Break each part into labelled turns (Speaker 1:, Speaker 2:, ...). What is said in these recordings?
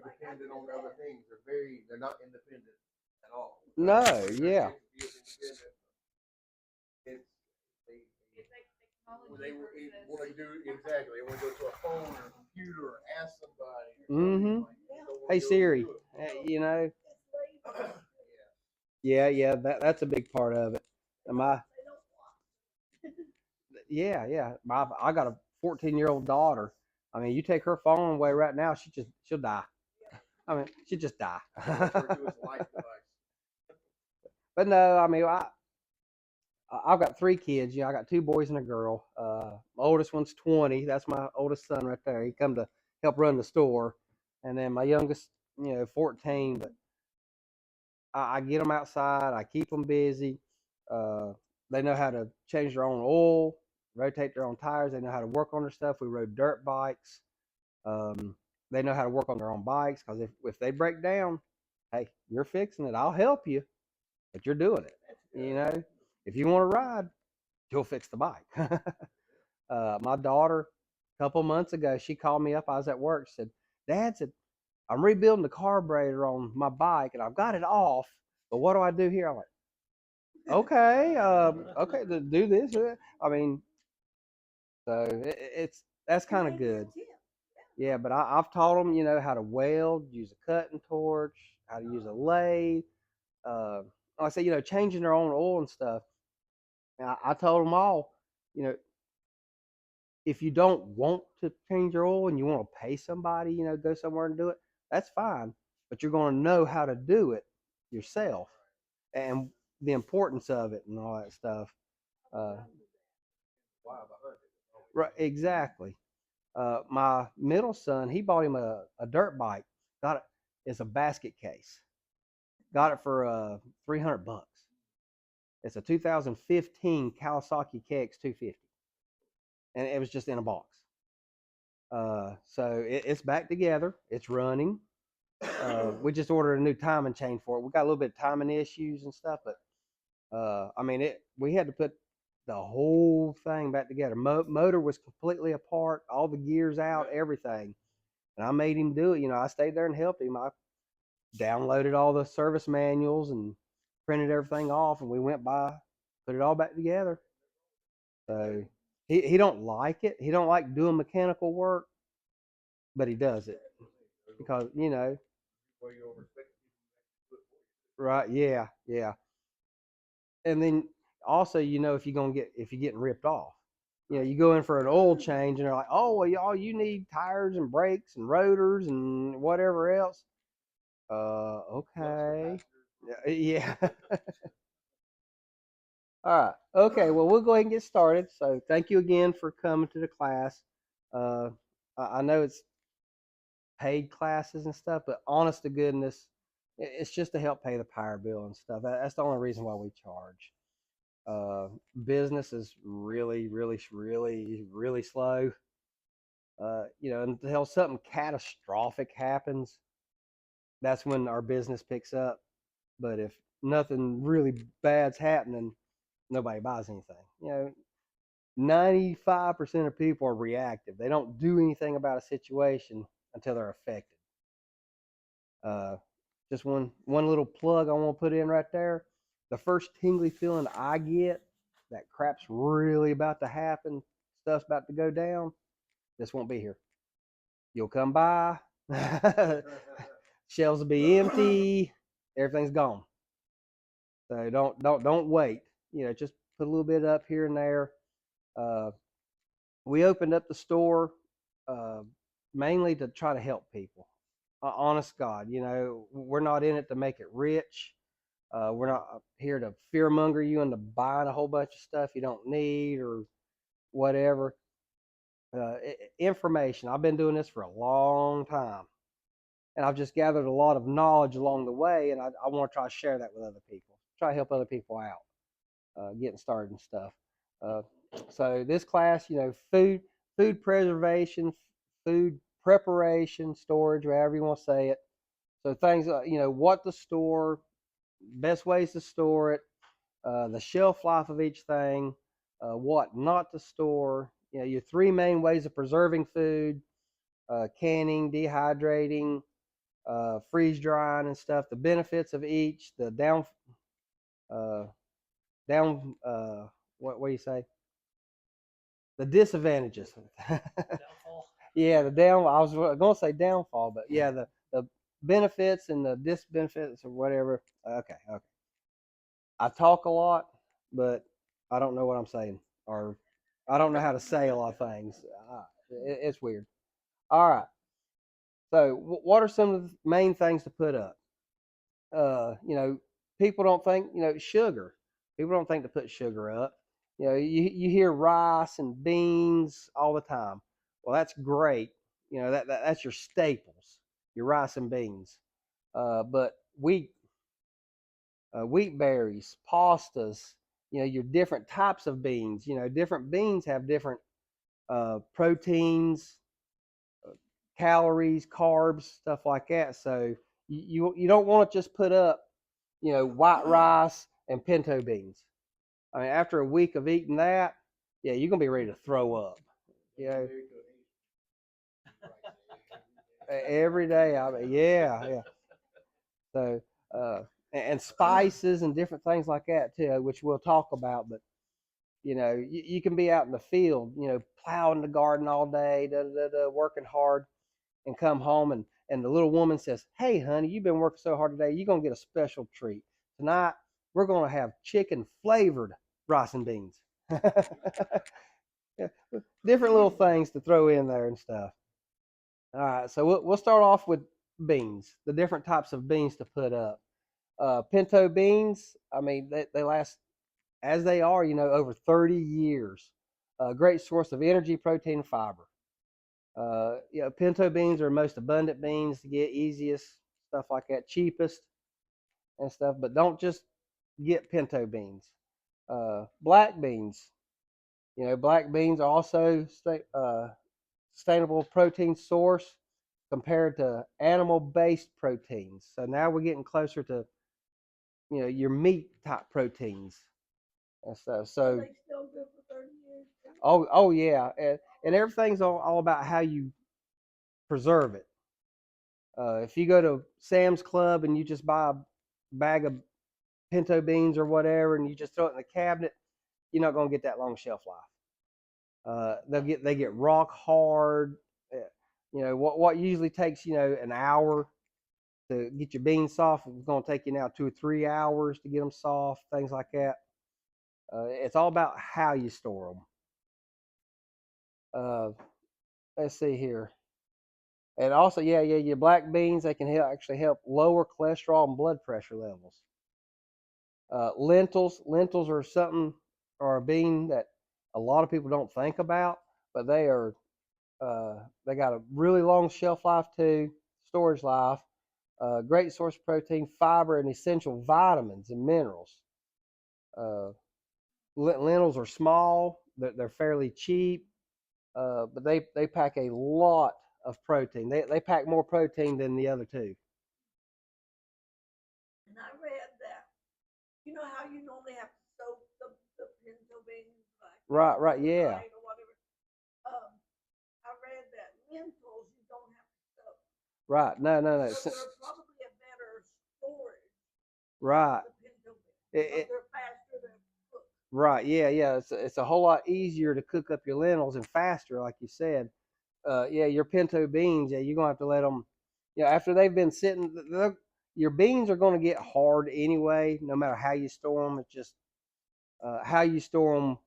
Speaker 1: dependent on other things. They're not independent at all.
Speaker 2: No,
Speaker 1: For your
Speaker 2: yeah.
Speaker 1: kids to be as independent, it's they want to do exactly. They want to go to a phone or a computer or ask somebody or something. Like,
Speaker 2: Hey Siri, you know, yeah, that's a big part of it. Am I? Yeah. I got a 14-year-old daughter. I mean, you take her phone away right now, she'll die. I mean, she'll just die. But no, I mean, I've got three kids. You know, I got two boys and a girl. My oldest one's 20. That's my oldest son right there. He come to help run the store, and then my youngest, 14. But I get them outside. I keep them busy. Uh, they know how to change their own oil, rotate their own tires. They know how to work on their stuff. We rode dirt bikes. Um, they know how to work on their own bikes because if they break down, hey, you're fixing it. I'll help you, but you're doing it. You know, if you want to ride, you'll fix the bike. My daughter, a couple months ago, she called me up. I was at work. She said, "Dad said I'm rebuilding the carburetor on my bike, and I've got it off. But what do I do here?" I'm like, "Okay, okay, do this." I mean, so it's that's kind of good. Yeah, but I've taught them, how to weld, use a cutting torch, how to use a lathe. Uh, like I say, changing their own oil and stuff. And I told them all, you know, if you don't want to change your oil and you want to pay somebody, go somewhere and do it, that's fine. But you're going to know how to do it yourself and the importance of it and all that stuff. Uh, right, exactly. My middle son, he bought him a dirt bike. Got it. It's a basket case. Got it for $300. It's a 2015 Kawasaki KX250, and it was just in a box. So it's back together. It's running. We just ordered a new timing chain for it. We got a little bit of timing issues and stuff, but I mean, we had to put the whole thing back together. Motor was completely apart, all the gears out, everything. And I made him do it. I stayed there and helped him. I downloaded all the service manuals and printed everything off, and we went by, put it all back together. So he don't like it. He don't like doing mechanical work, but he does it because right? Yeah. And then also, if you're getting ripped off. You go in for an oil change and they're like, "Oh, well, y'all, you need tires and brakes and rotors and whatever else." Okay. Yeah. All right. Okay. Well, we'll go ahead and get started. So, thank you again for coming to the class. Uh, I know it's paid classes and stuff, but honest to goodness, it's just to help pay the power bill and stuff. That's the only reason why we charge. Uh, Business is really slow. Until something catastrophic happens, that's when our business picks up. But if nothing really bad's happening, nobody buys anything. 95% of people are reactive. They don't do anything about a situation until they're affected. Uh, just one little plug I want to put in right there. The first tingly feeling I get that crap's really about to happen, stuff's about to go down, this won't be here. You'll come by, shelves will be empty, everything's gone. So don't wait. Just put a little bit up here and there. Uh, we opened up the store uh, mainly to try to help people. Honest God, we're not in it to make it rich. We're not here to fearmonger you into buying a whole bunch of stuff you don't need or whatever. Information. I've been doing this for a long time, and I've just gathered a lot of knowledge along the way, and I want to try to share that with other people. Try to help other people out, getting started and stuff. Uh, so this class, food preservation, food preparation, storage, whatever you want to say it. So things, what to store, best ways to store it, the shelf life of each thing, what not to store. Your three main ways of preserving food: canning, dehydrating, freeze drying and stuff, the benefits of each, the uh, down, what do you say? The disadvantages.
Speaker 1: Downfall.
Speaker 2: Yeah, the down. I was going to say downfall, but yeah, the benefits and the disbenefits or whatever. Okay, okay. I talk a lot, but I don't know what I'm saying, or I don't know how to say a lot of things. It's weird. All right. So, what are some of the main things to put up? You know, people don't think, sugar. People don't think to put sugar up. You hear rice and beans all the time. Well, that's great. That's your staples, your rice and beans. But wheat berries, pastas, your different types of beans. Different beans have different proteins, calories, carbs, stuff like that. So you don't want to just put up, white rice and pinto beans. I mean, after a week of eating that, yeah, you're gonna be ready to throw up. You know, every day. I mean, yeah, yeah. So, uh, and spices and different things like that too, which we'll talk about. But you can be out in the field, plowing the garden all day, working hard, and come home and the little woman says, "Hey, honey, you've been working so hard today. You're gonna get a special treat tonight. We're gonna have chicken flavored rice and beans." Yeah, different little things to throw in there and stuff. All right, so we'll start off with beans, the different types of beans to put up. Pinto beans, I mean, they last as they are, over 30 years. A great source of energy, protein, and fiber. Pinto beans are most abundant beans to get, easiest, stuff like that, cheapest and stuff. But don't just get pinto beans. Black beans, black beans are also sustainable protein source compared to animal-based proteins. So now we're getting closer to your meat type proteins and stuff. So
Speaker 3: they still good for 30 years?
Speaker 2: oh yeah, and everything's all about how you preserve it. If you go to Sam's Club and you just buy a bag of pinto beans or whatever, and you just throw it in the cabinet, you're not going to get that long shelf life. They get rock hard. Uh, what usually takes an hour to get your beans soft is going to take you now 2 or 3 hours to get them soft. Things like that. It's all about how you store them. Let's see here. And also, yeah, your black beans, they can actually help lower cholesterol and blood pressure levels. Lentils are something or a bean that a lot of people don't think about, but they got a really long shelf life too, storage life. Great source of protein, fiber, and essential vitamins and minerals. Uh, Lentils are small, they're fairly cheap, but they pack a lot of protein. They pack more protein than the other two.
Speaker 3: And I read that, you know how you normally have to soak the pinto beans, like
Speaker 2: Right, yeah.
Speaker 3: overnight or whatever. I read that lentils you don't have to soak.
Speaker 2: Right, no.
Speaker 3: So they're probably a better storage
Speaker 2: Right.
Speaker 3: than the pinto beans.
Speaker 2: It,
Speaker 3: They're faster to cook.
Speaker 2: right, yeah. It's a whole lot easier to cook up your lentils and faster, like you said. Yeah, your pinto beans, yeah, you're gonna have to let them. Yeah, after they've been sitting, your beans are gonna get hard anyway, no matter how you store them. It's just how you store them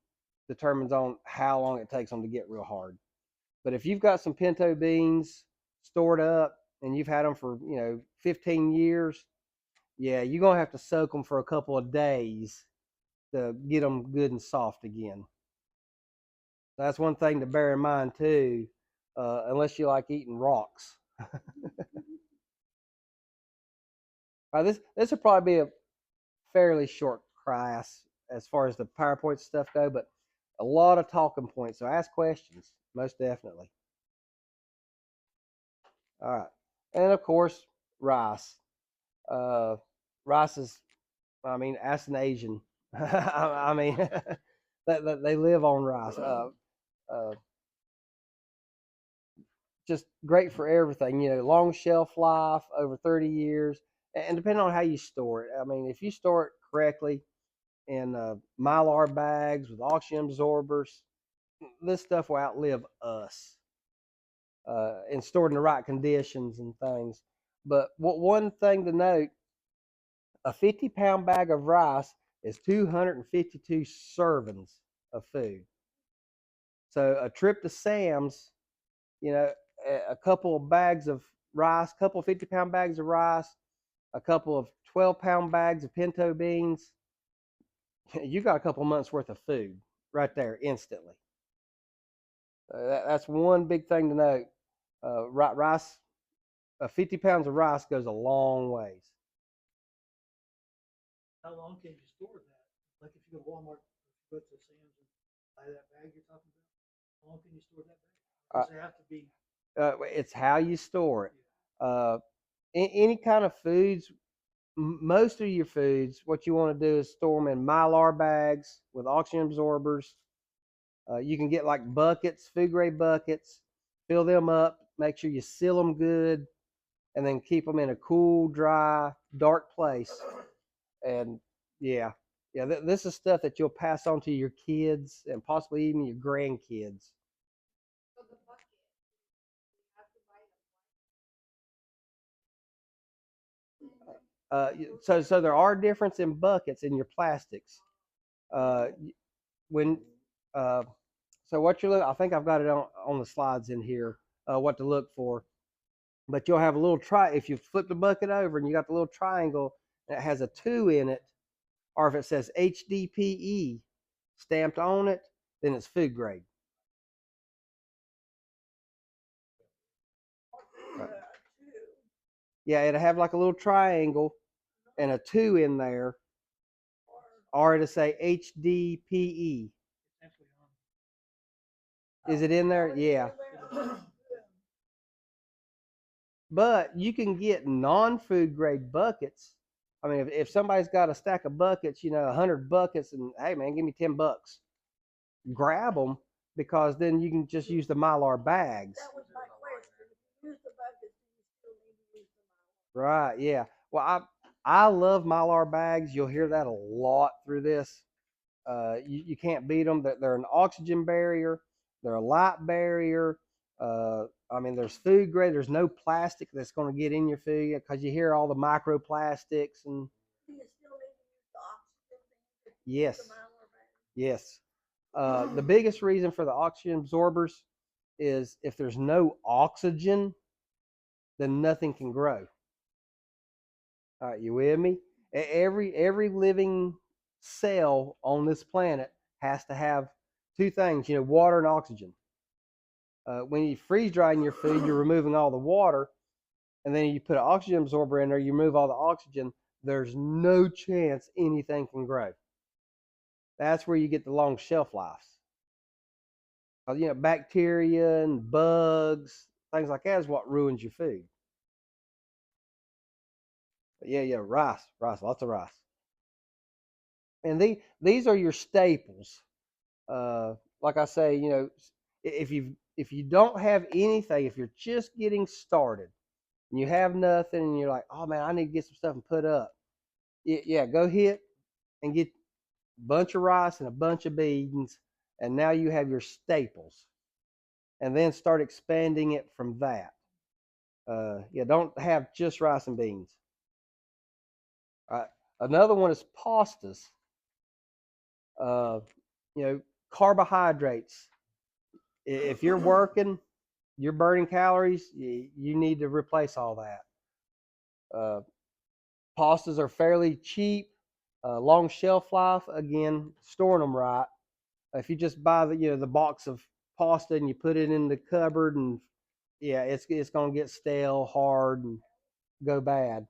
Speaker 2: determines on how long it takes them to get real hard. But if you've got some pinto beans stored up and you've had them for 15 years, yeah, you're gonna have to soak them for a couple of days to get them good and soft again. That's one thing to bear in mind too, unless you like eating rocks. This will probably be a fairly short class as far as the PowerPoint stuff go, but a lot of talking points. So ask questions, most definitely. All right, and of course rice. Uh, Rice is, I mean, as an Asian, I mean, they live on rice. Uh, just great for everything. Long shelf life, over 30 years, and depending on how you store it. I mean, if you store it correctly in mylar bags with oxygen absorbers, this stuff will outlive us. And stored in the right conditions and things. But one thing to note, a 50-pound bag of rice is 252 servings of food. So a trip to Sam's, a couple of bags of rice, a couple of 50-pound bags of rice, a couple of 12-pound bags of pinto beans, you got a couple months worth of food right there instantly. That's one big thing to note. Rice, 50 pounds of rice goes a long ways.
Speaker 4: How long can you store that? Like if you go to Walmart, if you go to Sam's and buy that bag you're talking about, how long can you store that bag? Does it have to be?
Speaker 2: It's how you store it. Any kind of foods, most of your foods, what you want to do is store them in mylar bags with oxygen absorbers. You can get like buckets, food grade buckets, fill them up, make sure you seal them good, and then keep them in a cool, dry, dark place. And yeah, this is stuff that you'll pass on to your kids and possibly even your grandkids.
Speaker 3: So the bucket, you have to buy them.
Speaker 2: So there are difference in buckets in your plastics. When so what you look, I think I've got it on the slides in here. What to look for, but you'll have a little if you flip the bucket over and you got the little triangle that has a 2 in it, or if it says HDPE stamped on it, then it's food grade. Right. Yeah, it'll have like a little triangle and a 2 in there, or it'll say HDPE. Is it in there? Yeah. But you can get non-food grade buckets. I mean, if somebody's got a stack of buckets, 100 buckets, and hey man, give me $10, grab them, because then you can just use the mylar bags.
Speaker 3: That was my question. If you use the buckets, do you still need to use the mylar?
Speaker 2: Right? Yeah. Well, I love mylar bags. You'll hear that a lot through this. You can't beat them. They're an oxygen barrier. They're a light barrier. I mean, there's food grade. There's no plastic that's going to get in your food, because you hear all the microplastics and.
Speaker 3: Do you still need to use the oxygen thing?
Speaker 2: Yes.
Speaker 3: The mylar bag?
Speaker 2: Yes. The biggest reason for the oxygen absorbers is if there's no oxygen, then nothing can grow. All right, you with me? Every living cell on this planet has to have two things, water and oxygen. When you freeze drying your food, you're removing all the water, and then you put an oxygen absorber in there, you remove all the oxygen. There's no chance anything can grow. That's where you get the long shelf lives. Bacteria and bugs, things like that is what ruins your food. But yeah, rice, lots of rice. And these are your staples. Like I say, if you don't have anything, if you're just getting started and you have nothing, and you're like, oh man, I need to get some stuff and put up. Yeah, go hit and get a bunch of rice and a bunch of beans, and now you have your staples. And then start expanding it from that. Don't have just rice and beans. Another one is pastas. Carbohydrates. If you're working, you're burning calories, you need to replace all that. Pastas are fairly cheap, long shelf life. Again, storing them right. If you just buy the box of pasta and you put it in the cupboard, and it's going to get stale, hard, and go bad.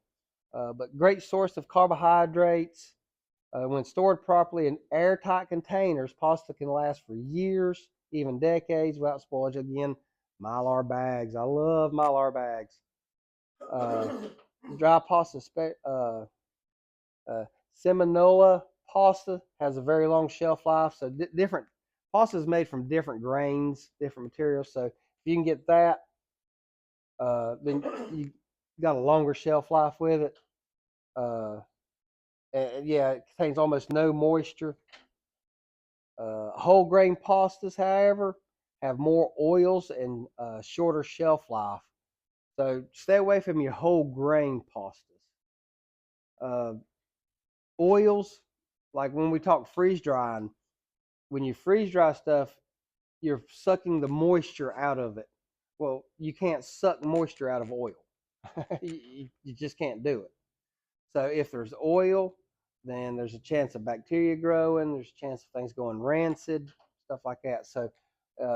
Speaker 2: But great source of carbohydrates. When stored properly in airtight containers, pasta can last for years, even decades, without spoilage. Again, mylar bags. I love mylar bags. Dry pasta, seminola pasta has a very long shelf life. So different pasta is made from different grains, different materials. So if you can get that, Then you got a longer shelf life with it. And yeah, it contains almost no moisture. Whole grain pastas, however, have more oils and shorter shelf life. So stay away from your whole grain pastas. Uh, Oils, like when we talk freeze drying, when you freeze dry stuff, you're sucking the moisture out of it. Well, you can't suck moisture out of oil. You just can't do it. So if there's oil, then there's a chance of bacteria growing. There's a chance of things going rancid, stuff like that. So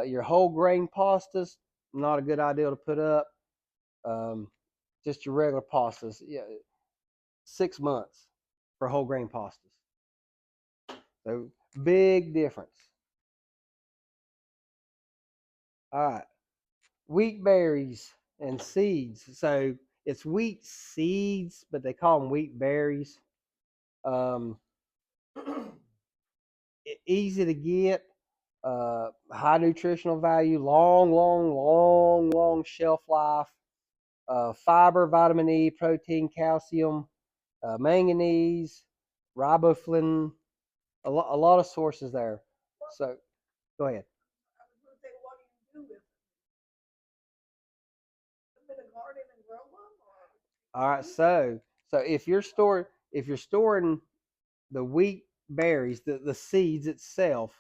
Speaker 2: your whole grain pastas, not a good idea to put up. Um, just your regular pastas. Yeah, 6 months for whole grain pastas. So big difference. All right, wheat berries and seeds. So it's wheat seeds, but they call them wheat berries. Um, Easy to get, high nutritional value, long shelf life, fiber, vitamin E, protein, calcium, manganese, riboflavin, a lot of sources there. So go ahead.
Speaker 3: I was gonna say, what do you do with them? Put them in a garden and grow them, or?
Speaker 2: All right, so if you're storing the wheat berries, the seeds itself,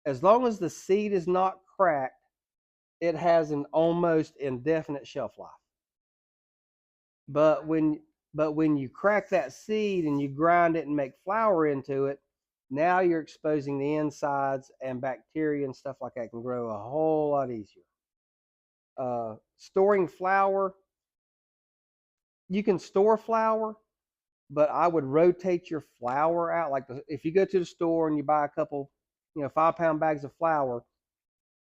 Speaker 2: as long as the seed is not cracked, it has an almost indefinite shelf life. But when you crack that seed and you grind it and make flour into it, now you're exposing the insides, and bacteria and stuff like that can grow a whole lot easier. Storing flour, you can store flour, but I would rotate your flour out. Like if you go to the store and you buy a couple, 5-pound bags of flour,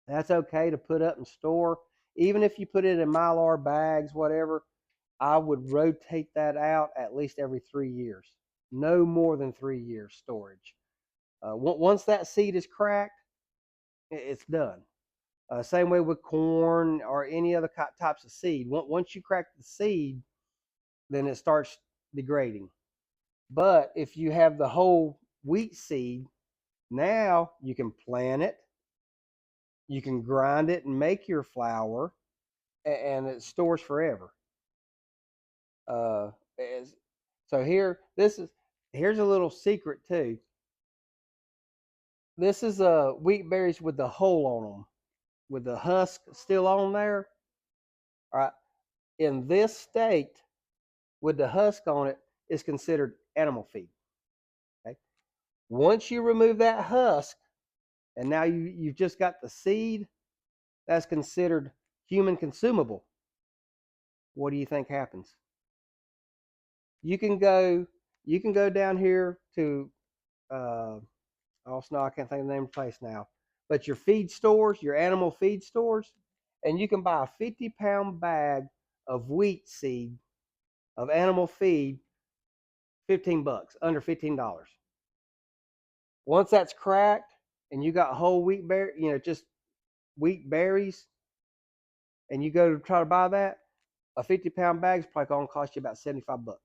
Speaker 2: that's okay to put up and store. Even if you put it in Mylar bags, whatever, I would rotate that out at least every 3 years. No more than 3 years storage. Once that seed is cracked, it's done. Same way with corn or any other types of seed. Once you crack the seed, then it starts degrading. But if you have the whole wheat seed, now you can plant it, you can grind it and make your flour, and it stores forever. Uh, so here's a little secret too. This is wheat berries with the hull on them, with the husk still on there. All right, in this state, with the husk on it, is considered animal feed. Okay, once you remove that husk, and now you've just got the seed, that's considered human consumable. What do you think happens? You can go down here to no, I can't think of the name of the place now. But your feed stores, your animal feed stores, and you can buy a 50-pound bag of wheat seed of animal feed, $15, under $15. Once that's cracked and you got whole wheat just wheat berries, and you go to try to buy that, a 50-pound bag is probably going to cost you about $75.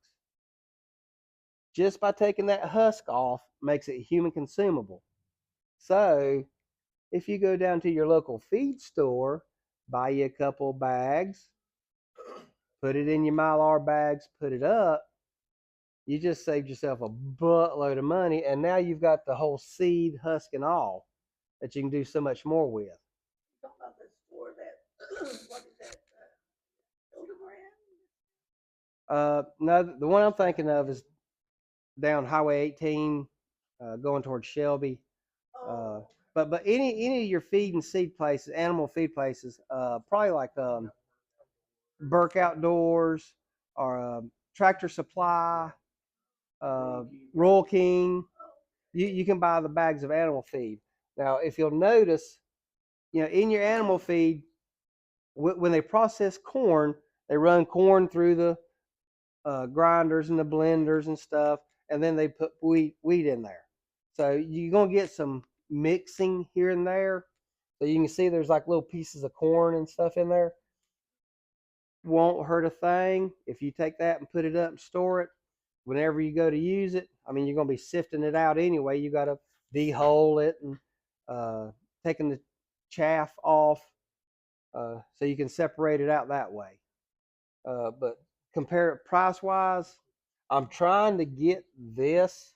Speaker 2: Just by taking that husk off makes it human consumable. So if you go down to your local feed store, buy you a couple bags, put it in your Mylar bags, put it up, you just saved yourself a buttload of money, and now you've got the whole seed, husk, and all that you can do so much more with.
Speaker 3: Talking about the store that, what is that,
Speaker 2: No, the one I'm thinking of is down Highway 18, going towards Shelby.
Speaker 3: Oh,
Speaker 2: But any of your feed and seed places, animal feed places, probably like Burke Outdoors or Tractor Supply, Royal King, you can buy the bags of animal feed. Now, if you'll notice, in your animal feed, when they process corn, they run corn through the grinders and the blenders and stuff, and then they put wheat in there. So you're gonna get some mixing here and there. So you can see there's like little pieces of corn and stuff in there. won't hurt a thing. If you take that and put it up and store it, whenever you go to use it, I mean, you're going to be sifting it out anyway. You got to de-hole it and taking the chaff off so you can separate it out that way. But compare it price-wise, I'm trying to get this,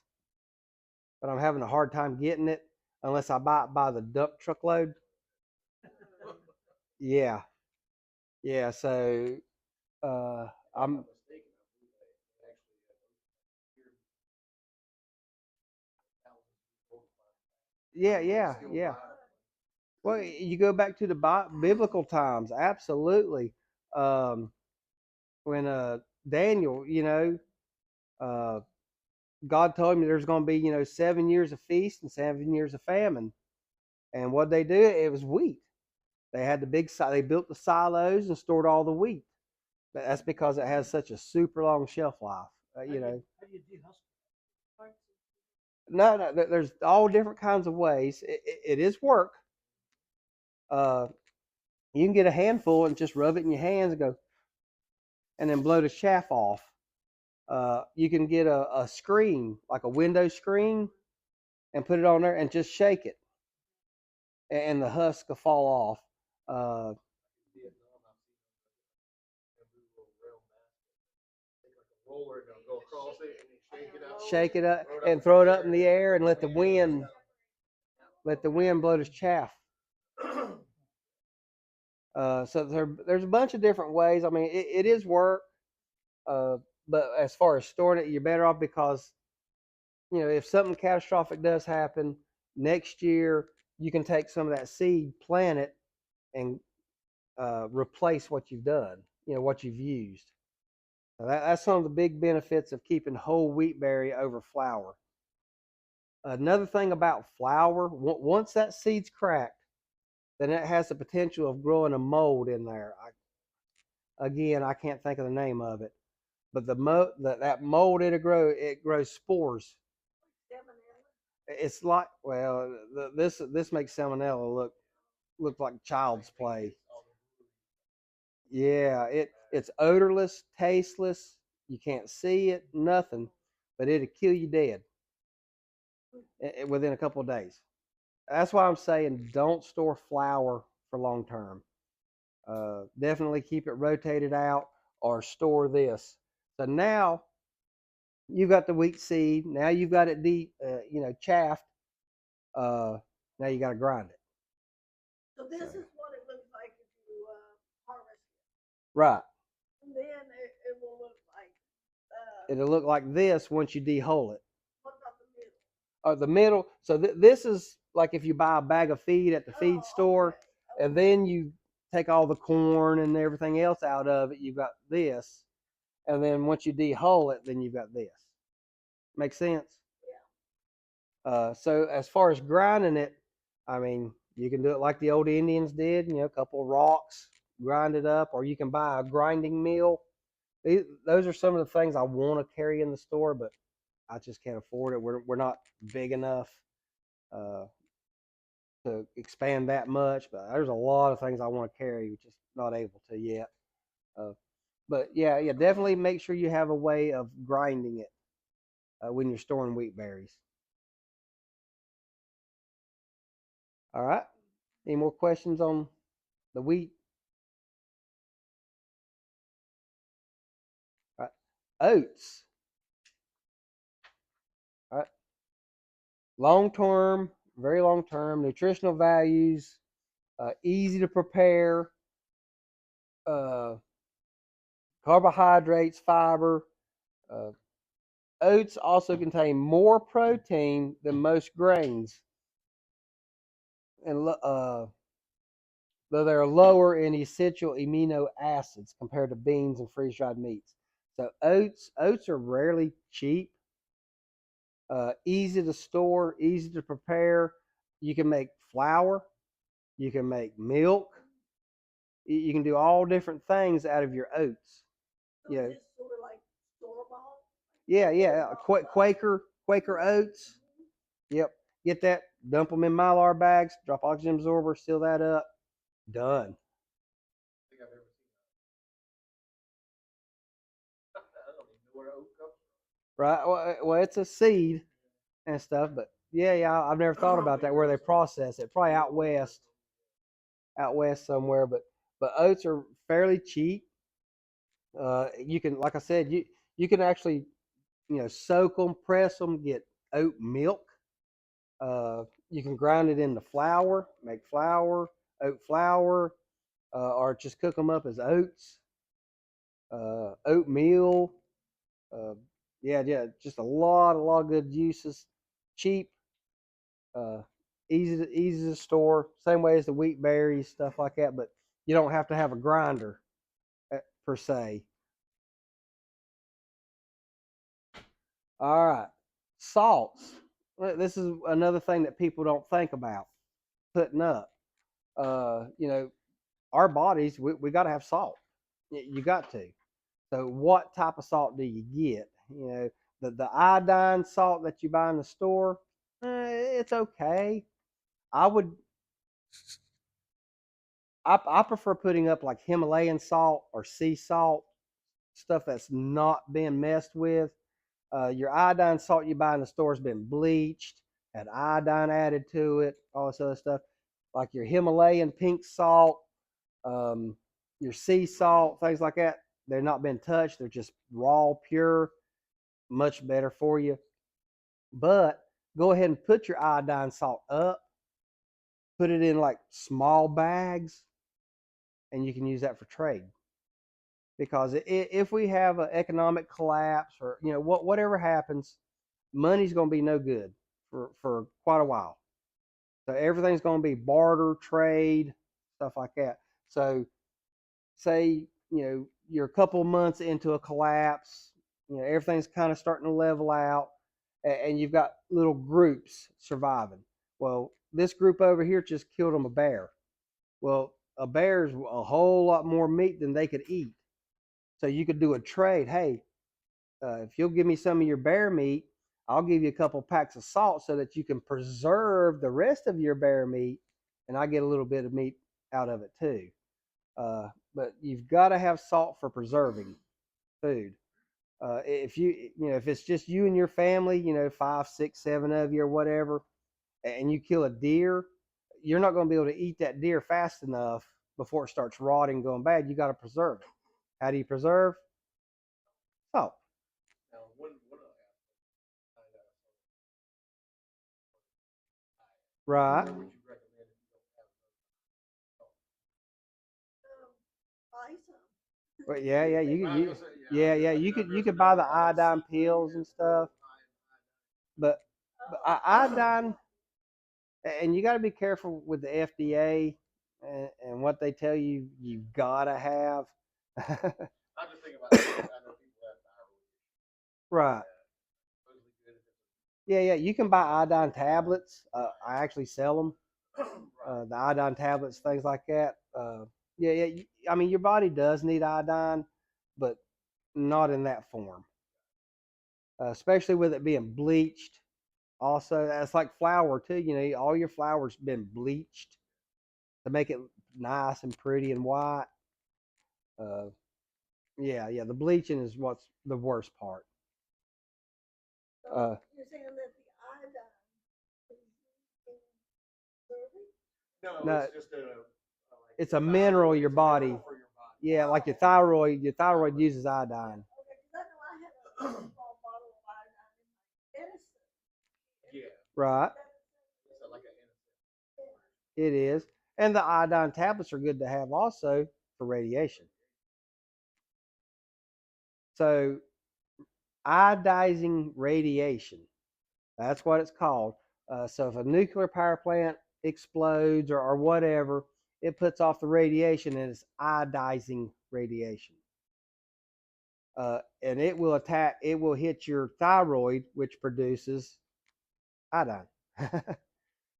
Speaker 2: but I'm having a hard time getting it unless I buy it by the dump truckload. Yeah, yeah. So I'm yeah. Well, you go back to the biblical times, absolutely. Um, when Daniel, uh, God told him there's going to be 7 years of feast and 7 years of famine, and what they do, it was wheat. They had they built the silos and stored all the wheat. That's because it has such a super long shelf life.
Speaker 4: How do you dehusk it?
Speaker 2: No, there's all different kinds of ways. It is work. Uh, you can get a handful and just rub it in your hands and go, and then blow the chaff off. You can get a screen, like a window screen, and put it on there and just shake it, and the husk will fall off. Uh,
Speaker 1: Roller and they'll go across it and then shake it out.
Speaker 2: Shake it up and throw it up in the air and let the wind blow the chaff. So there's a bunch of different ways. I mean, it is work, but as far as storing it, you're better off because if something catastrophic does happen next year, you can take some of that seed, plant it, and replace what you've done. What you've used. That's some of the big benefits of keeping whole wheat berry over flour. Another thing about flour, once that seed's cracked, then it has the potential of growing a mold in there. I can't think of the name of it, but that mold it grows spores. It's like, well, this makes salmonella look like child's play. Yeah, it's odorless, tasteless. You can't see it, nothing, but it'll kill you dead within a couple of days. That's why I'm saying don't store flour for long term. Definitely keep it rotated out or store this. So now you've got the wheat seed. Now you've got it deep, chaffed. Now you got to grind it.
Speaker 3: So this is what it looks like if you harvest it.
Speaker 2: Right.
Speaker 3: And then it will look like.
Speaker 2: It'll look like this once you de-hole it.
Speaker 3: What about the middle?
Speaker 2: The middle. So this is like if you buy a bag of feed at the feed store,
Speaker 3: okay.
Speaker 2: and then you take all the corn and everything else out of it. You've got this, and then once you de-hole it, then you've got this. Make sense?
Speaker 3: Yeah.
Speaker 2: So as far as grinding it, I mean, you can do it like the old Indians did. A couple of rocks, grind it up, or you can buy a grinding mill. Those are some of the things I want to carry in the store, but I just can't afford it. We're not big enough to expand that much, but there's a lot of things I want to carry, which is not able to yet. But yeah, definitely make sure you have a way of grinding it when you're storing wheat berries. All right. Any more questions on the wheat? All right. Oats. All right. Long term, very long term, nutritional values, easy to prepare, carbohydrates, fiber. Oats also contain more protein than most grains, and though they're lower in essential amino acids compared to beans and freeze-dried meats. So oats are rarely cheap, easy to store, easy to prepare. You can make flour, you can make milk, you can do all different things out of your oats.
Speaker 3: So it's sort of like store-bought?
Speaker 2: Yeah. Quaker oats. Yep. Get that, dump them in Mylar bags, drop oxygen absorber, seal that up. Done.
Speaker 1: Where the oat comes
Speaker 2: right? Well, it's a seed and stuff, but yeah, I've never thought about that where they process it. Probably out west somewhere, but oats are fairly cheap. You can, like I said, you can actually soak them, press them, get oat milk. You can grind it into flour, make flour, oat flour, or just cook them up as oats, oatmeal. Uh, yeah, just a lot of good uses. Cheap, uh, easy to store. Same way as the wheat berries, stuff like that. But you don't have to have a grinder per se. All right, salts. This is another thing that people don't think about putting up. Our bodies, we got to have salt. You got to. So what type of salt do you get? The iodine salt that you buy in the store, it's okay. I would I prefer putting up like Himalayan salt or sea salt, stuff that's not been messed with. Your iodine salt you buy in the store has been bleached, had iodine added to it, all this other stuff. Like your Himalayan pink salt, um, your sea salt, things like that. They're not been touched. They're just raw, pure, much better for you. But go ahead and put your iodine salt up, put it in like small bags, and you can use that for trade. Because if we have an economic collapse or whatever happens, money's going to be no good for quite a while. So everything's going to be barter, trade, stuff like that. So say you're a couple months into a collapse, everything's kind of starting to level out, and you've got little groups surviving. Well, this group over here just killed them a bear. Well, a bear's a whole lot more meat than they could eat. So you could do a trade. Hey, if you'll give me some of your bear meat, I'll give you a couple packs of salt so that you can preserve the rest of your bear meat, and I get a little bit of meat out of it too. But you've got to have salt for preserving food. If it's just you and your family, 5, 6, 7 of you or whatever, and you kill a deer, you're not going to be able to eat that deer fast enough before it starts rotting, going bad. You got to preserve it. How do you preserve? Salt.
Speaker 1: Now, what
Speaker 2: Right.
Speaker 1: would you recommend if you don't have
Speaker 3: Buy some.
Speaker 2: Well, yeah, you
Speaker 1: I
Speaker 2: could,
Speaker 1: was gonna say, yeah,
Speaker 2: you could buy the iodine pills and stuff, but iodine, and you got to be careful with the FDA and what they tell you you've got to have.
Speaker 1: I'm just thinking about I know people have thyroid
Speaker 2: Right.
Speaker 1: supposedly good if
Speaker 2: Yeah, you can buy iodine tablets. I actually sell them.
Speaker 1: right.
Speaker 2: The iodine tablets, things like that. Yeah. I mean, your body does need iodine, but not in that form. Especially with it being bleached. Also, that's like flour too. All your flour's been bleached to make it nice and pretty and white. Uh, yeah. The bleaching is what's the worst part.
Speaker 3: So
Speaker 2: Uh,
Speaker 3: you're saying that the iodine is used in serving?
Speaker 1: No,
Speaker 2: No,
Speaker 1: it's just like
Speaker 2: it's a mineral your
Speaker 1: it's a
Speaker 2: body.
Speaker 1: mineral for your body.
Speaker 2: Yeah, like your thyroid. Your thyroid uses iodine.
Speaker 3: Okay, because I know I had a small bottle of iodine in my medicine.
Speaker 1: Yeah,
Speaker 2: Right.
Speaker 1: it's like an innocent.
Speaker 2: It is. And the iodine tablets are good to have also for radiation. So, iodizing radiation, that's what it's called. So, if a nuclear power plant explodes or whatever, it puts off the radiation and it's iodizing radiation. And it will hit your thyroid, which produces iodine.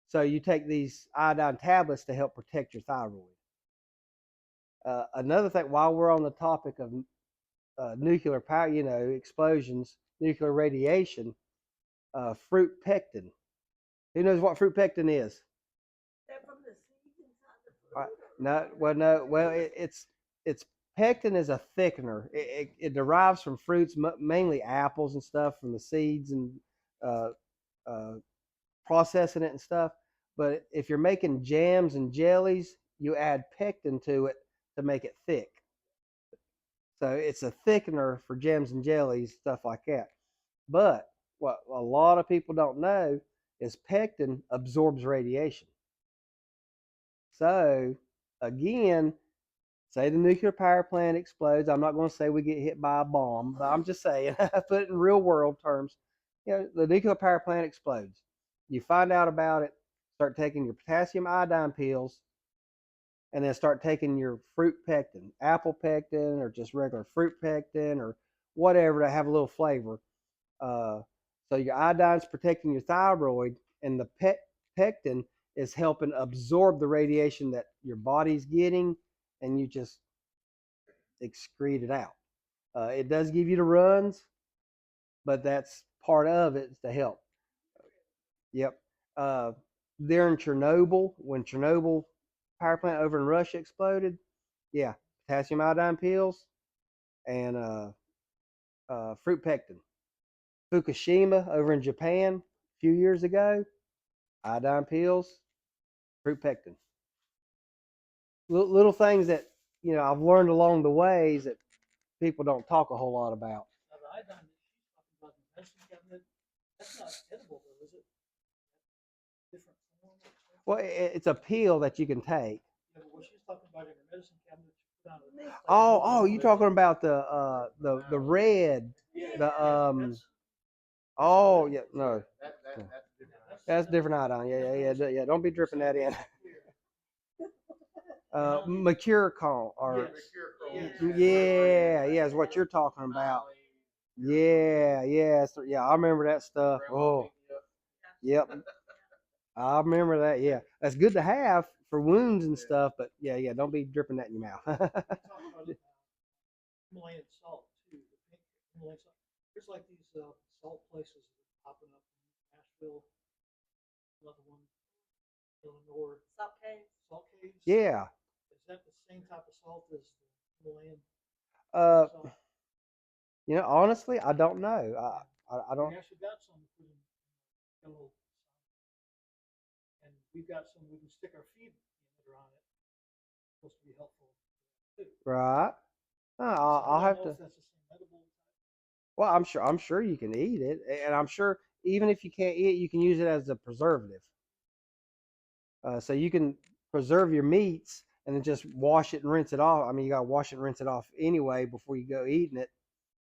Speaker 2: So, you take these iodine tablets to help protect your thyroid. Another thing, while we're on the topic of nuclear power, explosions, nuclear radiation, fruit pectin. Who knows what fruit pectin is?
Speaker 3: Is that from the seeds inside the fruit?
Speaker 2: No, well, no, well, it's Pectin is a thickener. It derives from fruits, mainly apples and stuff, from the seeds and uh, uh, processing it and stuff. But if you're making jams and jellies, you add pectin to it to make it thick. So it's a thickener for jams and jellies, stuff like that. But what a lot of people don't know is pectin absorbs radiation. So again, say the nuclear power plant explodes. I'm not going to say we get hit by a bomb, but I'm just saying, put it in real world terms. You know, the nuclear power plant explodes. You find out about it, start taking your potassium iodine pills, and then start taking your fruit pectin, apple pectin, or just regular fruit pectin, or whatever to have a little flavor. Uh, so your iodine's protecting your thyroid, and the pectin is helping absorb the radiation that your body's getting, and you just excrete it out. It does give you the runs, but that's part of it to help. Yep. Uh, During Chernobyl, when Chernobyl power plant over in Russia exploded, yeah, potassium iodine pills and fruit pectin. Fukushima over in Japan a few years ago, iodine pills, fruit pectin. Little things that I've learned along the ways that people don't talk a whole lot about.
Speaker 4: Now, the iodine that she's talking about in the medicine cabinet, that's not edible though, is it? Different form?
Speaker 2: Well, it's a pill that you can take.
Speaker 4: Yeah, but what she's talking about in her medicine cabinet, she put on a. Like
Speaker 2: Oh, you talking about the red,
Speaker 4: Yeah,
Speaker 2: the
Speaker 4: that's-
Speaker 2: oh yeah, no,
Speaker 1: That's different.
Speaker 2: that's different iodine. Yeah. Don't be dripping that in. Mercurochrome or yeah, is what you're talking about. Yeah, I remember that stuff. Oh, yep, I remember that. Yeah, that's good to have for wounds and stuff. But yeah, don't be dripping that in your mouth.
Speaker 4: We talked about Himalayan salt too, the pink Himalayan salt. There's like these salt places popping up in Nashville, another one, Illinois.
Speaker 3: Salt caves.
Speaker 4: Salt caves.
Speaker 2: Yeah.
Speaker 4: Is that the same type of salt as the Himalayan
Speaker 2: Uh,
Speaker 4: salt?
Speaker 2: honestly, I don't know. I don't.
Speaker 4: We actually got some in yellow, and we've got some we can stick our feet emitter on it. It's supposed to be helpful too.
Speaker 2: Right.
Speaker 4: So
Speaker 2: I'll
Speaker 4: I
Speaker 2: have
Speaker 4: don't know
Speaker 2: to.
Speaker 4: if that's the same edible.
Speaker 2: Well, I'm sure you can eat it, and I'm sure even if you can't eat it, you can use it as a preservative. So you can preserve your meats and then just wash it and rinse it off. I mean, you gotta wash it and rinse it off anyway before you go eating it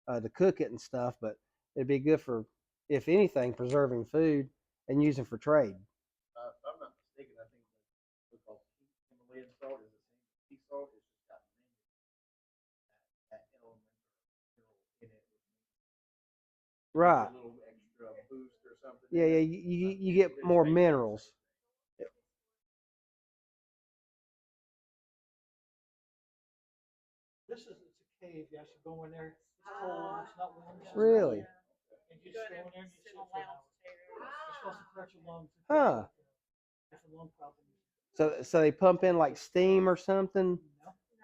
Speaker 2: to cook it and stuff. But it'd be good for, if anything, preserving food and using for trade.
Speaker 1: If I'm not mistaken, I think what's called Himalayan salt is the same as sea salt. It's just got that element or mineral in it, which makes
Speaker 2: Right.
Speaker 1: a little extra boost or something.
Speaker 2: Yeah. You get more minerals.
Speaker 4: It's a cave. You actually go in there. It's cold. It's not warm. It's just
Speaker 2: Really?
Speaker 4: cold. And you just go in there and you sit for an hour. It's supposed to correct your lungs.
Speaker 2: Huh.
Speaker 4: Different lung problems.
Speaker 2: So they pump in like steam or something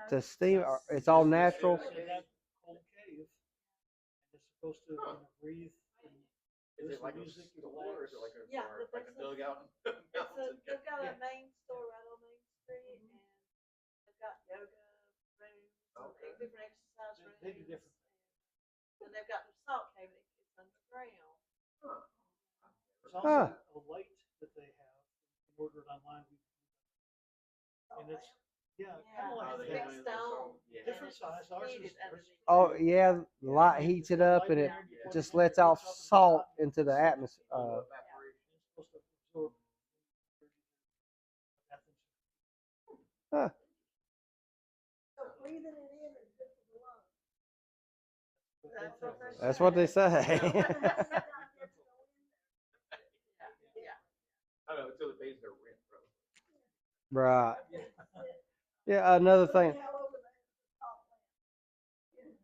Speaker 2: to steam. Or it's all natural.
Speaker 4: So that cold cave, and it's supposed to breathe.
Speaker 1: Is it like a
Speaker 4: music,
Speaker 1: store or is it like a,
Speaker 3: Yeah,
Speaker 1: or like a
Speaker 3: there's a-
Speaker 1: dugout?
Speaker 3: They've got a main store right on Main Street, and they've got yoga rooms,
Speaker 1: Okay.
Speaker 3: different exercise rooms.
Speaker 4: They do different.
Speaker 3: And they've got the salt cave, and it's underground.
Speaker 1: Huh.
Speaker 4: There's also a light that they have. You can order it online. And it's kind of like
Speaker 3: it's a
Speaker 4: that.
Speaker 3: big stone.
Speaker 1: Yeah.
Speaker 4: Different size. Ours is.
Speaker 2: Oh yeah, the light heats it up and it just lets off salt into the atmosphere.
Speaker 4: It's supposed to absorb.
Speaker 2: Huh.
Speaker 3: So breathing it in is good for the lungs.
Speaker 2: That's what they say.
Speaker 3: Yeah.
Speaker 1: I don't know, until it pays their rent, bro.
Speaker 2: Right. Yeah. Another thing.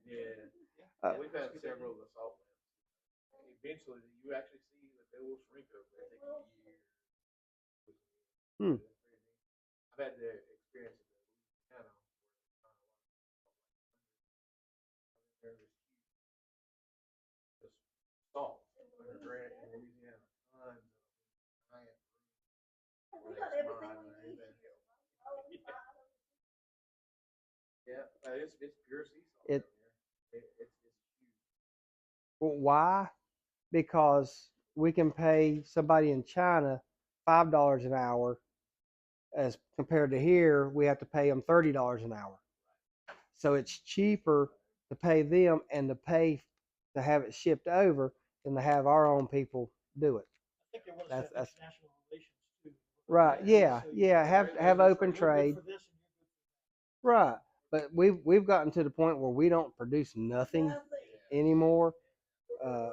Speaker 1: Yeah. We've had several of the salt lamps. Eventually, you actually see that they will shrink over. It takes years. I've had the experience of Louisiana.
Speaker 3: We got everything we need here.
Speaker 1: Yeah, it's pure sea salt.
Speaker 2: It-
Speaker 1: It's huge.
Speaker 2: Well, why? Because we can pay somebody in China $5 an hour, as compared to here, we have to pay them $30 an hour. So it's cheaper to pay them and to pay to have it shipped over than to have our own people do it.
Speaker 4: I think they want us to
Speaker 2: That's
Speaker 4: have international relations too.
Speaker 2: right. Yeah,
Speaker 4: So
Speaker 2: yeah. Have open
Speaker 4: you're
Speaker 2: trade.
Speaker 4: good for this and you're good
Speaker 2: Right. But we've gotten to the point where we don't produce nothing anymore. Uh,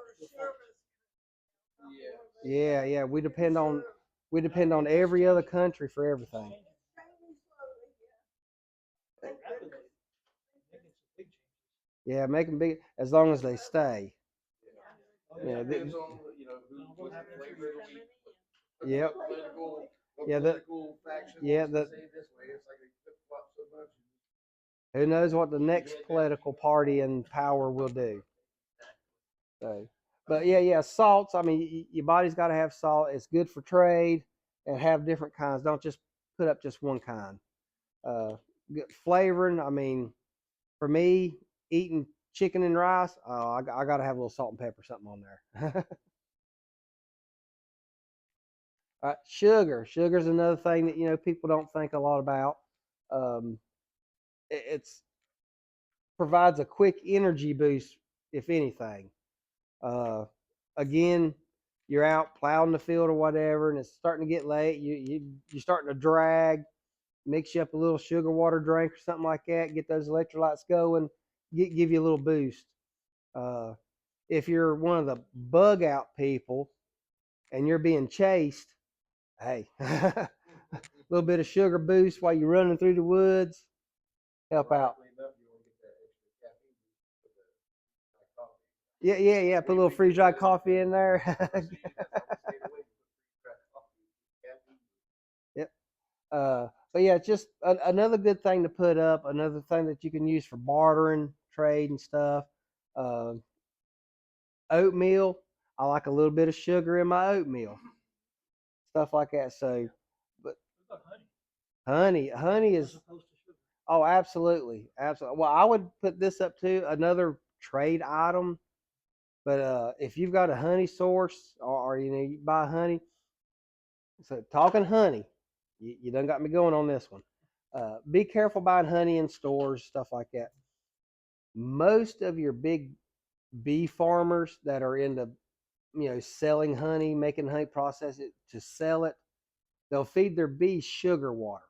Speaker 2: yeah. We depend on every other country for everything.
Speaker 4: for that. Rapidly making some big changes.
Speaker 2: Yeah, make them big as long as they stay.
Speaker 4: Oh,
Speaker 2: Yeah,
Speaker 1: It
Speaker 2: th-
Speaker 1: depends on, who,
Speaker 4: Well,
Speaker 1: what
Speaker 4: what happens
Speaker 1: flavor
Speaker 4: is-
Speaker 1: it'll be.
Speaker 2: Yep.
Speaker 1: What
Speaker 2: Yeah,
Speaker 1: political faction
Speaker 2: yeah,
Speaker 1: wants to
Speaker 2: the-
Speaker 1: say it this way. It's like they flip flop so much.
Speaker 2: Who knows what the next political party in power will do? So, but yeah, salts. I mean, your body's got to have salt. It's good for trade, and have different kinds. Don't just put up just one kind. Flavoring. I mean, for me, eating chicken and rice, I got to have a little salt and pepper, something on there. Sugar's another thing that people don't think a lot about. Um, it's provides a quick energy boost, if anything. Uh, Again, you're out plowing the field or whatever, and it's starting to get late. You're starting to drag. Mix you up a little sugar water drink or something like that. Get those electrolytes going. Give you a little boost. Uh, if you're one of the bug out people and you're being chased, hey, a little bit of sugar boost while you're running through the woods, help out. Yeah. Put a little freeze dried coffee in there. Yep. But yeah, just another good thing to put up. Another thing that you can use for bartering, trade, and stuff. Uh, Oatmeal. I like a little bit of sugar in my oatmeal, stuff like that. So, but
Speaker 4: What about honey?
Speaker 2: honey
Speaker 4: As
Speaker 2: is
Speaker 4: opposed to sugar.
Speaker 2: oh, absolutely. Well, I would put this up to another trade item. But if you've got a honey source, or you buy honey, so talking honey, you done got me going on this one. Be careful buying honey in stores, stuff like that. Most of your big bee farmers that are into selling honey, making honey, process it to sell it, they'll feed their bees sugar water,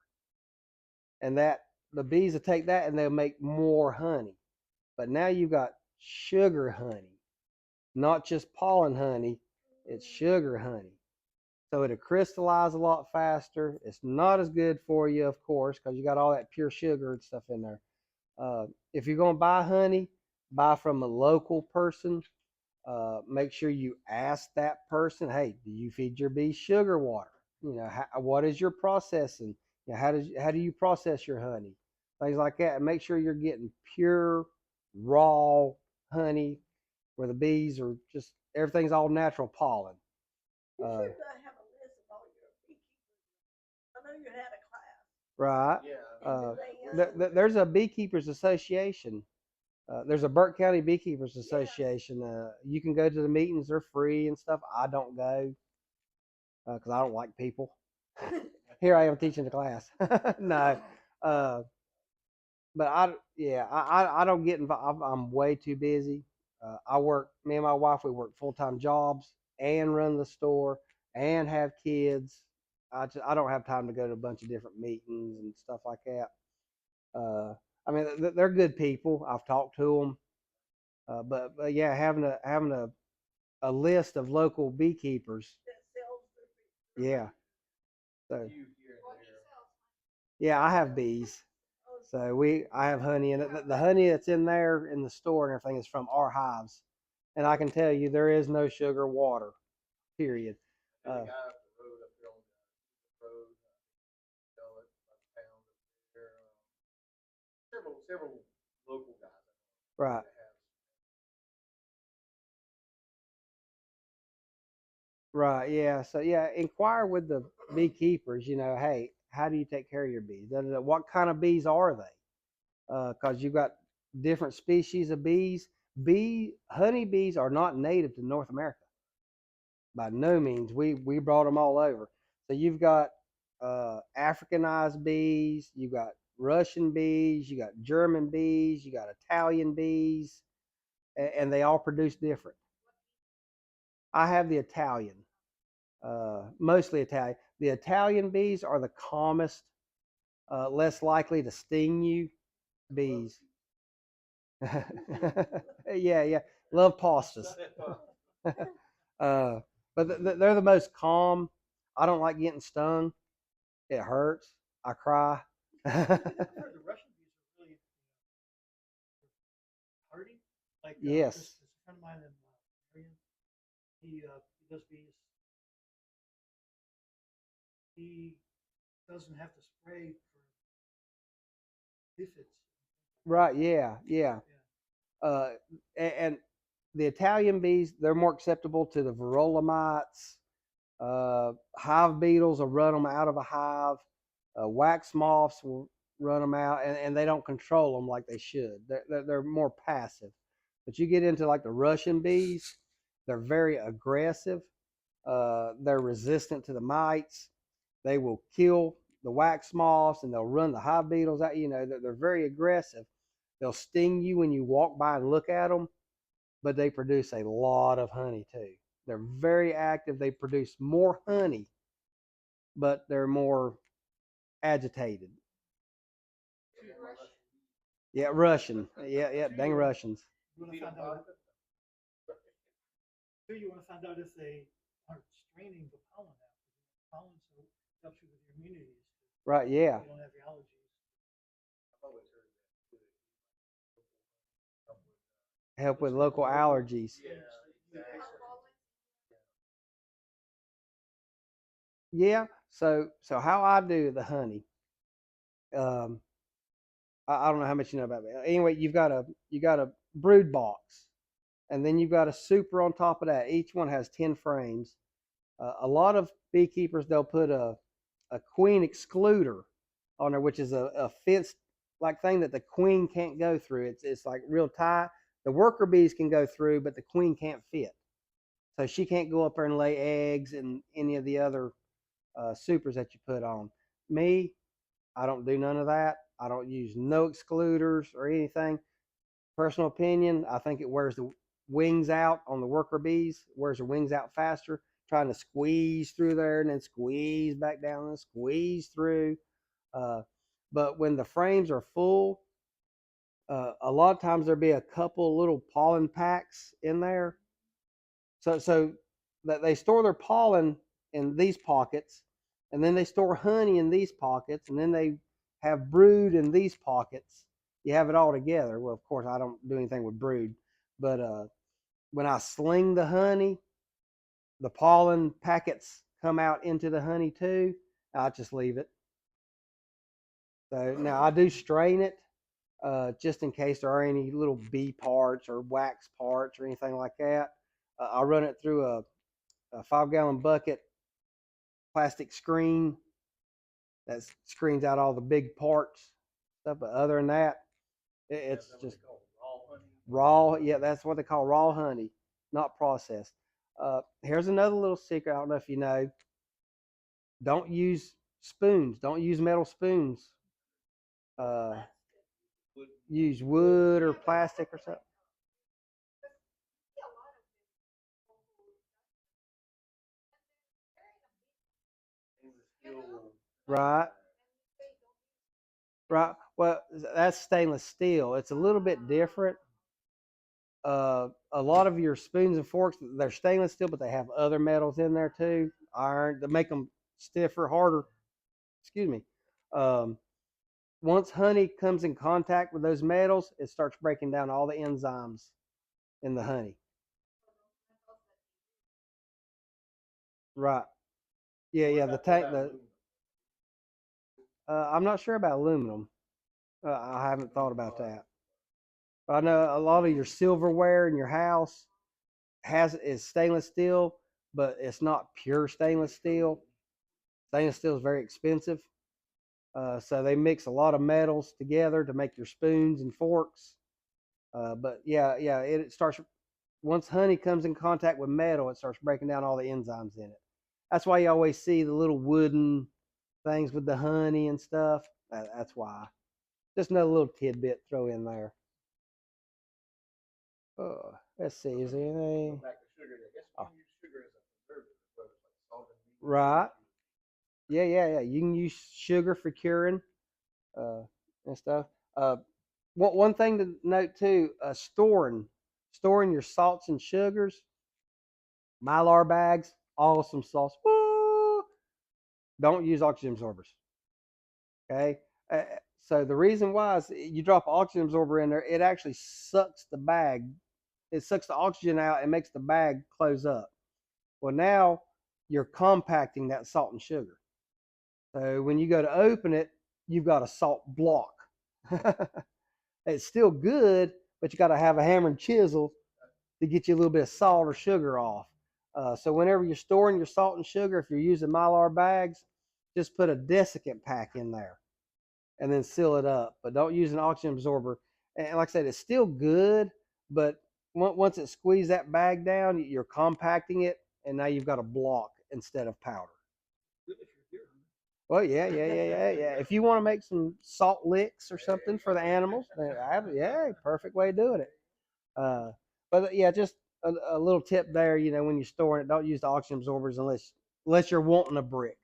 Speaker 2: and that the bees will take that and they'll make more honey. But now you've got sugar honey, not just pollen honey, it's sugar honey. So it'll crystallize a lot faster. It's not as good for you, of course, because you got all that pure sugar and stuff in there. If you're going to buy honey, buy from a local person. Make sure you ask that person, hey, do you feed your bees sugar water? What is your processing? How do you process your honey? Things like that. And make sure you're getting pure, raw honey where the bees are just, everything's all natural pollen.
Speaker 3: You should have a list of all your beekeepers. I know you had a class.
Speaker 2: Right.
Speaker 1: Yeah.
Speaker 2: There's a beekeepers association. There's a Burke County Beekeepers Association. You can go to the meetings; they're free and stuff. I don't go because I don't like people. Here I am teaching the class. No, uh, but I don't get involved. I'm way too busy. I work. Me and my wife, we work full-time jobs and run the store and have kids. I don't have time to go to a bunch of different meetings and stuff like that. I mean, they're good people. I've talked to them. But yeah, having a list of local beekeepers. Yeah. So yeah, I have bees. So I have honey, and the honey that's in there in the store and everything is from our hives. And I can tell you, there is no sugar water. Period.
Speaker 1: And the guy up the road up there on the road, sell it by the pound up there. Several local guys.
Speaker 2: Right.
Speaker 1: That have
Speaker 2: Right. Yeah. So yeah, inquire with the beekeepers, hey, how do you take care of your bees? What kind of bees are they? Because you've got different species of bees. Honeybees are not native to North America by no means. We brought them all over. So you've got Africanized bees, you got Russian bees, you got German bees, you got Italian bees, and they all produce different. I have the Italian, mostly Italian. The Italian bees are the calmest, less likely to sting you bees. Yeah, yeah. Love pastas. uh, but they're the most calm. I don't like getting stung. It hurts. I cry.
Speaker 4: I've heard the Russian bees are really hardy. Like
Speaker 2: Yes.
Speaker 4: there's a friend of mine in Marion. He does bees. He doesn't have to spray for aphids.
Speaker 2: Right. Yeah. Yeah.
Speaker 4: Yeah.
Speaker 2: And the Italian bees, they're more acceptable to the varroa mites. Hive beetles will run them out of a hive. Wax moths will run them out, and they don't control them like they should. They're more passive. But you get into like the Russian bees, they're very aggressive. They're resistant to the mites. They will kill the wax moths and they'll run the hive beetles out. They're very aggressive. They'll sting you when you walk by and look at them, but they produce a lot of honey too. They're very active. They produce more honey, but they're more agitated. Yeah, Russian. Yeah, yeah, dang Russians.
Speaker 4: You want to find out? Here you want to find out if they are straining the pollen out. Pollen so helps you with your immunity.
Speaker 2: Right, yeah.
Speaker 4: You don't have your allergies.
Speaker 2: Help with local allergies. Yeah. So how I do the honey. Um, I don't know how much you know about it. Anyway, you got a brood box, and then you've got a super on top of that. Each one has 10 frames. A lot of beekeepers, they'll put a queen excluder on there, which is a fenced like thing that the queen can't go through. It's like real tight. The worker bees can go through, but the queen can't fit. So she can't go up there and lay eggs and any of the other supers that you put on. Me, I don't do none of that. I don't use no excluders or anything. Personal opinion, I think it wears the wings out on the worker bees, wears the wings out faster, trying to squeeze through there and then squeeze back down and squeeze through. Uh, but when the frames are full, a lot of times there'll be a couple little pollen packs in there. So that they store their pollen in these pockets, and then they store honey in these pockets, and then they have brood in these pockets. You have it all together. Well, of course, I don't do anything with brood, but when I sling the honey, the pollen packets come out into the honey too. I just leave it. So now I do strain it just in case there are any little bee parts or wax parts or anything like that. I run it through a 5-gallon bucket plastic screen that screens out all the big parts stuff. But other than that, it's just raw. Yeah, that's what they call raw honey, not processed. Here's another little secret. I don't know if you know. Don't use spoons. Don't use metal spoons. Uh, use wood or plastic or something. Right. Right. Well, that's stainless steel. It's a little bit different. A lot of your spoons and forks, they're stainless steel, but they have other metals in there too, iron, to make them stiffer, harder. Excuse me. Um, Once honey comes in contact with those metals, it starts breaking down all the enzymes in the honey. Right. Yeah, yeah. The tank. I'm not sure about aluminum. I haven't thought about that. But I know a lot of your silverware in your house is stainless steel, but it's not pure stainless steel. Stainless steel is very expensive. So they mix a lot of metals together to make your spoons and forks. But yeah, it starts once honey comes in contact with metal, it starts breaking down all the enzymes in it. That's why you always see the little wooden things with the honey and stuff. That's why. Just another little tidbit throw in there. Let's see, is there anything?
Speaker 1: Back to sugar. I guess we can use sugar as a preservative, whether it's like salt and meat.
Speaker 2: Right. Yeah. You can use sugar for curing and stuff. Uh, one thing to note too, storing your salts and sugars, Mylar bags, awesome sauce. Woo! Don't use oxygen absorbers. Okay. So the reason why is you drop oxygen absorber in there, it actually sucks the bag. It sucks the oxygen out and makes the bag close up. Well, now you're compacting that salt and sugar. So when you go to open it, you've got a salt block. It's still good, but you got to have a hammer and chisel to get you a little bit of salt or sugar off. So whenever you're storing your salt and sugar, if you're using Mylar bags, just put a desiccant pack in there and then seal it up. But don't use an oxygen absorber. And like I said, it's still good, but once it squeezes that bag down, you're compacting it, and now you've got a block instead of powder.
Speaker 4: Good if you're deer hunting.
Speaker 2: Well, yeah. If you want to make some salt licks or something for the animals, then yeah, perfect way of doing it. But yeah, just a little tip there. When you're storing it, don't use the oxygen absorbers unless you're wanting a brick.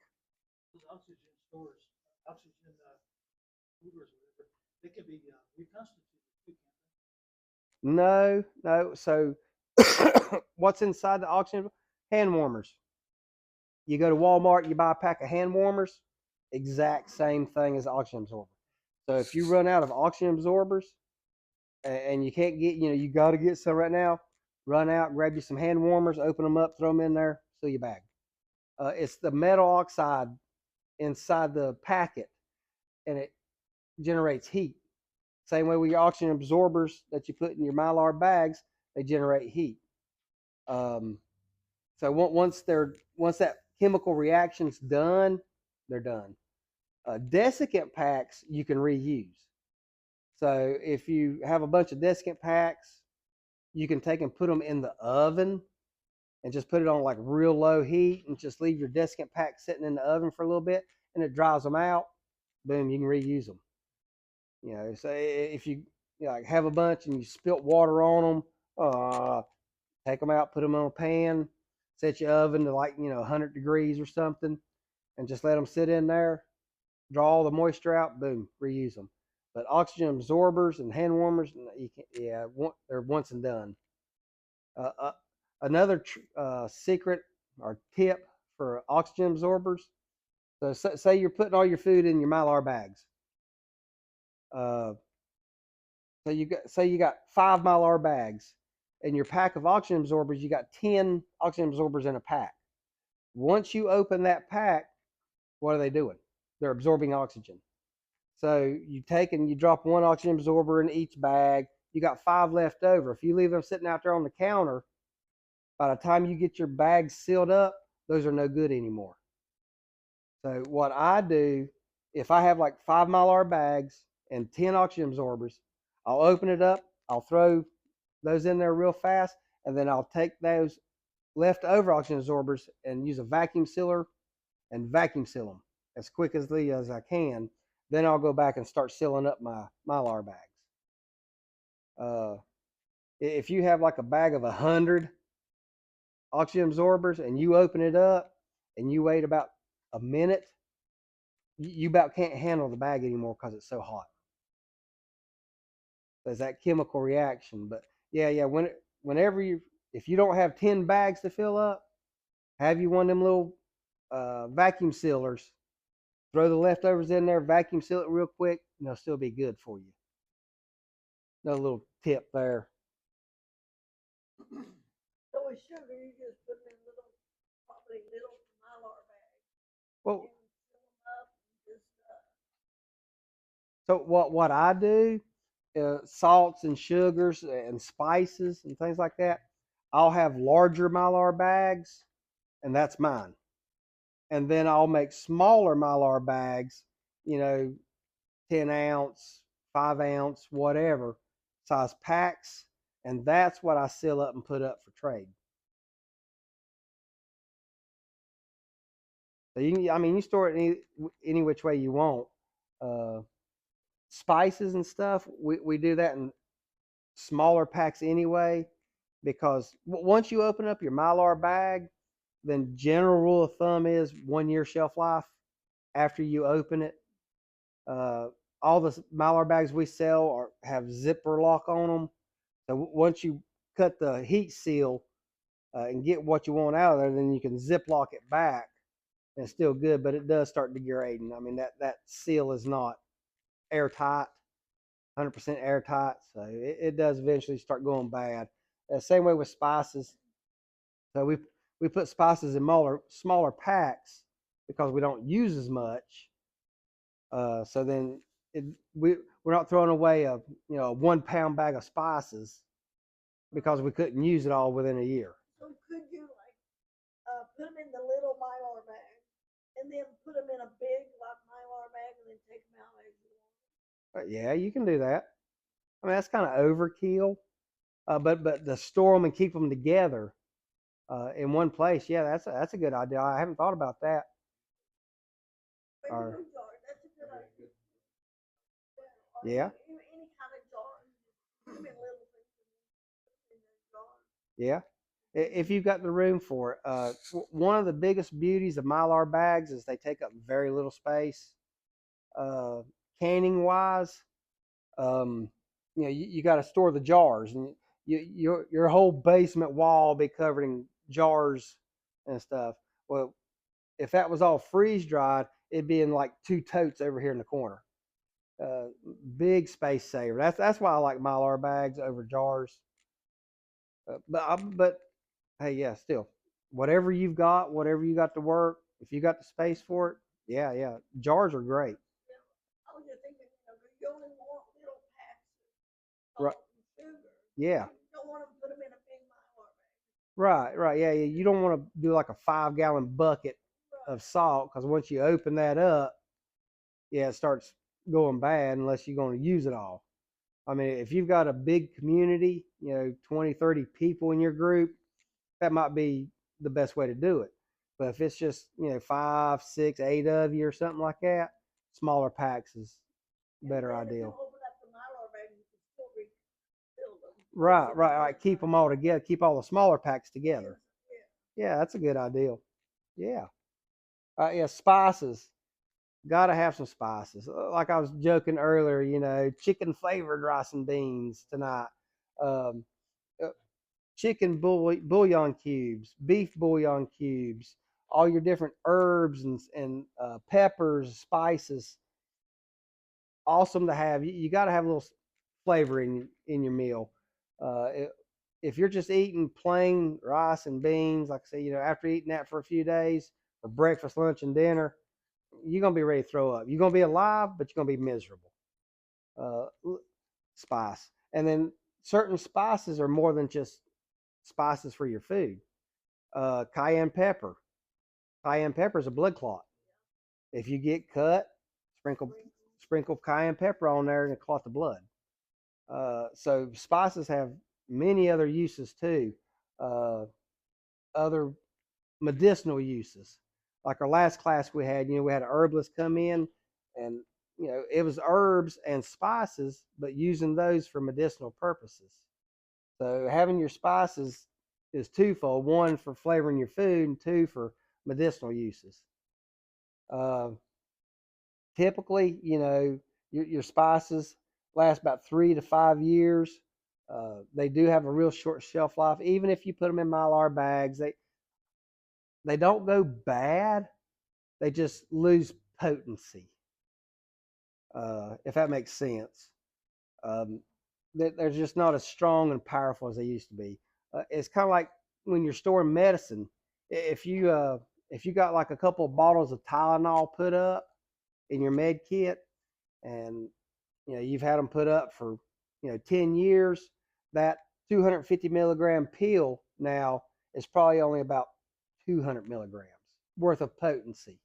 Speaker 4: Those oxygen stores, oxygen coolers, whatever, they can be reconstituted too, can't
Speaker 2: No. So what's inside the oxygen? Hand warmers. You go to Walmart, you buy a pack of hand warmers, exact same thing as oxygen absorber. So if you run out of oxygen absorbers and you can't get, you got to get some right now, run out, grab you some hand warmers, open them up, throw them in there, seal your bag. It's the metal oxide inside the packet, and it generates heat. Same way with your oxygen absorbers that you put in your Mylar bags, they generate heat. So once that chemical reaction's done, they're done. Desiccant packs you can reuse. So if you have a bunch of desiccant packs, you can take and put them in the oven and just put it on like real low heat and just leave your desiccant pack sitting in the oven for a little bit, and it dries them out. Boom, you can reuse them. So if you, like have a bunch and you spilt water on them, take them out, put them in a pan, set your oven to like 100 degrees or something, and just let them sit in there, draw all the moisture out. Boom, reuse them. But oxygen absorbers and hand warmers, you can't. Yeah, they're once and done. Uh, uh, another secret or tip for oxygen absorbers. So say you're putting all your food in your Mylar bags. So you got 5 Mylar bags. In your pack of oxygen absorbers, you got 10 oxygen absorbers in a pack. Once you open that pack, what are they doing? They're absorbing oxygen. So you take and you drop one oxygen absorber in each bag. You got 5 left over. If you leave them sitting out there on the counter, by the time you get your bags sealed up, those are no good anymore. So what I do, if I have like 5 Mylar bags and 10 oxygen absorbers, I'll open it up, I'll throw those in there real fast, and then I'll take those leftover oxygen absorbers and use a vacuum sealer and vacuum seal them as quick as I can. Then I'll go back and start sealing up my Mylar bags. If you have like a bag of 100 oxygen absorbers and you open it up and you wait about a minute, you about can't handle the bag anymore because it's so hot. There's that chemical reaction. But yeah. Whenever if you don't have 10 bags to fill up, have you one of them little vacuum sealers. Throw the leftovers in there, vacuum seal it real quick, and they'll still be good for you. Another little tip there.
Speaker 3: So with sugar, you just put them in probably little Mylar bags
Speaker 2: Well,
Speaker 3: and fill them up and just,
Speaker 2: so what I do, salts and sugars and spices and things like that, I'll have larger Mylar bags, and that's mine. and then I'll make smaller Mylar bags, 10 ounce, 5 ounce, whatever size packs, and that's what I seal up and put up for trade. So you store it any which way you want. Uh, Spices and stuff, we do that in smaller packs anyway, because once you open up your Mylar bag, then general rule of thumb is 1 year shelf life after you open it. All the Mylar bags we sell have zipper lock on them. So once you cut the heat seal and get what you want out of there, then you can zip lock it back, and it's still good, but it does start degrading. I mean, that seal is not airtight, 100% airtight, so it does eventually start going bad. Same way with spices. So we put spices in smaller packs because we don't use as much. So then we're not throwing away a 1 pound bag of spices because we couldn't use it all within a year.
Speaker 3: So could you like put them in the little Mylar bag and then put them in a big like Mylar bag and then take them out as you want?
Speaker 2: But yeah, you can do that. I mean, that's kind of overkill. But to store them and keep them together in one place, yeah, that's a good idea. I haven't thought about that.
Speaker 3: Maybe no jar. That's a good idea.
Speaker 2: Yeah.
Speaker 3: Any kind of jar. Put them in little things in the jar.
Speaker 2: Yeah, if you've got the room for it. One of the biggest beauties of Mylar bags is they take up very little space. Uh, Canning wise, you got to store the jars, and your whole basement wall will be covered in jars and stuff. Well, if that was all freeze dried, it'd be in like 2 totes over here in the corner. Uh, Big space saver. That's why I like Mylar bags over jars. But hey, yeah, still, whatever you got to work, if you got the space for it, yeah, jars are great.
Speaker 3: I was just thinking, you only want little packs of
Speaker 2: Right.
Speaker 3: salt and sugar.
Speaker 2: Yeah.
Speaker 3: You don't want to put them in a big Mylar bag.
Speaker 2: Right, yeah. You don't want to do like a 5 gallon bucket of salt, because once you open that up, yeah, it starts going bad unless you're going to use it all. I mean, if you've got a big community, 20, 30 people in your group, that might be the best way to do it. But if it's just, 5, 6, 8 of you or something like that, smaller packs is better
Speaker 3: And then if you
Speaker 2: ideal.
Speaker 3: open up the Mylar bag, you can still refill them.
Speaker 2: Right. Keep them all together. Keep all the smaller packs together. Yeah, that's a good ideal. Yeah. Yeah, spices. Gotta have some spices. Like I was joking earlier, chicken flavored rice and beans tonight. Um, Chicken bouillon cubes, beef bouillon cubes, all your different herbs and peppers, spices. Awesome to have. You got to have a little flavor in your meal. Uh, if you're just eating plain rice and beans, like I say, after eating that for a few days for breakfast, lunch, and dinner, you're gonna be ready to throw up. You're gonna be alive, but you're gonna be miserable. Uh, Spice, and then certain spices are more than just spices for your food. Cayenne pepper. Cayenne pepper is a blood clot. If you get cut, sprinkle cayenne pepper on there and it clot the blood. So spices have many other uses too. Other medicinal uses. Like our last class we had a herbalist come in, and it was herbs and spices, but using those for medicinal purposes. So having your spices is twofold: one for flavoring your food, and two for medicinal uses. Uh, Typically, your spices last about 3 to 5 years. They do have a real short shelf life. Even if you put them in Mylar bags, they don't go bad. They just lose potency, if that makes sense. Um, they're just not as strong and powerful as they used to be. It's kind of like when you're storing medicine. If you got like a couple of bottles of Tylenol put up in your med kit, and you've had them put up for 10 years, that 250 milligram pill now is probably only about 200 milligrams. worth of potency.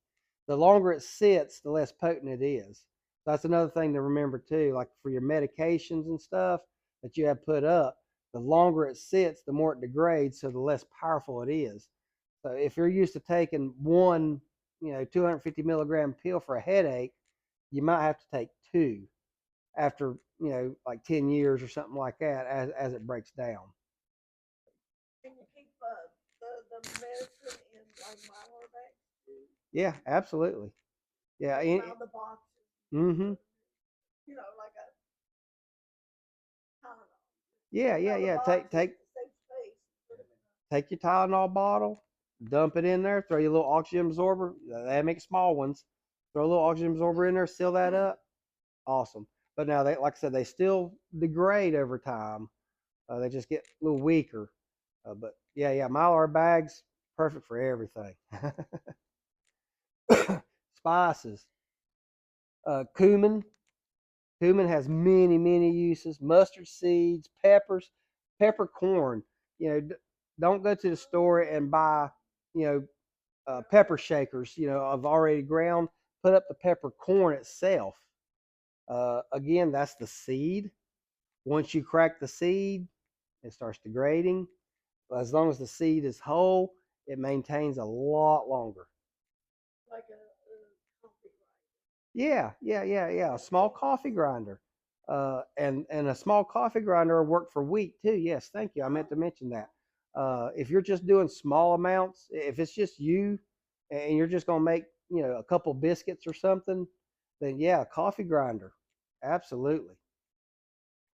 Speaker 2: The longer it sits, the less potent it is. That's another thing to remember too. Like for your medications and stuff that you have put up, the longer it sits, the more it degrades, so the less powerful it is. So if you're used to taking one, 250 milligram pill for a headache, you might have to take two after, like 10 years or something like that as it breaks down.
Speaker 3: Can you keep the medicine in like Mylar bags too?
Speaker 2: Yeah, absolutely. Yeah.
Speaker 3: Around the boxes,
Speaker 2: Mm-hmm.
Speaker 3: like a Tylenol.
Speaker 2: Yeah,
Speaker 3: You
Speaker 2: yeah,
Speaker 3: know, the
Speaker 2: yeah.
Speaker 3: boxes
Speaker 2: Take
Speaker 3: to save space. Put 'em in
Speaker 2: take your Tylenol bottle, dump it in there, throw your little oxygen absorber. They make small ones. Throw a little oxygen absorber in there, seal that up. Awesome. But now they, like I said, they still degrade over time. They just get a little weaker. But yeah, yeah, Mylar bags, perfect for everything. Spices. Cumin. Cumin has many, many uses. Mustard seeds, peppers, peppercorn. Don't go to the store and buy, you pepper shakers, of already ground. Put up the peppercorn itself. Again, that's the seed. Once you crack the seed, it starts degrading. As long as the seed is whole, it maintains a lot longer.
Speaker 3: like a coffee
Speaker 2: Yeah, yeah, yeah, yeah. A small coffee grinder. And a small coffee grinder will work for wheat too. Yes, thank you. I meant to mention that. If you're just doing small amounts, if it's just you and you're just gonna make, a couple biscuits or something, then yeah, a coffee grinder. Absolutely.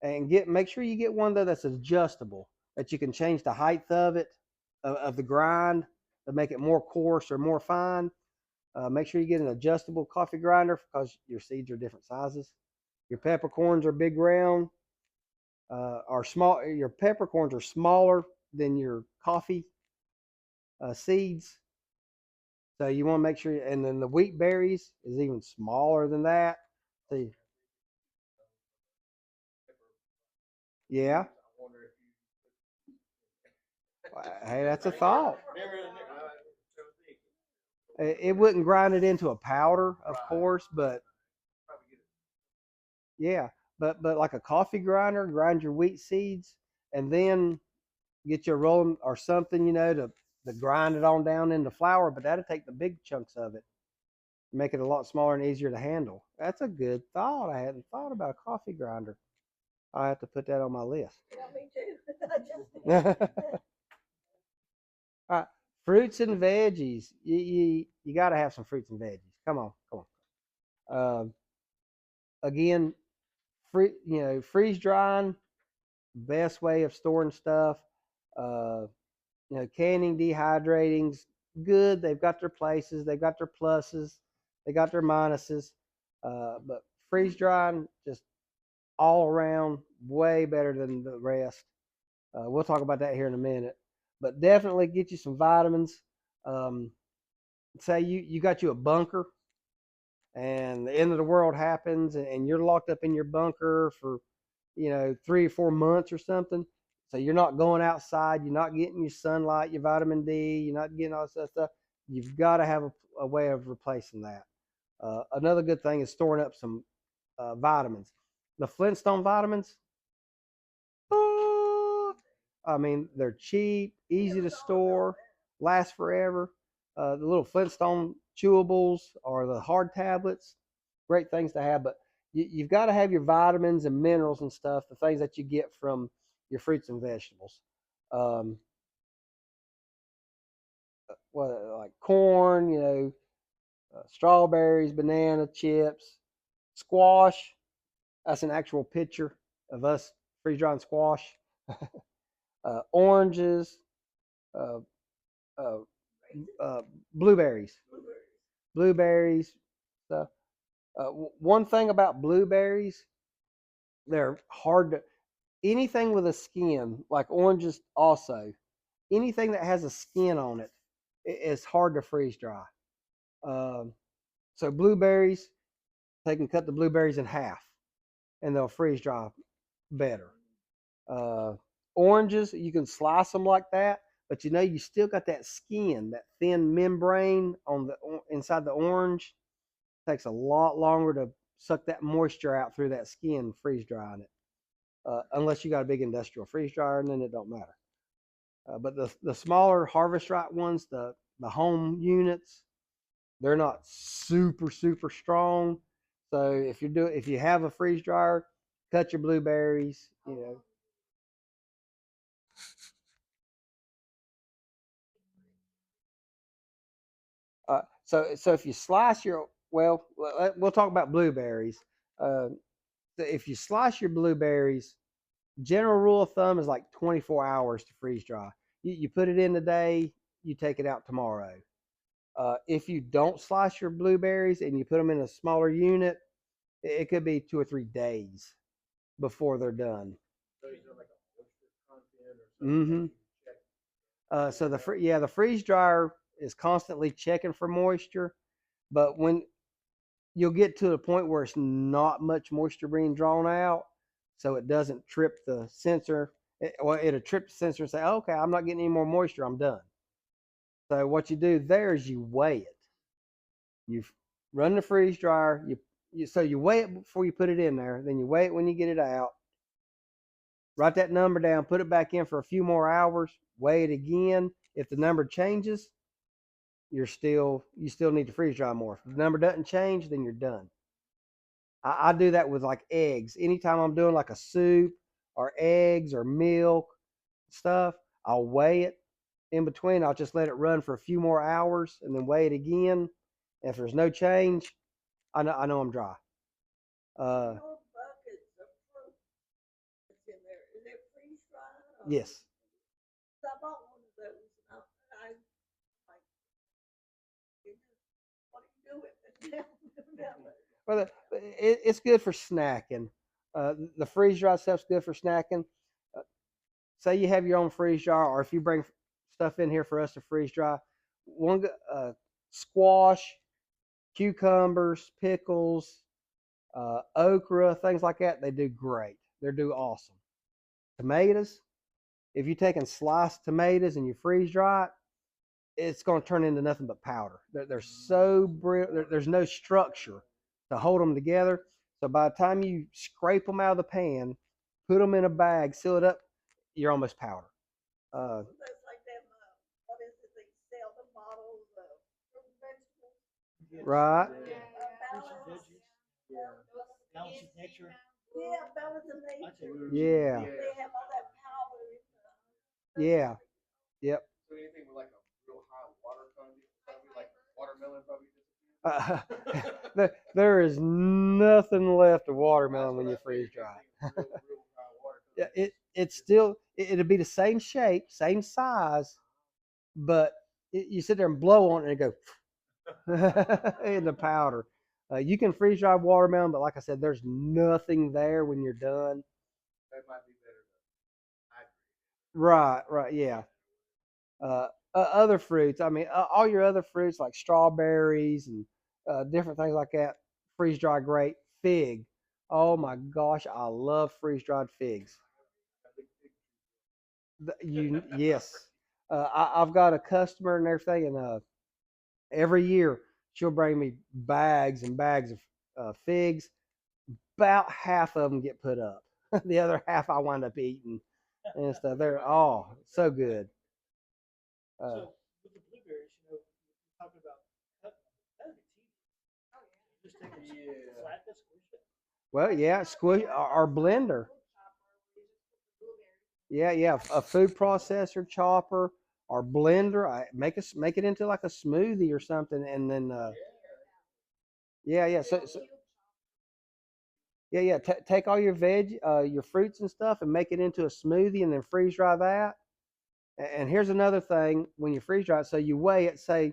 Speaker 2: And make sure you get one though that's adjustable, that you can change the height of it, of the grind to make it more coarse or more fine. Make sure you get an adjustable coffee grinder because your seeds are different sizes. Your peppercorns are big round, are small. Your peppercorns are smaller than your coffee seeds. So you want to make sure, and then the wheat berries is even smaller than that. So, yeah. Hey, that's a thought. It wouldn't grind it into a powder, of course, but yeah, but like a coffee grinder, grind your wheat seeds, and then get you a rolling or something, to grind it on down into flour. But that'll take the big chunks of it, make it a lot smaller and easier to handle. That's a good thought. I hadn't thought about a coffee grinder. I have to put that on my list.
Speaker 3: Yeah, me too. I just
Speaker 2: All right, fruits and veggies. You got to have some fruits and veggies. Come on, come on. Again, freeze drying, best way of storing stuff. Uh, Canning, dehydrating's good. They've got their places, they've got their pluses, they got their minuses. But freeze drying, just all around, way better than the rest. We'll talk about that here in a minute. But definitely get you some vitamins. Um, Say you got you a bunker and the end of the world happens and you're locked up in your bunker for 3 or 4 months or something. So you're not going outside, you're not getting your sunlight, your vitamin D, you're not getting all that stuff. You've got to have a way of replacing that. Another good thing is storing up some vitamins. The Flintstone vitamins, I mean, they're cheap, easy to store, last forever. The little Flintstone chewables or the hard tablets, great things to have. But you've got to have your vitamins and minerals and stuff, the things that you get from your fruits and vegetables. Um, like corn, strawberries, banana chips, squash. That's an actual picture of us freeze drying squash. Oranges, uh, uh, blueberries, blueberries. So, one thing about blueberries, they're hard to. Anything with a skin, like oranges, also, anything that has a skin on it, it's hard to freeze dry. Um, so blueberries, they can cut the blueberries in half, and they'll freeze dry better. Uh, Oranges, you can slice them like that, but you still got that skin, that thin membrane on the inside the orange. It takes a lot longer to suck that moisture out through that skin, freeze drying it. Unless you got a big industrial freeze dryer, and then it don't matter. But the smaller harvest right ones, the home units, they're not super strong. So if you have a freeze dryer, cut your blueberries. So if you slice your we'll talk about blueberries. Uh, so if you slice your blueberries, general rule of thumb is like 24 hours to freeze dry. You put it in today, you take it out tomorrow. If you don't slice your blueberries and you put them in a smaller unit, it could be 2 or 3 days before they're done.
Speaker 1: So is there like a moisture content or
Speaker 2: Mm-hmm.
Speaker 1: something that you check?
Speaker 2: So the freeze dryer is constantly checking for moisture, but when you'll get to a point where it's not much moisture being drawn out, so it doesn't trip the sensor. It'll trip the sensor and say, "Okay, I'm not getting any more moisture. I'm done." So what you do there is you weigh it. You run the freeze dryer. You weigh it before you put it in there. Then you weigh it when you get it out. Write that number down. Put it back in for a few more hours. Weigh it again. If the number changes, you still need to freeze dry more. If the number doesn't change, then you're done. I do that with like eggs. Anytime I'm doing like a soup or eggs or milk stuff, I'll weigh it in between. I'll just let it run for a few more hours and then weigh it again. If there's no change, I know I'm dry. Uh,
Speaker 3: Your buckets of fruit that's in there, is it freeze dried or?
Speaker 2: yes.
Speaker 3: I bought one of those and I like, what do you do with it?
Speaker 2: Well, it's good for snacking. The freeze dry stuff's good for snacking. Uh, Say you have your own freeze jar, or if you bring stuff in here for us to freeze dry, one squash, cucumbers, pickles, okra, things like that, they do great. They do awesome. Tomatoes, if you take and slice tomatoes and you freeze dry it, it's going to turn into nothing but powder. They're so brittle. There's no structure to hold them together. So by the time you scrape them out of the pan, put them in a bag, seal it up, you're almost powder. Uh,
Speaker 3: That's like them, what is it, they sell the bottles of fruit and vegetables,
Speaker 4: Yes.
Speaker 2: right?
Speaker 4: Fruits and
Speaker 3: balance.
Speaker 4: veggies,
Speaker 3: Yeah,
Speaker 4: balance of nature.
Speaker 3: balance of
Speaker 4: I take
Speaker 3: nature.
Speaker 2: Yeah.
Speaker 3: They have all that powder in the.
Speaker 2: Yeah. Yep.
Speaker 1: So anything with like a real high water content, probably like watermelon probably
Speaker 2: Uh,
Speaker 1: disappears.
Speaker 2: there is nothing left of watermelon when you freeze dry.
Speaker 1: Real high water
Speaker 2: Yeah,
Speaker 1: content.
Speaker 2: it's still it'll be the same shape, same size, but you sit there and blow on it and it go in the powder. You can freeze dry watermelon, but like I said, there's nothing there when you're done.
Speaker 1: That might be better to hydrate.
Speaker 2: Right, yeah. Other fruits, I mean, all your other fruits like strawberries and different things like that, freeze dry great. Fig, oh my gosh, I love freeze dried figs. Yes, I've got a customer and everything, and every year she'll bring me bags and bags of figs. About half of them get put up. The other half I wind up eating and stuff. They're so good. Uh,
Speaker 4: So with the blueberries, you're talking about cutting them. That'd be tedious. Just take them,
Speaker 1: Yeah.
Speaker 4: flatten it, squish it.
Speaker 2: well, yeah, squish our blender. Yeah, a food processor, chopper, or blender. I make it into like a smoothie or something, and then yeah. So yeah. Take all your your fruits and stuff, and make it into a smoothie, and then freeze dry that. And here's another thing: when you freeze dry it, so you weigh it. Say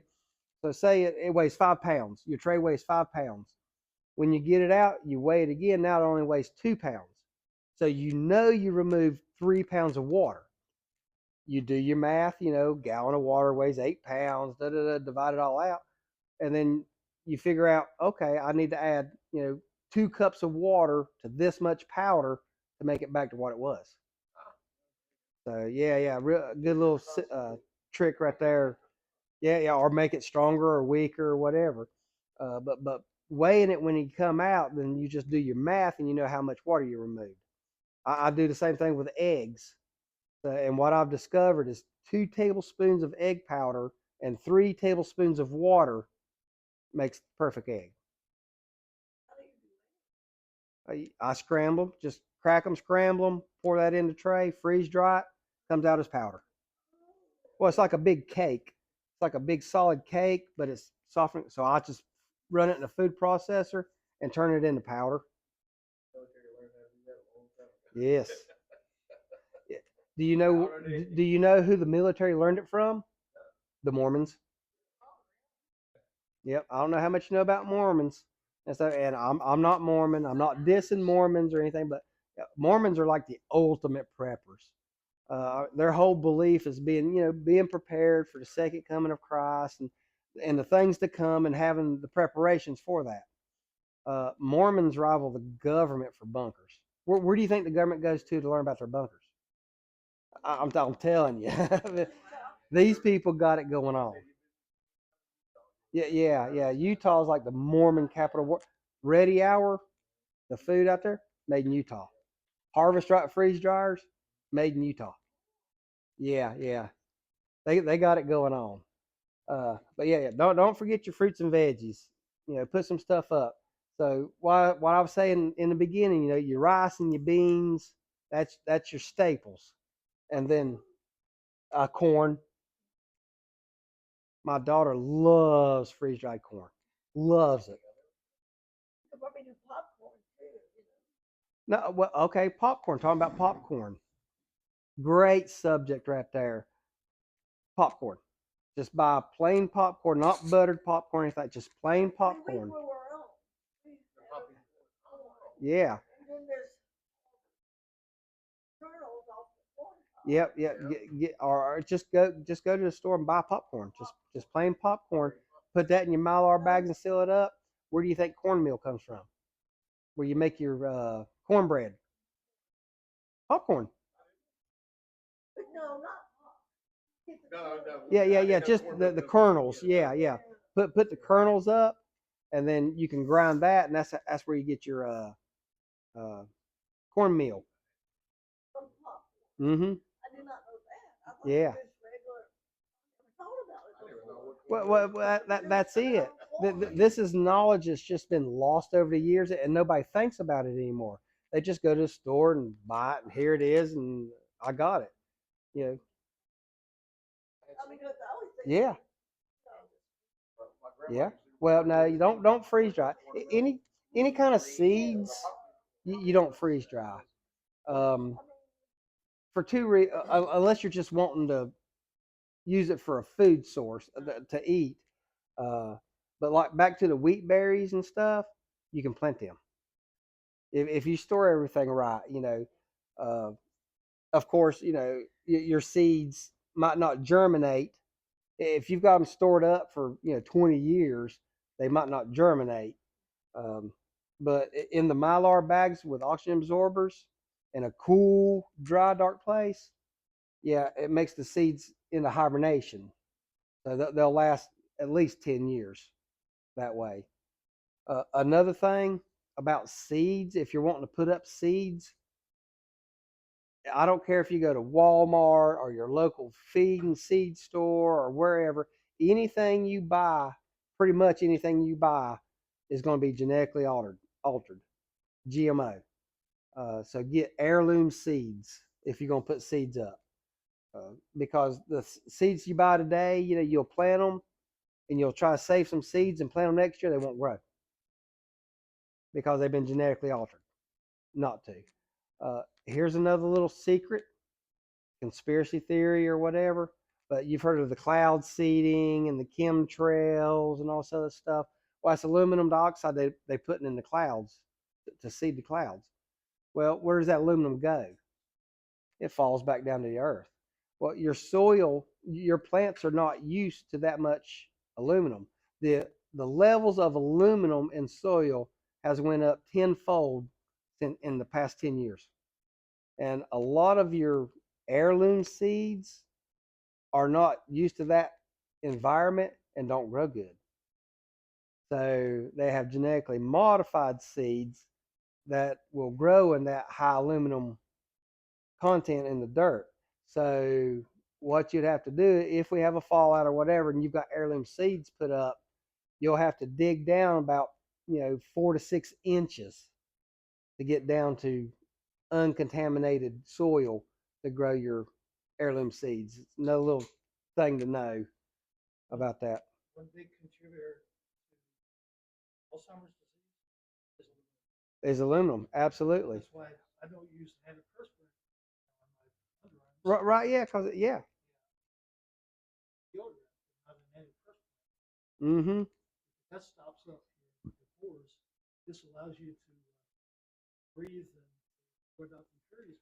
Speaker 2: it weighs 5 pounds. Your tray weighs 5 pounds. When you get it out, you weigh it again. Now it only weighs 2 pounds. So you remove 3 pounds of water. You do your math, gallon of water weighs 8 pounds, divide it all out. And then you figure out, okay, I need to add, 2 cups of water to this much powder to make it back to what it was. So yeah, real good little trick right there. Yeah, yeah, or make it stronger or weaker or whatever. But weighing it when you come out, then you just do your math and you know how much water you removed. I do the same thing with eggs. And what I've discovered is 2 tablespoons of egg powder and 3 tablespoons of water makes the perfect egg.
Speaker 3: How do you do that?
Speaker 2: I scramble them, just crack them, scramble them, pour that in the tray, freeze dry it, comes out as powder. Well, it's like a big cake. It's like a big solid cake, but it's softened. So I just run it in a food processor and turn it into powder. Yes. Yeah. Do you know who the military learned it from? The Mormons. Yep. I don't know how much you know about Mormons. And I'm not Mormon. I'm not dissing Mormons or anything, but Mormons are like the ultimate preppers. Their whole belief is being prepared for the second coming of Christ and the things to come and having the preparations for that. Mormons rival the government for bunkers. Where do you think the government goes to learn about their bunkers? I'm telling you, these people got it going on. Yeah, yeah, yeah. Utah's like the Mormon capital. Ready Hour, the food out there, made in Utah. Harvest Right freeze dryers, made in Utah. Yeah, yeah. They got it going on. But yeah, yeah, don't forget your fruits and veggies. Put some stuff up. So what I was saying in the beginning, your rice and your beans, that's your staples, and then corn. My daughter loves freeze dried corn, loves it.
Speaker 3: You could probably do popcorn too.
Speaker 2: No, well, okay, popcorn. Talking about popcorn, great subject right there. Popcorn. Just buy plain popcorn, not buttered popcorn, anything. Just plain
Speaker 3: I mean, we
Speaker 2: popcorn.
Speaker 3: grew our own. We had corn.
Speaker 2: Yeah.
Speaker 3: And then there's kernels off the corn cob.
Speaker 2: Yep, yep. Or just go to the store and buy popcorn. Just plain popcorn. Put that in your Mylar bags and seal it up. Where do you think cornmeal comes from? Where you make your cornbread? Popcorn.
Speaker 3: But no, not pop. Get the kernels.
Speaker 2: Yeah, yeah, yeah. Just the kernels. Yeah, yeah. Put the kernels up, and then you can grind that, and that's where you get your uh cornmeal.
Speaker 3: From popcorn.
Speaker 2: Mm-hmm.
Speaker 3: I did not know that. I thought
Speaker 2: Yeah.
Speaker 3: it was regular. I never thought about it before.
Speaker 2: Well, that's it. This is knowledge that's just been lost over the years, and nobody thinks about it anymore. They just go to the store and buy it, and here it is, and I got it. You know,
Speaker 3: I mean, 'cause I always think.
Speaker 2: yeah, yeah. Well, no, you don't freeze dry. Any kind of seeds, you don't freeze dry. Um, for unless you're just wanting to use it for a food source to eat. Uh, but like back to the wheat berries and stuff, you can plant them if you store everything right. Uh, of course, your seeds might not germinate if you've got them stored up for 20 years. They might not germinate. Um, but in the mylar bags with oxygen absorbers in a cool, dry, dark place, yeah, it makes the seeds into hibernation. So they'll last at least 10 years that way. Another thing about seeds, if you're wanting to put up seeds, I don't care if you go to Walmart or your local feed and seed store or wherever, anything you buy, pretty much anything you buy is going to be genetically altered, GMO. So get heirloom seeds if you're going to put seeds up. Because the seeds you buy today, you'll plant them and you'll try to save some seeds and plant them next year, they won't grow because they've been genetically altered not to. Here's another little secret, conspiracy theory or whatever, but you've heard of the cloud seeding and the chemtrails and all this other stuff. Well, that's aluminum dioxide they put in the clouds to seed the clouds. Well, where does that aluminum go? It falls back down to the earth. Well, your soil, your plants are not used to that much aluminum. The levels of aluminum in soil has went up tenfold in the past 10 years. And a lot of your heirloom seeds are not used to that environment and don't grow good. So they have genetically modified seeds that will grow in that high aluminum content in the dirt. So what you'd have to do if we have a fallout or whatever, and you've got heirloom seeds put up, you'll have to dig down about 4 to 6 inches to get down to uncontaminated soil to grow your heirloom seeds. It's another little thing to know about that.
Speaker 4: One big contributor to Alzheimer's disease is aluminum.
Speaker 2: Is aluminum, absolutely.
Speaker 4: That's why I don't use antiperspirant on my underarms.
Speaker 2: Right, yeah, because yeah.
Speaker 4: Deodorant, not an antiperspirant.
Speaker 2: Mm-hmm.
Speaker 4: That stops up your pores. This allows you to breathe and put out impurities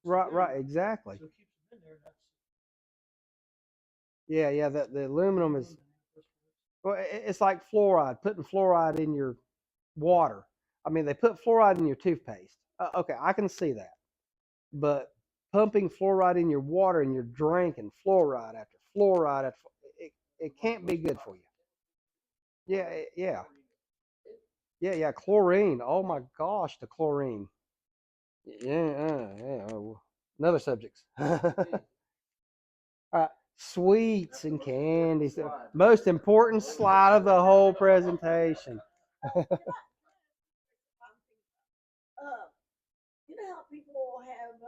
Speaker 4: without.
Speaker 2: Right, exactly.
Speaker 4: So it keeps them in there. That's
Speaker 2: Yeah, the aluminum is, well, it's like fluoride, putting fluoride in your water. I mean, they put fluoride in your toothpaste. Okay, I can see that. But pumping fluoride in your water and you're drinking fluoride after fluoride after it can't be good for you. Yeah. Chlorine. Oh my gosh, the chlorine. Yeah. Another subject. Sweets and candies. The most important slide of the whole presentation.
Speaker 3: You know how people have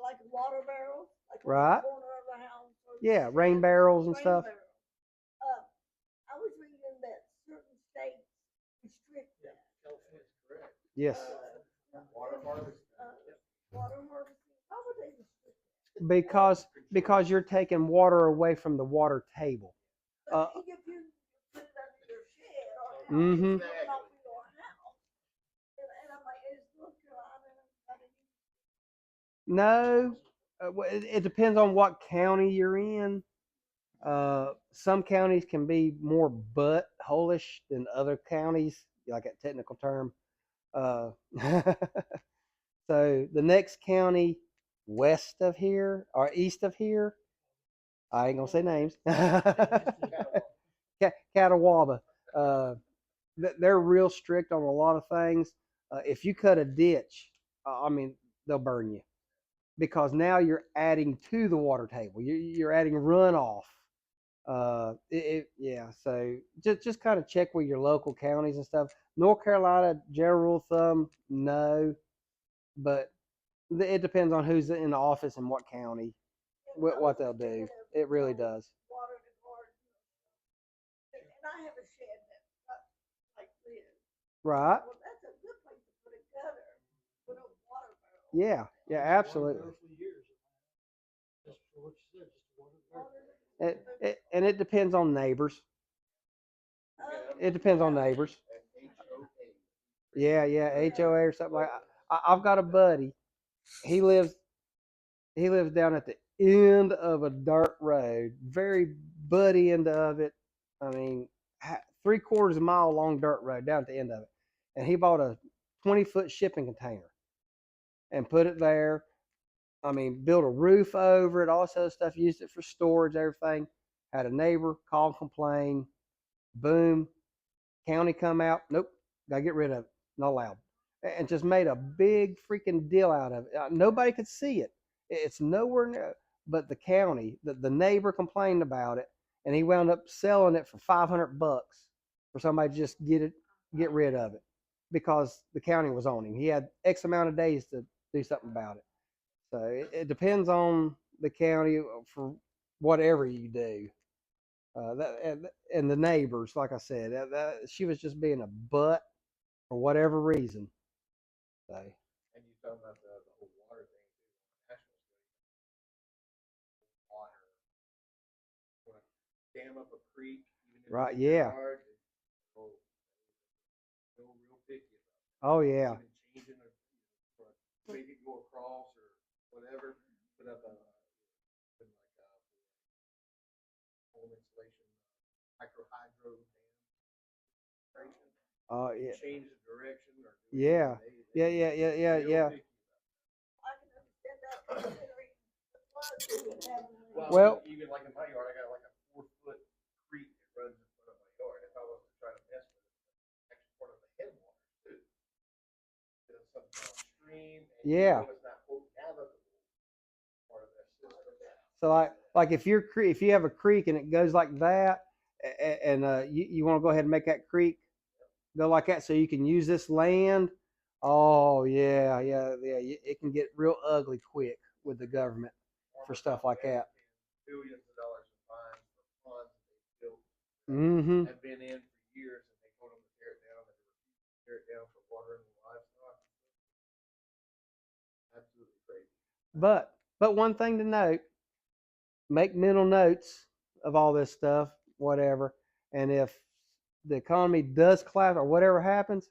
Speaker 3: like water barrels, like on
Speaker 2: Right.
Speaker 3: the corner of the house.
Speaker 2: Yeah, rain barrels and stuff.
Speaker 3: Barrels. I was reading that certain states restrict that.
Speaker 1: California's correct.
Speaker 2: Yes.
Speaker 1: Water harvesting.
Speaker 3: Water harvesting. How would they restrict that?
Speaker 2: Because you're taking water away from the water table.
Speaker 3: But if you put it under your shed or house,
Speaker 2: Mhm.
Speaker 3: it's going off your house. And I'm like, is North Carolina got any?
Speaker 2: No, it depends on what county you're in. Some counties can be more buttholish than other counties, like that technical term. Uh, so the next county west of here or east of here, I ain't gonna say names. Catawba. Uh, they're real strict on a lot of things. If you cut a ditch, I mean, they'll burn you because now you're adding to the water table. You're adding runoff. Yeah. So just kind of check with your local counties and stuff. North Carolina, general rule of thumb, no, but it depends on who's in the office and what county, what they'll do. It really does.
Speaker 3: Water in the garden. And I have a shed that's like this.
Speaker 2: Right.
Speaker 3: Well, that's a good place to put a gutter, put a water barrel.
Speaker 2: Yeah, absolutely.
Speaker 4: For years. Just for what you said, just water barrel.
Speaker 2: And it depends on neighbors. It depends on neighbors. Yeah, HOA or something like. I've got a buddy. He lives down at the end of a dirt road, very buddy end of it. I mean, 3/4 mile long dirt road down at the end of it, and he bought a 20-foot shipping container and put it there. I mean, built a roof over it, all this other stuff, used it for storage, everything. Had a neighbor call and complain. Boom. County come out. Nope. Gotta get rid of it. Not allowed. And just made a big freaking deal out of it. Nobody could see it. It's nowhere near. But the county, the neighbor complained about it, and he wound up selling it for $500 for somebody to just get rid of it because the county was on him. He had X amount of days to do something about it. So it depends on the county for whatever you do. And the neighbors, like I said, she was just being a butt for whatever reason. So.
Speaker 1: And you talking about the whole water thing too, national study. Water. You want to dam up a creek, even if
Speaker 2: Right,
Speaker 1: it's
Speaker 2: yeah.
Speaker 1: hard, real picky about it.
Speaker 2: Oh yeah.
Speaker 1: Even changing or make it go across or whatever. Put up a home insulation, micro hydro dam.
Speaker 2: Yeah.
Speaker 1: Change the direction or
Speaker 2: Yeah. Yeah.
Speaker 3: I can understand that considering the
Speaker 2: Well-
Speaker 1: even like in my yard, I got like a 4-foot creek that runs in front of my yard. If I was to try to mess with it, it's actually part of the headwaters too. There's some stream, and
Speaker 2: Yeah.
Speaker 1: it's not quote navigable part of that system.
Speaker 2: So like if if you have a creek and it goes like that, and you want to go ahead and make that creek go like that so you can use this land. Oh yeah, it can get real ugly quick with the government for stuff like that.
Speaker 1: Billions of dollars in fines for ponds that they built
Speaker 2: Mm-hmm.
Speaker 1: have been in for years, and they told them to tear it down, and they refused to tear it down for watering the livestock. Absolutely crazy.
Speaker 2: But one thing to note, make mental notes of all this stuff, whatever. And if the economy does collapse or whatever happens,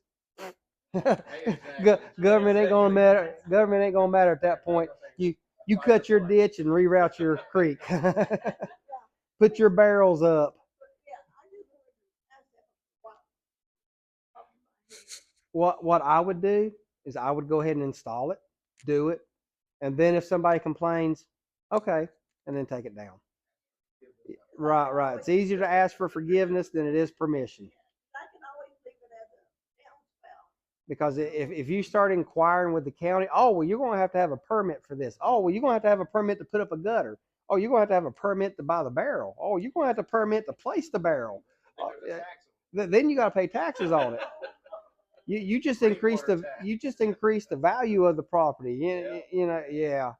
Speaker 2: government ain't gonna matter. Government ain't gonna matter at that point. You cut your ditch and reroute your creek. Put your barrels up. What I would do is I would go ahead and install it, do it, and then if somebody complains, okay, and then take it down. Right. It's easier to ask for forgiveness than it is permission. Because if you start inquiring with the county, oh, well, you're going to have a permit for this. Oh, well, you're going to have a permit to put up a gutter. Oh, you're going to have a permit to buy the barrel. Oh, you're going to have to permit to place the barrel. Then you got to pay taxes on it. You just increase the value of the property. You know, yeah.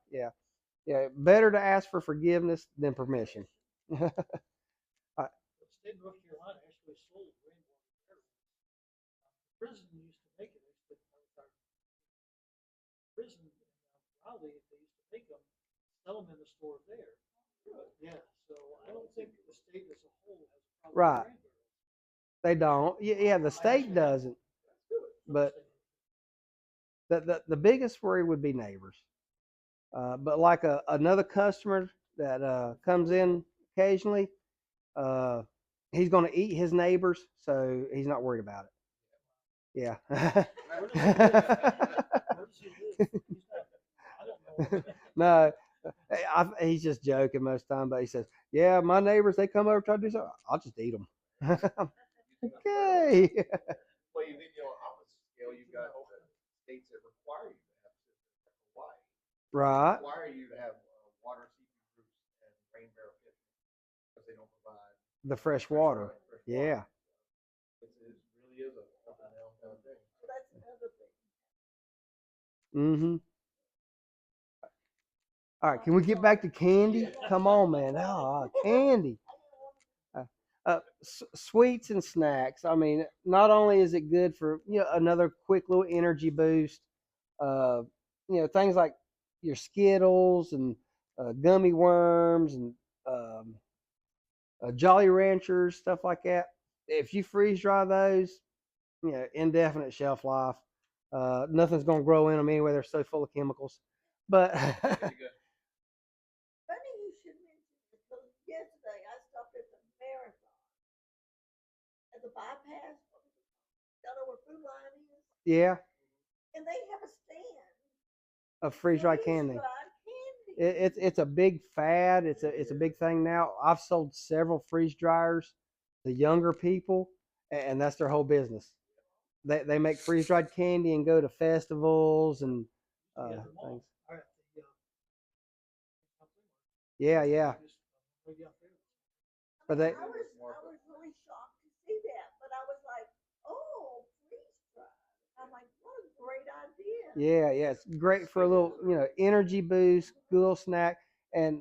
Speaker 2: Better to ask for forgiveness than permission.
Speaker 4: The state of North Carolina actually sold rainwater barrels. Prison used to make it. Prison in Raleigh, they used to make them, sell them in the store there. Yeah, so I don't think the state as a whole has a problem
Speaker 2: Right.
Speaker 4: with rain barrels.
Speaker 2: They don't. Yeah, the state doesn't. But the biggest worry would be neighbors. But like another customer that comes in occasionally, he's going to eat his neighbors, so he's not worried about it. Yeah.
Speaker 4: Where does he live? I don't know.
Speaker 2: No, he's just joking most of the time, but he says, "Yeah, my neighbors, they come over try to do something. I'll just eat them." Okay.
Speaker 1: Well, then on opposite scale, you've got states that require you to have systems like Hawaii.
Speaker 2: Right.
Speaker 1: Require you to have water seeping groups and rain barrel kitchens because they don't provide
Speaker 2: The fresh water. Yeah.
Speaker 1: It really is a up and down kind of thing.
Speaker 3: So that's another thing.
Speaker 2: Mm-hmm. All right, can we get back to candy? Come on, man. Oh, candy. Sweets and snacks. I mean, not only is it good for another quick little energy boost, uh, things like your Skittles and gummy worms and Jolly Ranchers, stuff like that. If you freeze dry those, indefinite shelf life. Nothing's gonna grow in them anyway. They're so full of chemicals. But
Speaker 3: Funny you should mention this, because yesterday I stopped at the marathon at the bypass. Y'all know where Food Line is?
Speaker 2: yeah,
Speaker 3: And they have a stand
Speaker 2: of freeze dried candy. It's a big fad. It's a big thing now. I've sold several freeze dryers to younger people, and that's their whole business. They make freeze dried candy and go to festivals and things. Yeah. But
Speaker 3: I was really shocked to see that, but I was like, oh, freeze dried. I'm like, what a great idea.
Speaker 2: yeah, it's great for a little energy boost, good little snack, and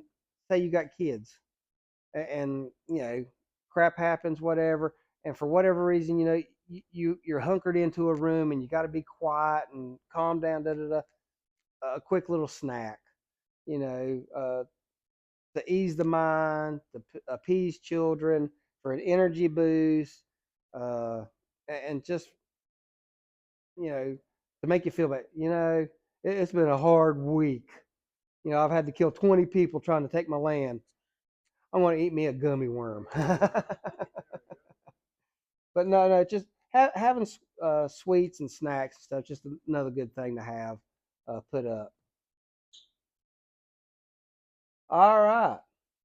Speaker 2: say you got kids, and crap happens, whatever, and for whatever reason, you're hunkered into a room and you got to be quiet and calm down, a quick little snack, to ease the mind, to appease children, for an energy boost, and just to make you feel better. It's been a hard week. I've had to kill 20 people trying to take my land. I want to eat me a gummy worm. But no, just having sweets and snacks and stuff, just another good thing to have put up. All right.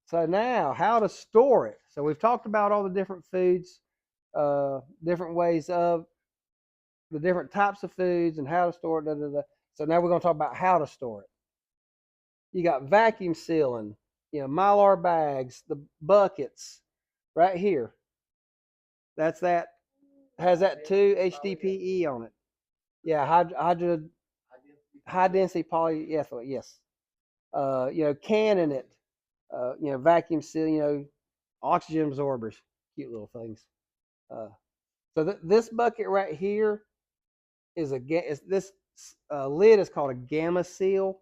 Speaker 2: So now, how to store it. So we've talked about all the different foods, different ways of the different types of foods and how to store it. Da, da, da. So now we're going to talk about how to store it. You got vacuum sealing, mylar bags, the buckets, right here. That's that. Has that too, HDPE on it. Yeah, high density polyethylene. Yes. Canning it. Vacuum seal. Oxygen absorbers. Cute little things. Uh, so this bucket right here this lid is called a gamma seal.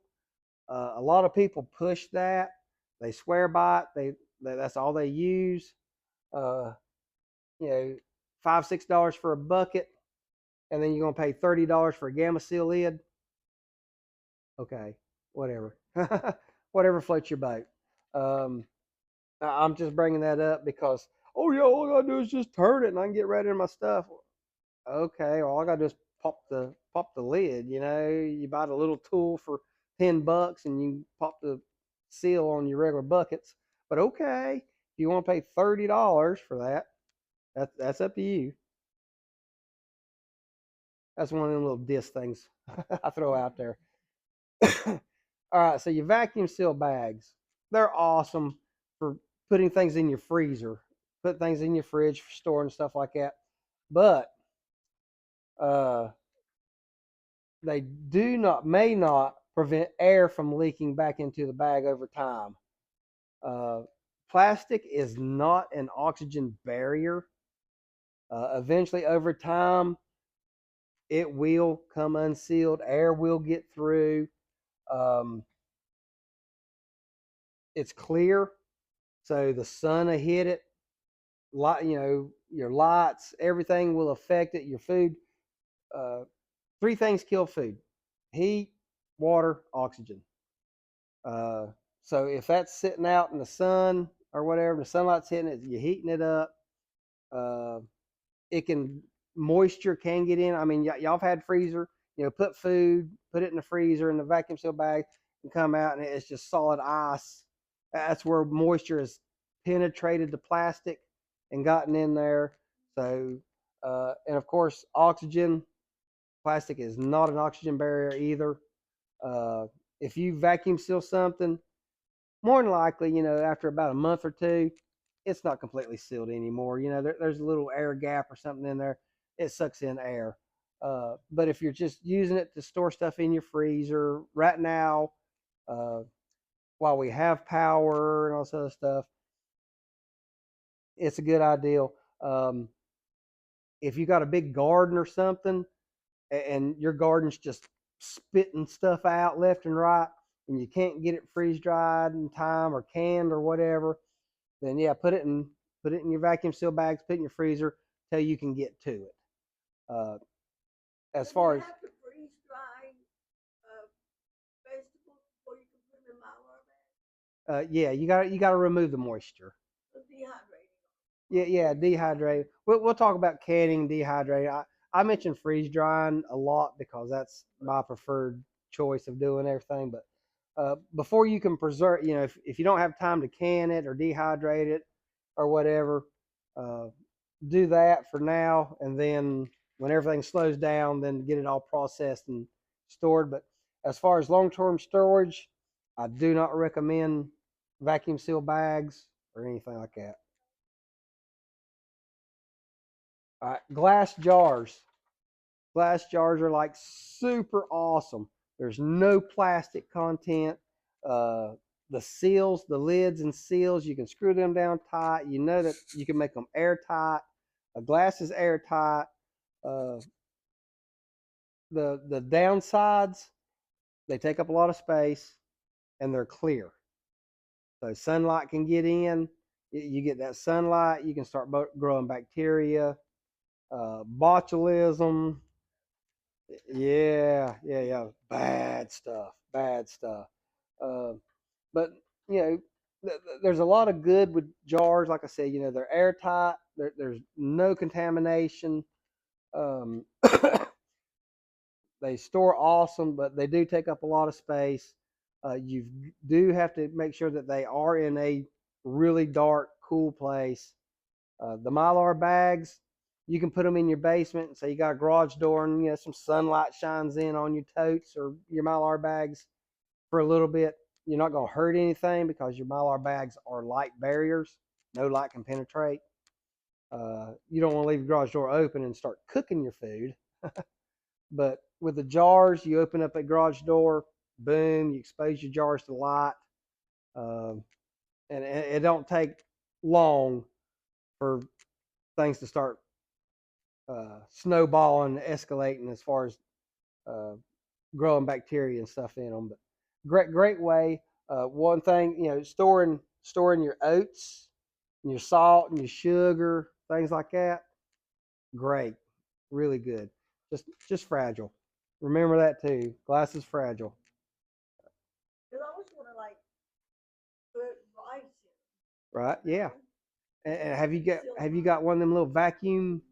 Speaker 2: A lot of people push that. They swear by it. That's all they use. Uh, $5-6 for a bucket, and then you're gonna pay $30 for a gamma seal lid. Okay, whatever, whatever floats your boat. Um, I'm just bringing that up because oh yeah, all I gotta do is just turn it and I can get right into my stuff. Okay, all I gotta do is pop the lid. You buy the little tool for $10 and you pop the seal on your regular buckets. But okay, if you want to pay $30 for that, that's up to you. That's one of them little diss things I throw out there. All right, so your vacuum seal bags, they're awesome for putting things in your freezer, put things in your fridge for storing stuff like that. But uh, they may not prevent air from leaking back into the bag over time. Uh, Plastic is not an oxygen barrier. Eventually, over time, it will come unsealed. Air will get through. Um, it's clear, so the sun will hit it. Your lights, everything will affect it. Your food. Uh, Three things kill food: heat, water, oxygen. Uh, so if that's sitting out in the sun or whatever, the sunlight's hitting it, you're heating it up. Uh, it can Moisture can get in. I mean, y'all have had freezer. Put food, put it in the freezer in the vacuum seal bag, and come out, and it's just solid ice. That's where moisture has penetrated the plastic and gotten in there. So, and of course, oxygen. Plastic is not an oxygen barrier either. Uh, if you vacuum seal something, more than likely, after about a month or two, it's not completely sealed anymore. There's a little air gap or something in there. It sucks in air. But if you're just using it to store stuff in your freezer right now, uh, while we have power and all this other stuff, it's a good idea. Um, if you got a big garden or something, and your garden's just spitting stuff out left and right, and you can't get it freeze dried in time or canned or whatever, then yeah, put it in your vacuum seal bags, put it in your freezer till you can get to it. Uh, as
Speaker 3: So
Speaker 2: far
Speaker 3: you
Speaker 2: as
Speaker 3: have to freeze dry vegetables before you can put them in Mylar bags.
Speaker 2: yeah, you got to remove the moisture.
Speaker 3: So dehydrating.
Speaker 2: Yeah, dehydrate. We'll talk about canning, dehydrate. I mentioned freeze drying a lot because that's my preferred choice of doing everything. But before you can preserve, if you don't have time to can it or dehydrate it or whatever, uh, do that for now, and then when everything slows down, then get it all processed and stored. But as far as long-term storage, I do not recommend vacuum seal bags or anything like that. All right, glass jars. Glass jars are like super awesome. There's no plastic content. Uh, the seals, the lids and seals, you can screw them down tight. You know that you can make them airtight. A glass is airtight. Uh, the downsides, they take up a lot of space and they're clear. So sunlight can get in. You get that sunlight, you can start growing bacteria. Botulism, yeah. Bad stuff. Bad stuff. Uh, but there's a lot of good with jars. Like I said, they're airtight. There's no contamination. Um, they store awesome, but they do take up a lot of space. You do have to make sure that they are in a really dark, cool place. The Mylar bags, you can put them in your basement. So you got a garage door and some sunlight shines in on your totes or your Mylar bags for a little bit. You're not going to hurt anything because your Mylar bags are light barriers. No light can penetrate. You don't want to leave the garage door open and start cooking your food. But with the jars, you open up a garage door, boom, you expose your jars to light. Um, and it don't take long for things to start snowballing, escalating as far as uh, growing bacteria and stuff in them. But great way. One thing, storing your oats and your salt and your sugar, things like that. Great, really good. Just fragile. Remember that too. Glass is fragile.
Speaker 3: Cause I always wanna like put rice in,
Speaker 2: Right?
Speaker 3: you
Speaker 2: Yeah.
Speaker 3: know?
Speaker 2: And have you got one of them little vacuum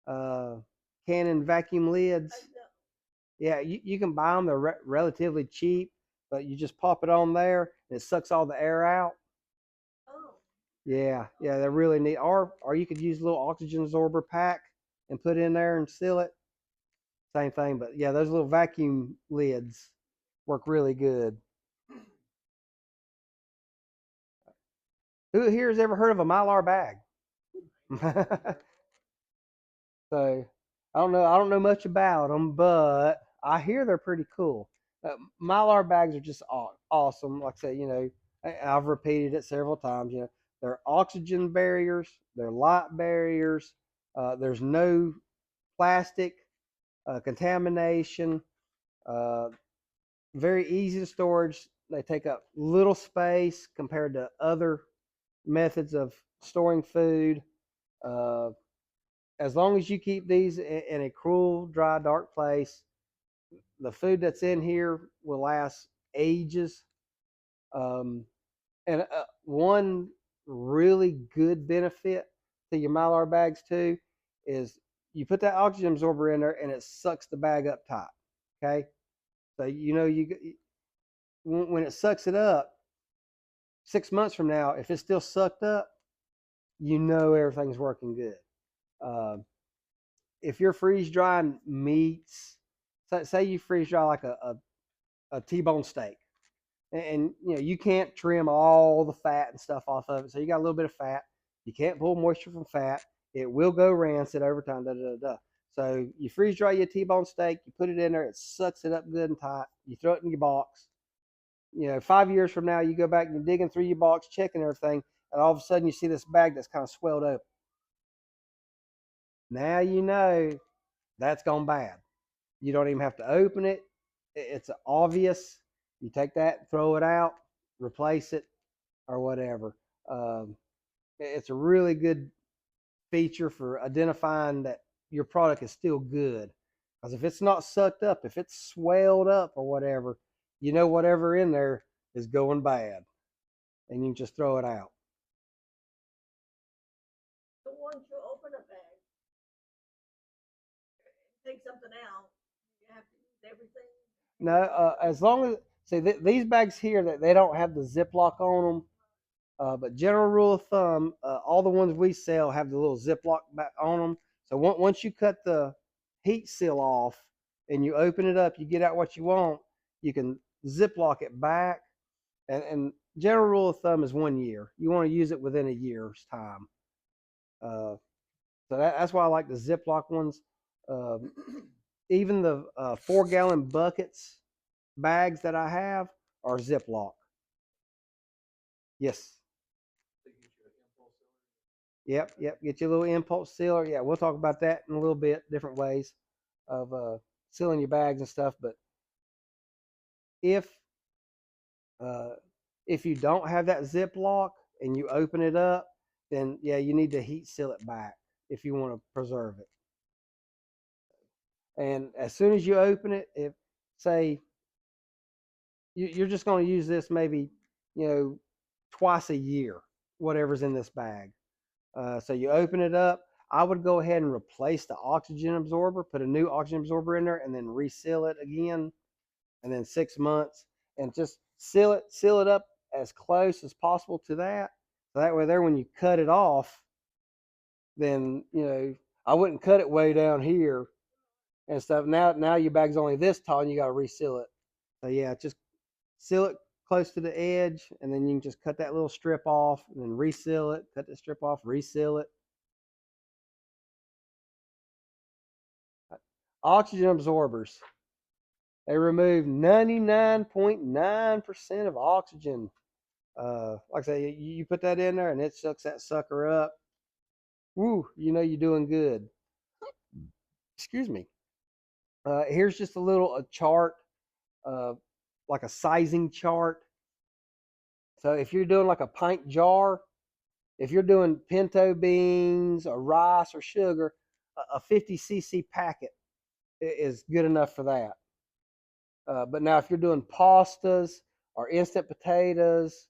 Speaker 2: uh Canon vacuum lids?
Speaker 3: I know.
Speaker 2: Yeah, you can buy them. They're relatively cheap, but you just pop it on there and it sucks all the air out.
Speaker 3: Oh,
Speaker 2: Yeah, they're really neat. Or you could use a little oxygen absorber pack and put in there and seal it. Same thing, but yeah, those little vacuum lids work really good. Who here has ever heard of a Mylar bag? So I don't know much about them, but I hear they're pretty cool. Mylar bags are just awesome. Like I say, I've repeated it several times. They're oxygen barriers, they're light barriers. There's no plastic contamination. Uh, Very easy to storage. They take up little space compared to other methods of storing food. Uh, as long as you keep these in a cool, dry, dark place, the food that's in here will last ages. Um, and one really good benefit to your Mylar bags too is you put that oxygen absorber in there and it sucks the bag up tight. Okay, so when it sucks it up, 6 months from now, if it's still sucked up, everything's working good. Um, if you're freeze drying meats, say you freeze dry like a T-bone steak, and you can't trim all the fat and stuff off of it, so you got a little bit of fat. You can't pull moisture from fat. It will go rancid over time. Da, da, da, da. So you freeze dry your T-bone steak, you put it in there, it sucks it up good and tight. You throw it in your box. 5 years from now, you go back and you're digging through your box, checking everything, and all of a sudden you see this bag that's kind of swelled open. Now you know that's gone bad. You don't even have to open it. It's obvious. You take that, throw it out, replace it, or whatever. Um, it's a really good feature for identifying that your product is still good. Because if it's not sucked up, if it's swelled up or whatever, whatever in there is going bad, and you can just throw it out.
Speaker 3: so once you open a bag, take something out, you have to use everything.
Speaker 2: No, as long as these bags here that they don't have the Ziploc on them. But general rule of thumb, all the ones we sell have the little Ziploc back on them. So once you cut the heat seal off and you open it up, you get out what you want. You can Ziploc it back, and general rule of thumb is 1 year. You want to use it within a year's time. Uh, so that's why I like the Ziploc ones. Um, Even the 4-gallon buckets bags that I have are Ziploc. Yes. Yep. Get your little impulse sealer. Yeah, we'll talk about that in a little bit. Different ways of sealing your bags and stuff. But if uh, if you don't have that Ziploc and you open it up, then yeah, you need to heat seal it back if you want to preserve it. And as soon as you open it, if say you're just going to use this maybe twice a year, whatever's in this bag. So you open it up. I would go ahead and replace the oxygen absorber, put a new oxygen absorber in there, and then reseal it again, and then 6 months, and just seal it up as close as possible to that. So that way, there when you cut it off, then I wouldn't cut it way down here and stuff. Now your bag's only this tall, and you got to reseal it. So yeah, just seal it close to the edge, and then you can just cut that little strip off, and then reseal it. Cut the strip off, reseal it. Oxygen absorbers. They remove 99.9% of oxygen. Like I say, you put that in there and it sucks that sucker up. Woo, you're doing good. Excuse me. Here's just a chart, uh, like a sizing chart. So if you're doing like a pint jar, if you're doing pinto beans or rice or sugar, a 50 cc packet is good enough for that. But now if you're doing pastas or instant potatoes,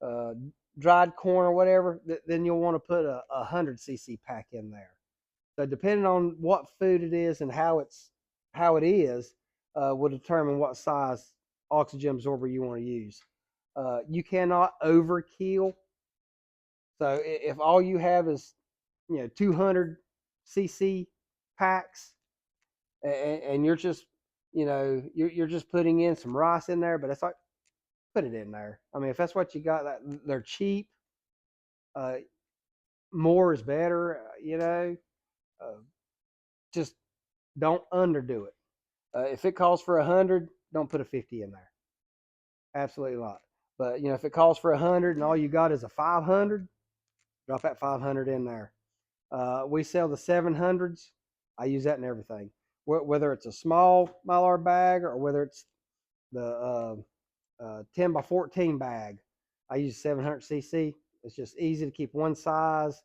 Speaker 2: uh, dried corn or whatever, then you'll want to put a 100 cc pack in there. So depending on what food it is and how it is, will determine what size oxygen absorber you want to use. You cannot overkill. So if all you have is 200 cc packs, and you're just you're just putting in some rice in there, but it's like, put it in there. I mean, if that's what you got, they're cheap. More is better. Just don't underdo it. If it calls for 100, don't put a 50 in there. Absolutely not. But if it calls for 100 and all you got is a 500, drop that 500 in there. We sell the 700s. I use that in everything, whether it's a small Mylar bag or whether it's the 10 by 14 bag. I use 700 cc. It's just easy to keep one size,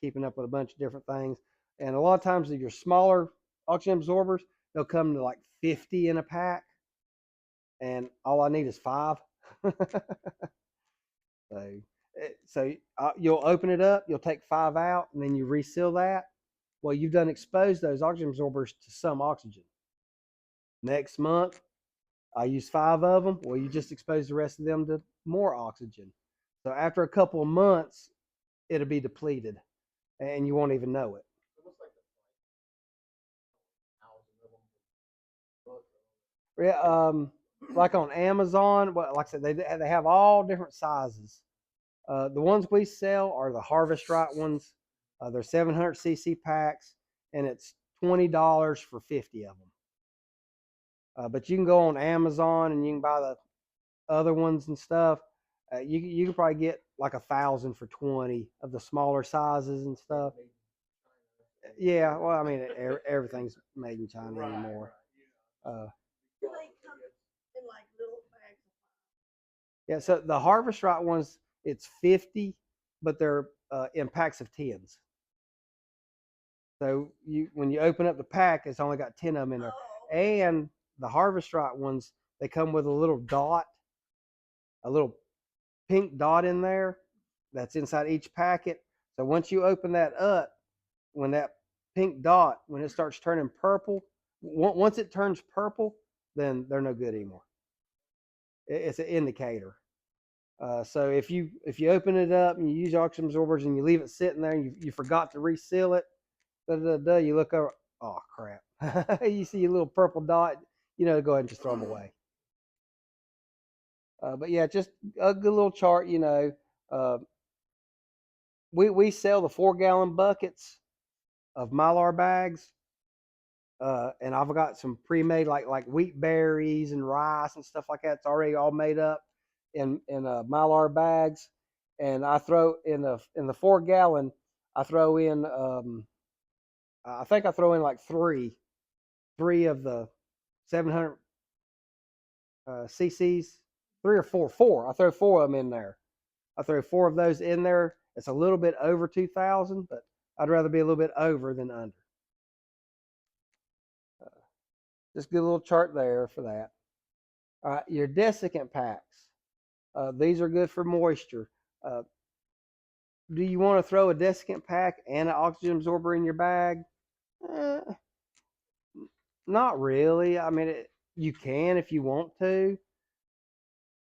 Speaker 2: keeping up with a bunch of different things. And a lot of times, your smaller oxygen absorbers, they'll come to like 50 in a pack, and all I need is 5. So you'll open it up, you'll take 5 out, and then you reseal that. Well, you've done exposed those oxygen absorbers to some oxygen. Next month, I use 5 of them. Well, you just expose the rest of them to more oxygen. So after a couple of months, it'll be depleted, and you won't even know it. Yeah, like on Amazon, like I said, they have all different sizes. The ones we sell are the Harvest Right ones. They're 700 cc packs, and it's $20 for 50 of them. But you can go on Amazon and you can buy the other ones and stuff. You can probably get like 1,000 for 20 of the smaller sizes and stuff. Yeah, well, I mean, everything's made in China anymore.
Speaker 3: Do they come in like little bags?
Speaker 2: Yeah, so the Harvest Right ones, it's 50, but they're in packs of 10s. So when you open up the pack, it's only got 10 of them in there.
Speaker 3: Oh.
Speaker 2: And the Harvest Right ones, they come with a little dot, a little pink dot in there that's inside each packet. So once you open that up, when that pink dot, when it starts turning purple, once it turns purple, then they're no good anymore. It's an indicator. So if you open it up and you use oxygen absorbers and you leave it sitting there and you forgot to reseal it, you look over, oh crap, you see a little purple dot, go ahead and just throw them away. But yeah, just a good little chart. We sell the 4-gallon buckets of Mylar bags, and I've got some pre-made like wheat berries and rice and stuff like that. It's already all made up in Mylar bags, and I throw in the 4-gallon. I throw in I think I throw in like three of the 700 cc's, 3 or 4. I throw 4 of them in there. I throw 4 of those in there. It's a little bit over 2,000, but I'd rather be a little bit over than under. Just get a little chart there for that. All right, your desiccant packs. These are good for moisture. Do you want to throw a desiccant pack and an oxygen absorber in your bag? Not really. I mean, you can if you want to.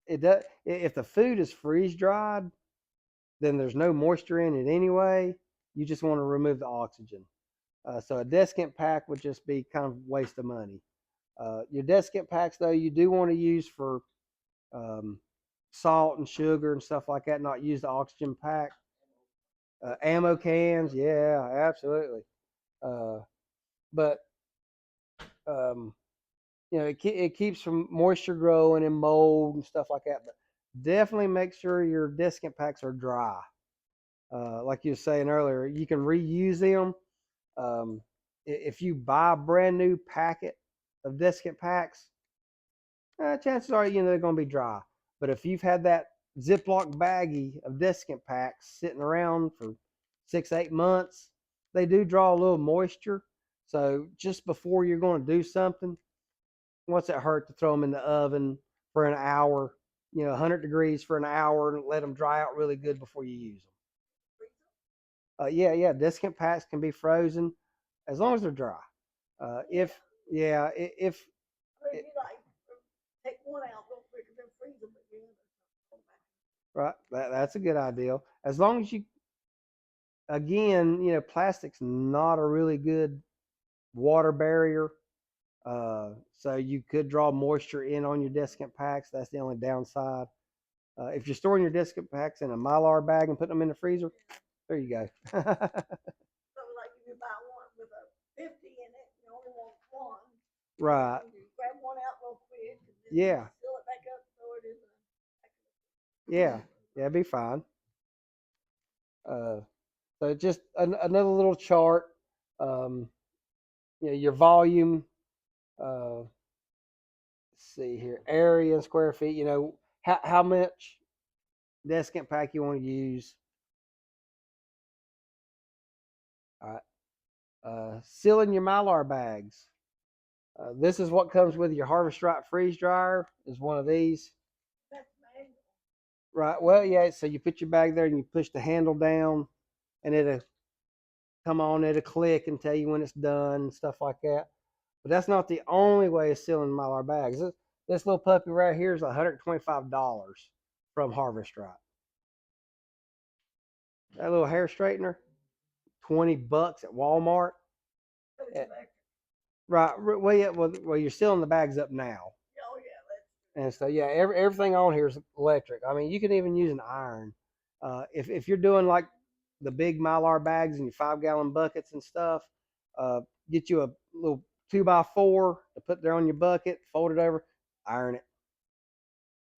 Speaker 2: it does. If the food is freeze dried, then there's no moisture in it anyway. You just want to remove the oxygen. So a desiccant pack would just be kind of waste of money. Your desiccant packs, though, you do want to use for um, salt and sugar and stuff like that. Not use the oxygen pack. Ammo cans, yeah, absolutely. Uh, but um, it keeps from moisture growing and mold and stuff like that. But definitely make sure your desiccant packs are dry. Like you were saying earlier, you can reuse them. Um, if you buy a brand new packet of desiccant packs, chances are they're going to be dry. But if you've had that Ziploc baggie of desiccant packs sitting around for 6, 8 months, they do draw a little moisture. So just before you're going to do something, what's it hurt to throw them in the oven for an hour, 100 degrees for an hour, and let them dry out really good before you use them. Yeah, desiccant packs can be frozen as long as they're dry. If yeah, if
Speaker 3: I mean, you like take one out real quick and then freeze them again.
Speaker 2: right, that's a good idea. As long as you, again, plastic's not a really good water barrier. So you could draw moisture in on your desiccant packs. That's the only downside. If you're storing your desiccant packs in a Mylar bag and putting them in the freezer, there you go.
Speaker 3: So like if you buy one with a 50 in it, you only want one.
Speaker 2: Right.
Speaker 3: You grab one out real quick and then
Speaker 2: Yeah.
Speaker 3: seal it back up, throw it in the.
Speaker 2: Yeah. Yeah, it'd be fine. So just another little chart. Um, your volume. Let's see here, area in square feet. How much desiccant pack you want to use. All right. Sealing your Mylar bags. This is what comes with your Harvest Right freeze dryer. Is one of these.
Speaker 3: That's manual.
Speaker 2: Right. Well, yeah. So you put your bag there and you push the handle down, and it'll come on. It'll click and tell you when it's done and stuff like that. But that's not the only way of sealing Mylar bags. This little puppy right here is $125 from Harvest Right. That little hair straightener, $20 at Walmart.
Speaker 3: But it's electric.
Speaker 2: Right. Well, yeah. Well, you're sealing the bags up now.
Speaker 3: Oh yeah,
Speaker 2: And so, yeah, everything on here is electric. I mean, you can even use an iron. If you're doing like the big Mylar bags and your 5-gallon buckets and stuff, get you a little 2x4 to put there on your bucket, fold it over, iron it.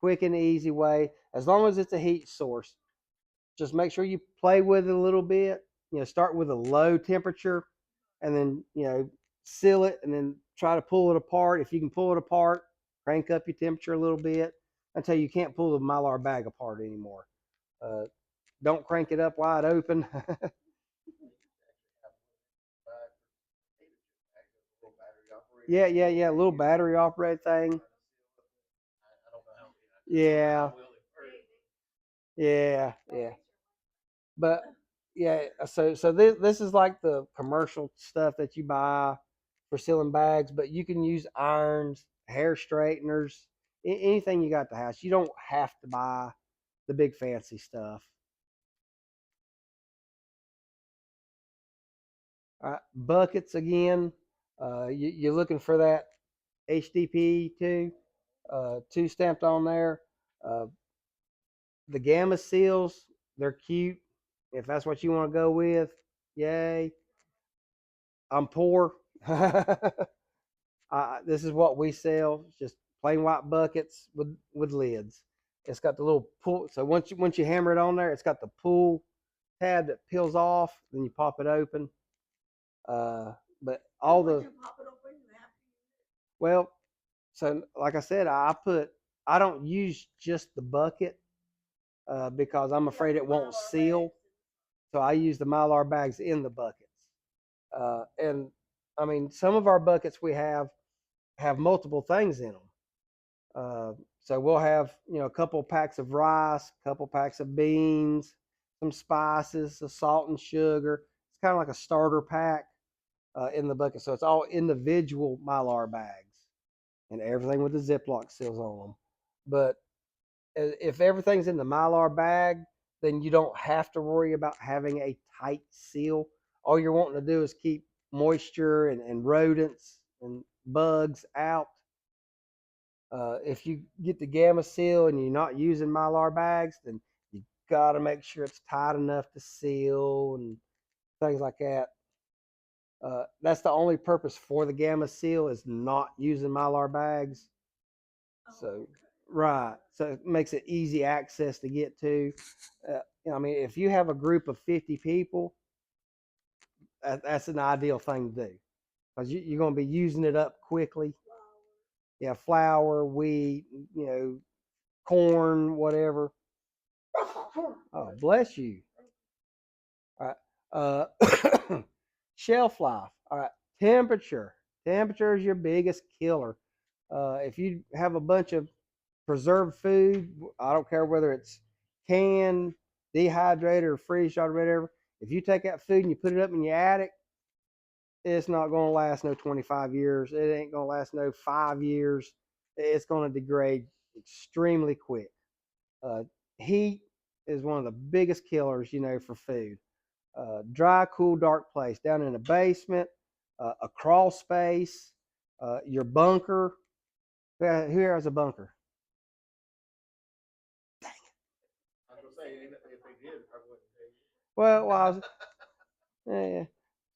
Speaker 2: Quick and easy way, as long as it's a heat source. Just make sure you play with it a little bit. Start with a low temperature, and then seal it, and then try to pull it apart. If you can pull it apart, crank up your temperature a little bit until you can't pull the Mylar bag apart anymore. Don't crank it up wide open. Yeah, a little battery operated thing. Yeah, yeah. But yeah, so this is like the commercial stuff that you buy for sealing bags, but you can use irons, hair straighteners, anything you got at the house. You don't have to buy the big fancy stuff. All right, buckets again. You're looking for that HDPE two stamped on there. Uh, the Gamma seals, they're cute. If that's what you want to go with, yay. I'm poor. This is what we sell. It's just plain white buckets with lids. It's got the little pull. So once you hammer it on there, it's got the pull tab that peels off. Then you pop it open. But all the well, so like I said, I don't use just the bucket because I'm afraid it won't seal. So I use the Mylar bags in the buckets. And I mean, some of our buckets we have multiple things in them. So we'll have a couple packs of rice, a couple packs of beans, some spices, some salt and sugar. It's kind of like a starter pack in the bucket. So it's all individual Mylar bags and everything with the Ziploc seals on them. But if everything's in the Mylar bag, then you don't have to worry about having a tight seal. All you're wanting to do is keep moisture and rodents and bugs out. If you get the Gamma Seal and you're not using Mylar bags, then you got to make sure it's tight enough to seal and things like that. That's the only purpose for the Gamma Seal is not using Mylar bags. So, right. So it makes it easy access to get to. I mean, if you have a group of 50 people, that's an ideal thing to do because you're going to be using it up quickly. Yeah, flour, wheat, corn, whatever. Oh, bless you. All right. Shelf life. All right. Temperature. Temperature is your biggest killer. If you have a bunch of preserved food, I don't care whether it's canned, dehydrated, or freeze dried or whatever. If you take that food and you put it up in your attic, it's not going to last no 25 years. It ain't going to last no 5 years. It's going to degrade extremely quick. Heat is one of the biggest killers, for food. Dry, cool, dark place down in the basement, a crawl space, your bunker. Who has a bunker?
Speaker 1: I was gonna say, if they did, I wouldn't tell you.
Speaker 2: Well, I was, yeah.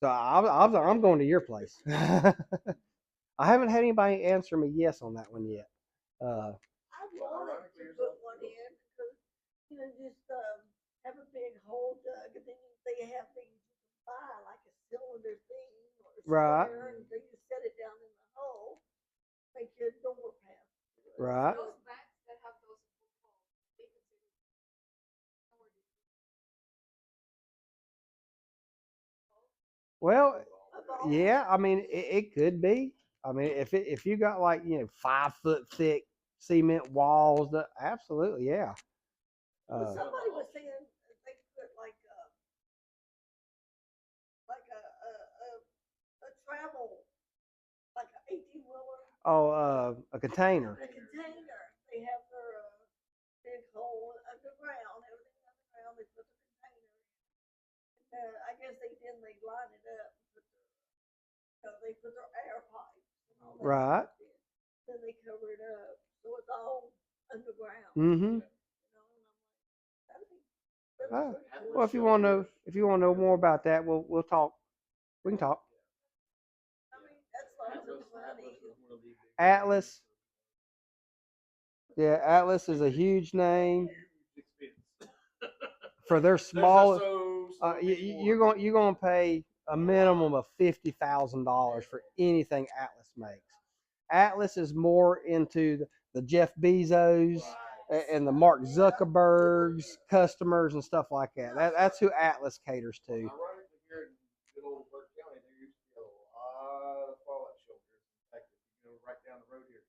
Speaker 2: So I'm going to your place. I haven't had anybody answer me yes on that one yet.
Speaker 3: I wanted to put one in because, just have a big hole dug and then they have things you can buy, like a cylinder thing or a
Speaker 2: Right.
Speaker 3: square, and they just set it down in the hole, make your door pass through it.
Speaker 2: Right.
Speaker 3: So,
Speaker 5: Those bags that have those holes, they consider
Speaker 2: Well,
Speaker 3: I've always-
Speaker 2: yeah. I mean, it could be. I mean, if you got like 5 foot thick cement walls, absolutely, yeah.
Speaker 3: Well, somebody was saying that they put a travel, like an 18-wheeler,
Speaker 2: A container.
Speaker 3: a container. They have their big hole underground, everything underground. They put the container in. I guess they line it up. They put their air pipes and all that
Speaker 2: Right.
Speaker 3: stuff in. Then they cover it up, so it's all underground.
Speaker 2: Mm-hmm.
Speaker 3: And I'm like, that's
Speaker 2: Oh,
Speaker 3: pretty cool.
Speaker 2: well, if you want to know more about that, we'll talk. We can talk.
Speaker 3: I mean, that's lots of money.
Speaker 2: Atlas. Yeah, Atlas is a huge name for their small. You're going to pay a minimum of $50,000 for anything Atlas makes. Atlas is more into the Jeff Bezos and the Mark Zuckerbergs customers and stuff like that. That's who Atlas caters to.
Speaker 1: Ironically, here in good old Burke County, there used to be a lot of fallout shelters. In fact, if you go right down the road here,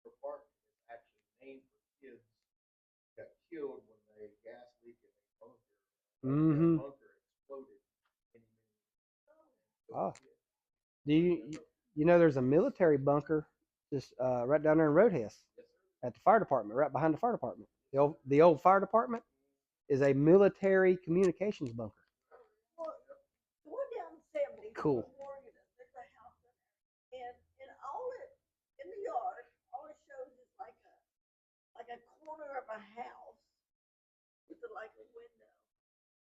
Speaker 1: Children's Park is actually named for kids who got killed when they gas leaked in a bunker.
Speaker 2: Mm-hmm.
Speaker 1: That bunker exploded.
Speaker 2: Oh. Do you know there's a military bunker just right down there in Roadhouse at the fire department, right behind the fire department. The old fire department is a military communications bunker.
Speaker 3: Well, going down 70,
Speaker 2: Cool.
Speaker 3: Morgan, there's a house in there, and all it in the yard, all it shows is like a corner of a house with like a window.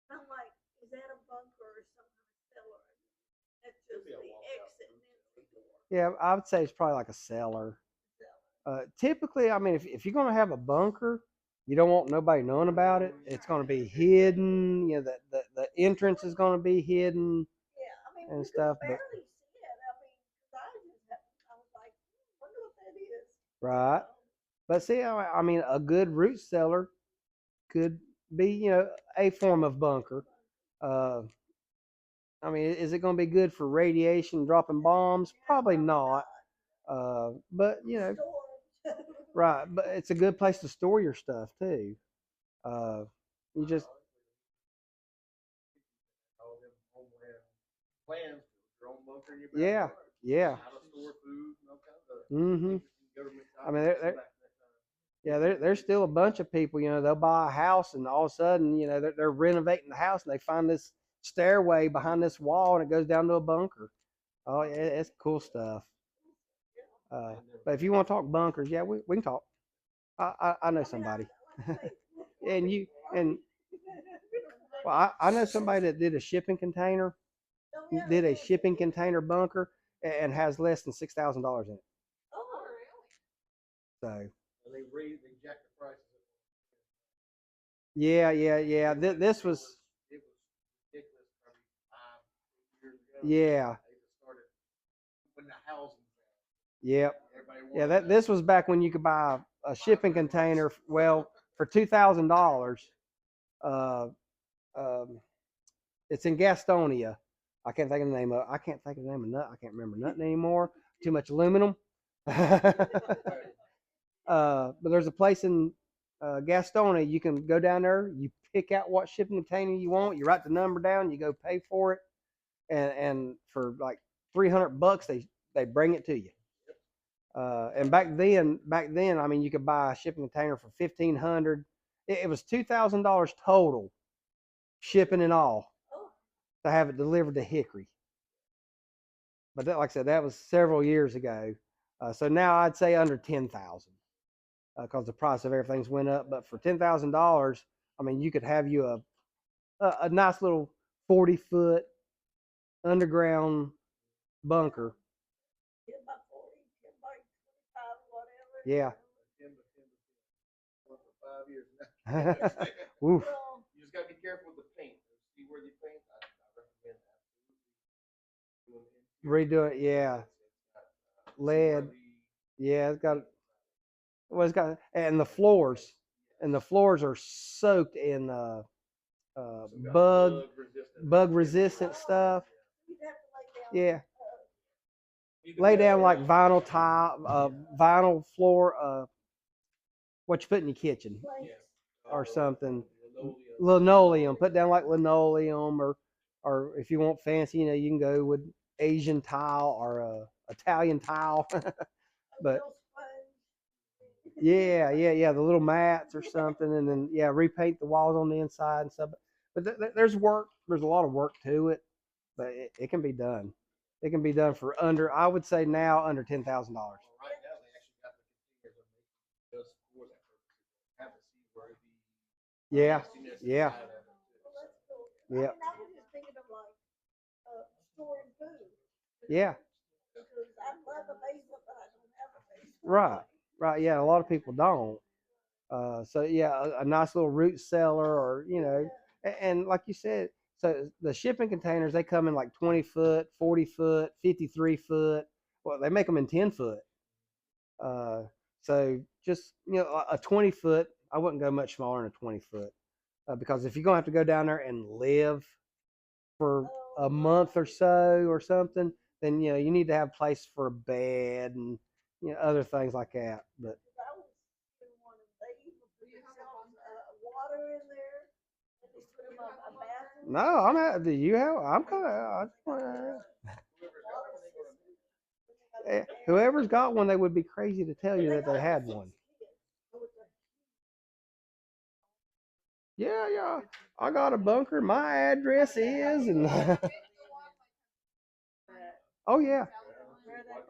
Speaker 3: And I'm like, is that a bunker or some kind of cellar? That's just the exit and entry door.
Speaker 2: Yeah, I would say it's probably like a cellar. Typically, I mean, if you're going to have a bunker, you don't want nobody knowing about it. It's going to be hidden. The entrance is going to be hidden.
Speaker 3: Yeah, I mean,
Speaker 2: And
Speaker 3: we
Speaker 2: stuff,
Speaker 3: could
Speaker 2: but-
Speaker 3: barely see it. I mean, 'cause I was like, wonder what that is.
Speaker 2: Right. But see, I mean, a good root cellar could be, a form of bunker. I mean, is it going to be good for radiation, dropping bombs? Probably not. But
Speaker 3: Storage.
Speaker 2: right. But it's a good place to store your stuff too. You just
Speaker 1: All them homeland plans for your own bunker in your
Speaker 2: yeah,
Speaker 1: backyard.
Speaker 2: yeah.
Speaker 1: How to store food and all kinds of
Speaker 2: Mm-hmm.
Speaker 1: things that government
Speaker 2: I mean, Yeah, there's still a bunch of people, they'll buy a house and all of a sudden, they're renovating the house and they find this stairway behind this wall and it goes down to a bunker. Oh, yeah, it's cool stuff. But if you want to talk bunkers, yeah, we can talk. I know somebody. and you and well, I know somebody that did a shipping container, did a shipping container bunker, and has less than $6,000 in it.
Speaker 5: Oh, really?
Speaker 2: So
Speaker 1: And they jacked the prices.
Speaker 2: yeah. This was
Speaker 1: It was ridiculous probably 5 years ago.
Speaker 2: yeah.
Speaker 1: They just started when the housing.
Speaker 2: Yep.
Speaker 1: Everybody
Speaker 2: Yeah,
Speaker 1: wanted
Speaker 2: this was back when you could buy a shipping container. Well, for $2,000. Uh, um, it's in Gastonia. I can't think of the name of. I can't think of the name of nut. I can't remember nothing anymore. Too much aluminum. But there's a place in Gastonia. You can go down there. You pick out what shipping container you want. You write the number down. You go pay for it, and for like $300, they bring it to you. And back then, I mean, you could buy a shipping container for 1,500. It was $2,000 total, shipping and all, to have it delivered to Hickory. But that, like I said, that was several years ago. So now I'd say under 10,000, because the price of everything's went up. But for $10,000, I mean, you could have you a nice little 40-foot underground bunker.
Speaker 3: 10 by 40, 10 by 25, whatever.
Speaker 2: Yeah.
Speaker 1: 10 for 5 years now.
Speaker 2: Oof.
Speaker 3: Well,
Speaker 1: You just gotta be careful with the paint. See where you paint. I recommend absolutely
Speaker 2: Redo it, yeah. Lead. Yeah, and the floors are soaked in bug resistant stuff.
Speaker 3: you'd have to lay down.
Speaker 2: Yeah, lay down like vinyl tile, vinyl floor, what you put in your kitchen
Speaker 3: Planks.
Speaker 2: or something. Linoleum, put down like linoleum, or if you want fancy, you can go with Asian tile or Italian tile. But
Speaker 3: Little sponge.
Speaker 2: yeah, the little mats or something, and then repaint the walls on the inside and stuff. But there's work. There's a lot of work to it, but it can be done. It can be done for under, I would say now, under $10,000.
Speaker 1: Right now, they actually got the containers that make just for that purpose. Have to see where the
Speaker 2: Yeah,
Speaker 1: nastiness
Speaker 2: yeah,
Speaker 1: inside of it.
Speaker 3: Well, that's cool.
Speaker 2: yeah,
Speaker 3: I was just thinking of like storing food.
Speaker 2: yeah.
Speaker 3: Because I love a basement, but I don't have a basement.
Speaker 2: Right. Yeah, a lot of people don't. So yeah, a nice little root cellar, or and like you said, so the shipping containers, they come in like 20 foot, 40 foot, 53 foot. Well, they make them in 10 foot. Uh, so just a 20 foot. I wouldn't go much smaller than a 20 foot, because if you're gonna have to go down there and live for a month or so or something, then you need to have a place for a bed and other things like that. But
Speaker 3: I was in one of they even put themselves water in there. And they put them a bathroom.
Speaker 2: no, I'm at. Do you have? I'm kind of. Whoever's got one, they would be crazy to tell you that they had one. Yeah. I got a bunker. My address is, and oh yeah,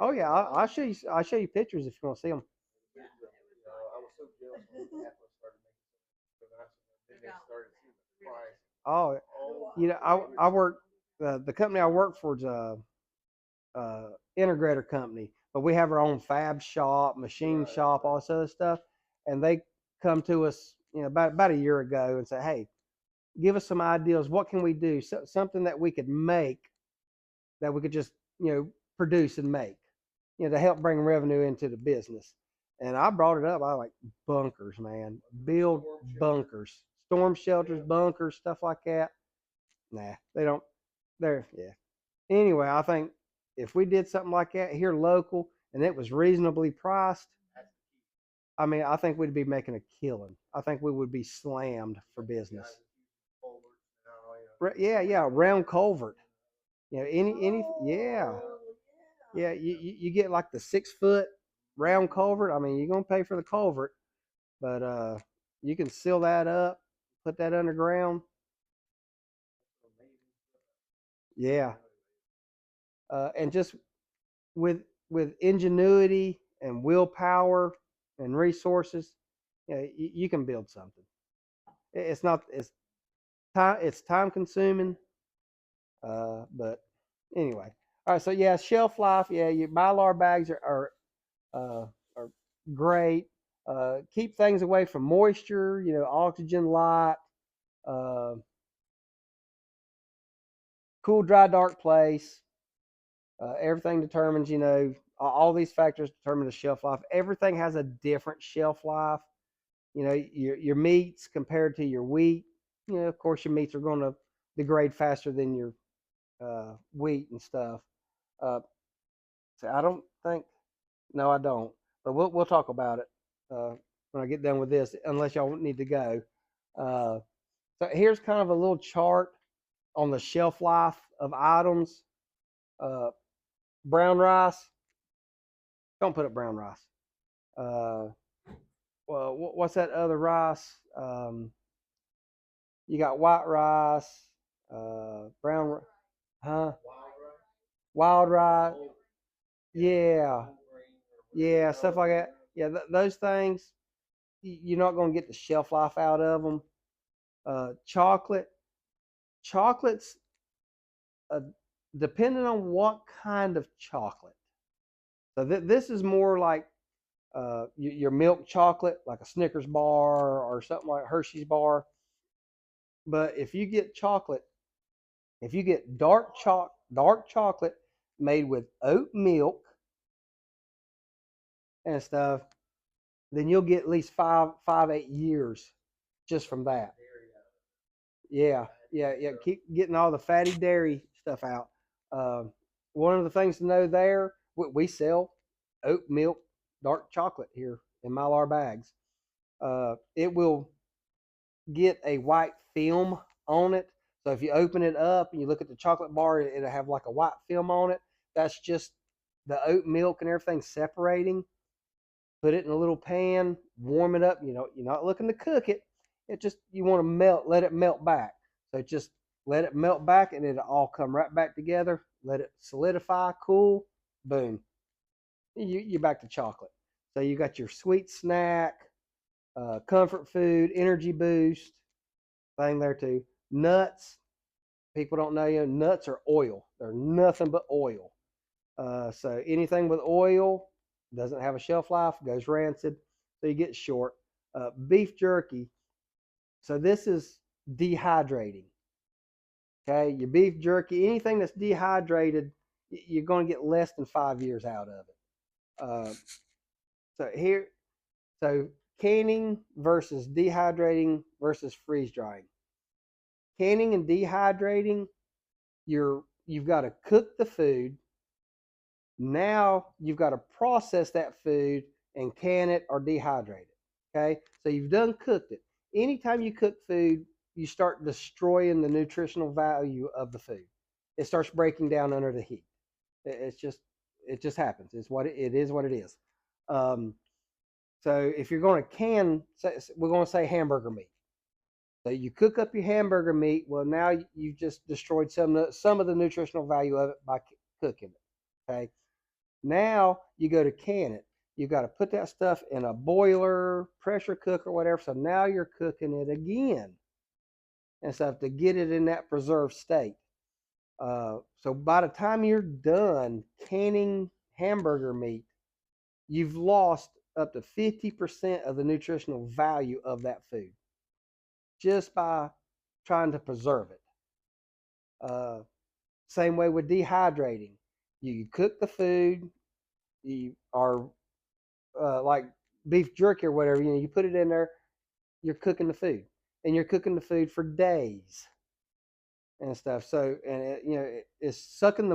Speaker 2: I'll show you. I'll show you pictures if you want to see them.
Speaker 1: I was so jealous when Ep4 started making then they started seeing the price.
Speaker 2: Oh, I work. The company I work for is a integrator company, but we have our own fab shop, machine shop, all this other stuff. And they come to us, about a year ago and say, "Hey, give us some ideas. What can we do? Something that we could make, that we could just produce and make, to help bring revenue into the business." And I brought it up. I like bunkers, man. Build bunkers, storm shelters, bunkers, stuff like that. Nah, they don't. Yeah. Anyway, I think if we did something like that here local and it was reasonably priced, I mean, I think we'd be making a killing. I think we would be slammed for business. Yeah, round culvert. Yeah. Yeah, you get like the 6 foot round culvert. I mean, you're gonna pay for the culvert, But you can seal that up, put that underground. Yeah, and just with ingenuity and willpower and resources, you can build something. It's not it's time consuming, but anyway. All right, so yeah, shelf life. Yeah, your mylar bags are great. Keep things away from moisture. Oxygen, light. Uh, Cool, dry, dark place. Everything determines, all these factors determine the shelf life. Everything has a different shelf life. Your meats compared to your wheat. Of course, your meats are going to degrade faster than your wheat and stuff. Uh, so I don't think, no, I don't. But we'll talk about it when I get done with this, unless y'all need to go. Uh, so here's kind of a little chart on the shelf life of items. Uh, Brown rice. Don't put up brown rice. Uh, well, what's that other rice? You got white rice, brown, huh? Wild rice. Yeah, yeah, stuff like that. Yeah, those things you're not going to get the shelf life out of them. Chocolate, chocolates, uh, depending on what kind of chocolate. So this is more like your milk chocolate, like a Snickers bar or something like Hershey's bar. But if you get dark chocolate made with oat milk and stuff, then you'll get at least 8 years just from that. Yeah, yeah, yeah. Keep getting all the fatty dairy stuff out. Um, One of the things to know there, we sell oat milk dark chocolate here in Mylar bags. It will get a white film on it. So if you open it up and you look at the chocolate bar, it'll have like a white film on it. That's just the oat milk and everything separating. Put it in a little pan, warm it up. You're not looking to cook it. It just, you want to let it melt back. So just let it melt back and it'll all come right back together. Let it solidify, cool, boom. You're back to chocolate. So you got your sweet snack, comfort food, energy boost thing there too. Nuts, people don't know, nuts are oil. They're nothing but oil. So anything with oil doesn't have a shelf life, goes rancid, so you get short. Beef jerky. So this is dehydrating. Okay, your beef jerky, anything that's dehydrated, you're going to get less than 5 years out of it. Uh, so here, so canning versus dehydrating versus freeze drying. Canning and dehydrating, you've got to cook the food. Now you've got to process that food and can it or dehydrate it. Okay, so you've done cooked it. Anytime you cook food, you start destroying the nutritional value of the food. It starts breaking down under the heat. It's just it just happens. It is what it is. Um, so if you're going to can, we're going to say hamburger meat. So you cook up your hamburger meat. Well, now you've just destroyed some of the nutritional value of it by cooking it. Okay. Now you go to can it. You got to put that stuff in a boiler, pressure cooker, whatever. So now you're cooking it again and stuff to get it in that preserved state. So by the time you're done canning hamburger meat, you've lost up to 50% of the nutritional value of that food just by trying to preserve it. Uh, Same way with dehydrating. You cook the food, you are like beef jerky or whatever, you put it in there, you're cooking the food, and you're cooking the food for days and stuff. So, and it's sucking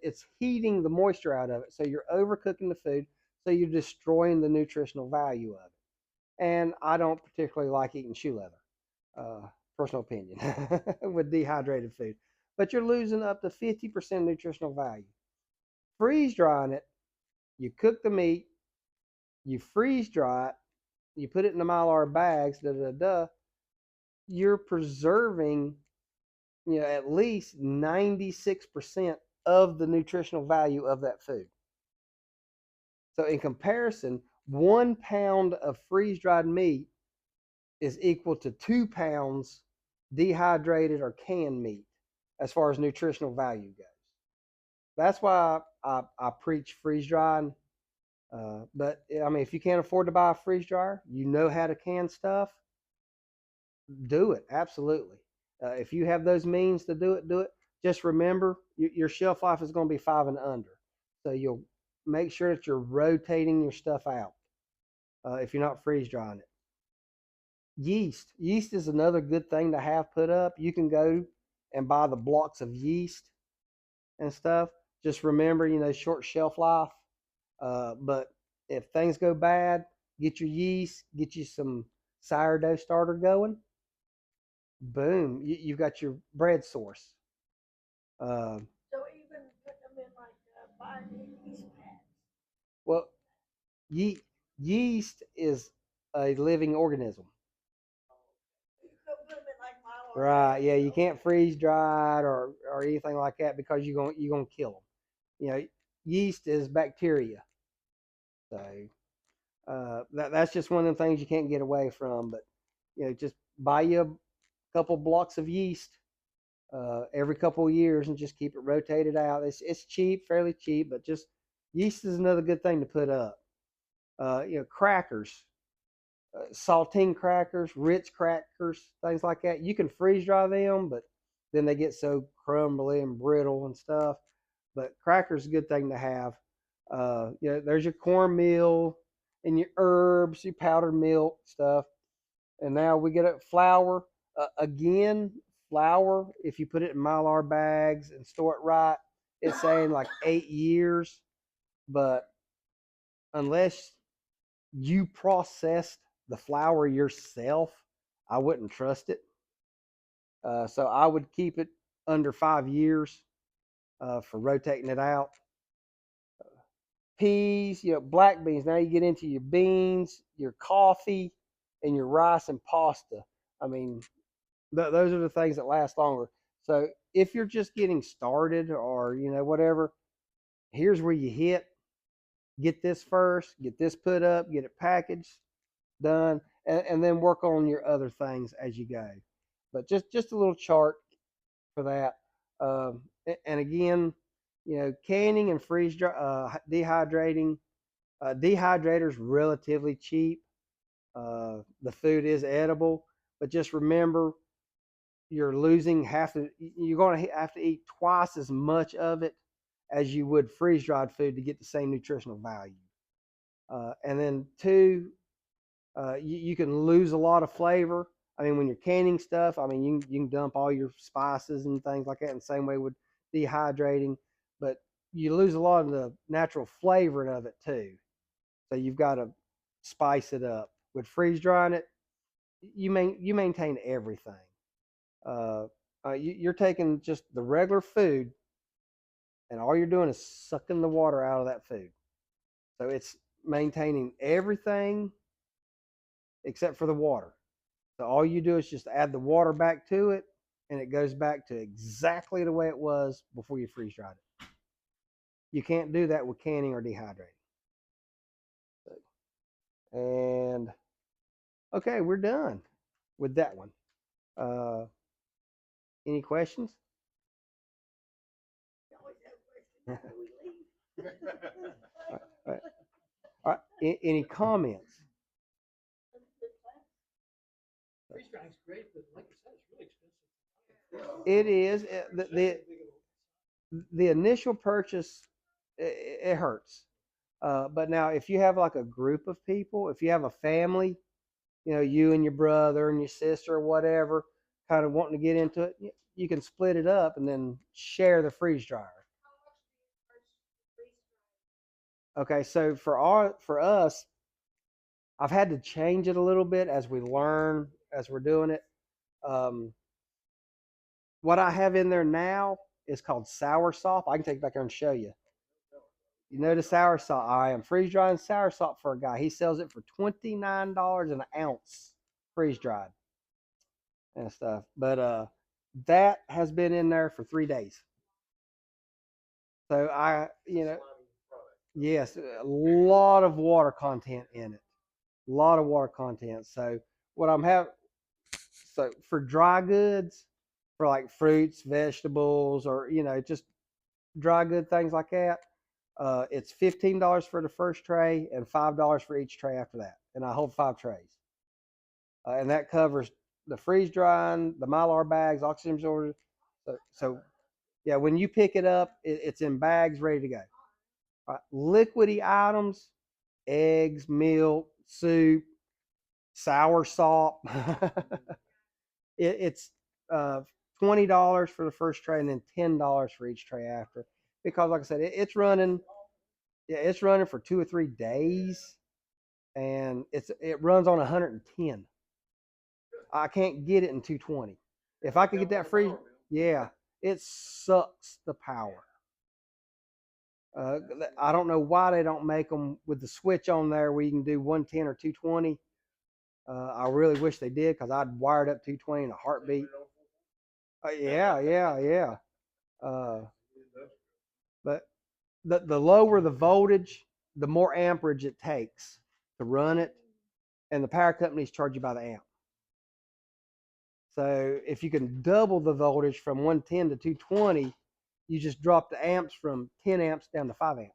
Speaker 2: it's heating the moisture out of it. So you're overcooking the food. So you're destroying the nutritional value of it. And I don't particularly like eating shoe leather. Personal opinion with dehydrated food, but you're losing up to 50% nutritional value. Freeze drying it, you cook the meat, you freeze dry it, you put it in the Mylar bags, you're preserving, at least 96% of the nutritional value of that food. So in comparison, 1 pound of freeze-dried meat is equal to 2 pounds dehydrated or canned meat as far as nutritional value goes. That's why I preach freeze drying. But I mean, if you can't afford to buy a freeze dryer, you know how to can stuff, do it. Absolutely. If you have those means to do it, do it. Just remember, your shelf life is going to be 5 and under. So you'll make sure that you're rotating your stuff out if you're not freeze drying it. Yeast is another good thing to have put up. You can go and buy the blocks of yeast and stuff. Just remember, short shelf life. But if things go bad, get your yeast, get you some sourdough starter going. Boom, you've got your bread source.
Speaker 3: So even put them in like buying yeast pads.
Speaker 2: Well, yeast is a living organism.
Speaker 3: You can put them in like Mylar.
Speaker 2: Right? Yeah, you can't freeze dry it or anything like that because you're gonna kill them. Yeast is bacteria, so that's just one of the things you can't get away from. But just buy you a couple blocks of yeast every couple of years and just keep it rotated out. It's cheap, fairly cheap, but just yeast is another good thing to put up. Crackers, saltine crackers, Ritz crackers, things like that. You can freeze dry them, but then they get so crumbly and brittle and stuff. But crackers is a good thing to have. There's your cornmeal and your herbs, your powdered milk stuff. And now we get it flour. Again, flour, if you put it in Mylar bags and store it right, it's saying like 8 years. But unless you processed the flour yourself, I wouldn't trust it. So I would keep it under 5 years for rotating it out. Peas, black beans. Now you get into your beans, your coffee, and your rice and pasta. I mean, those are the things that last longer. So if you're just getting started or whatever, here's where you hit. Get this first, get this put up, get it packaged, done, and then work on your other things as you go. But just a little chart for that. And again, canning and freeze dehydrating. Dehydrator's relatively cheap. The food is edible, but just remember you're losing you're going to have to eat twice as much of it as you would freeze dried food to get the same nutritional value. And then two, you can lose a lot of flavor. I mean, when you're canning stuff, I mean, you can dump all your spices and things like that in the same way with dehydrating, but you lose a lot of the natural flavor of it too. So you've got to spice it up. With freeze drying it, you maintain everything. You're taking just the regular food, and all you're doing is sucking the water out of that food. So it's maintaining everything except for the water. So all you do is just add the water back to it, and it goes back to exactly the way it was before you freeze dried it. You can't do that with canning or dehydrating. And okay, we're done with that one. Any questions?
Speaker 3: You always have questions after we leave.
Speaker 2: All right. All right. Any comments?
Speaker 4: Freeze drying's great, but like you said, it's really expensive.
Speaker 2: It is. The initial purchase, it hurts. But now, if you have like a group of people, if you have a family, you and your brother and your sister or whatever, kind of wanting to get into it, you can split it up and then share the freeze dryer. Okay, so for us, I've had to change it a little bit as we learn as we're doing it. What I have in there now is called sour sop. I can take it back there and show you. You know the sour salt. I am freeze drying sour salt for a guy. He sells it for $29 an ounce, freeze dried and stuff. But that has been in there for 3 days. So yes, a lot of water content in it. A lot of water content. So what I'm having, so for dry goods, for like fruits, vegetables, or just dry good things like that, it's $15 for the first tray and $5 for each tray after that. And I hold 5 trays, and that covers the freeze drying, the Mylar bags, oxygen absorbers. So yeah, when you pick it up, it's in bags ready to go. Liquidy items, eggs, milk, soup, sour salt. It's uh, $20 for the first tray and then $10 for each tray after. Because, like I said, it's running. Yeah, it's running for 2 or 3 days, and it runs on 110. I can't get it in 220. If I could get that free, yeah, it sucks the power. I don't know why they don't make them with the switch on there where you can do 110 or 220. I really wish they did because I'd wired up 220 in a heartbeat. Yeah. Uh, but the lower the voltage, the more amperage it takes to run it, and the power companies charge you by the amp. So if you can double the voltage from 110 to 220, you just drop the amps from 10 amps down to 5 amps.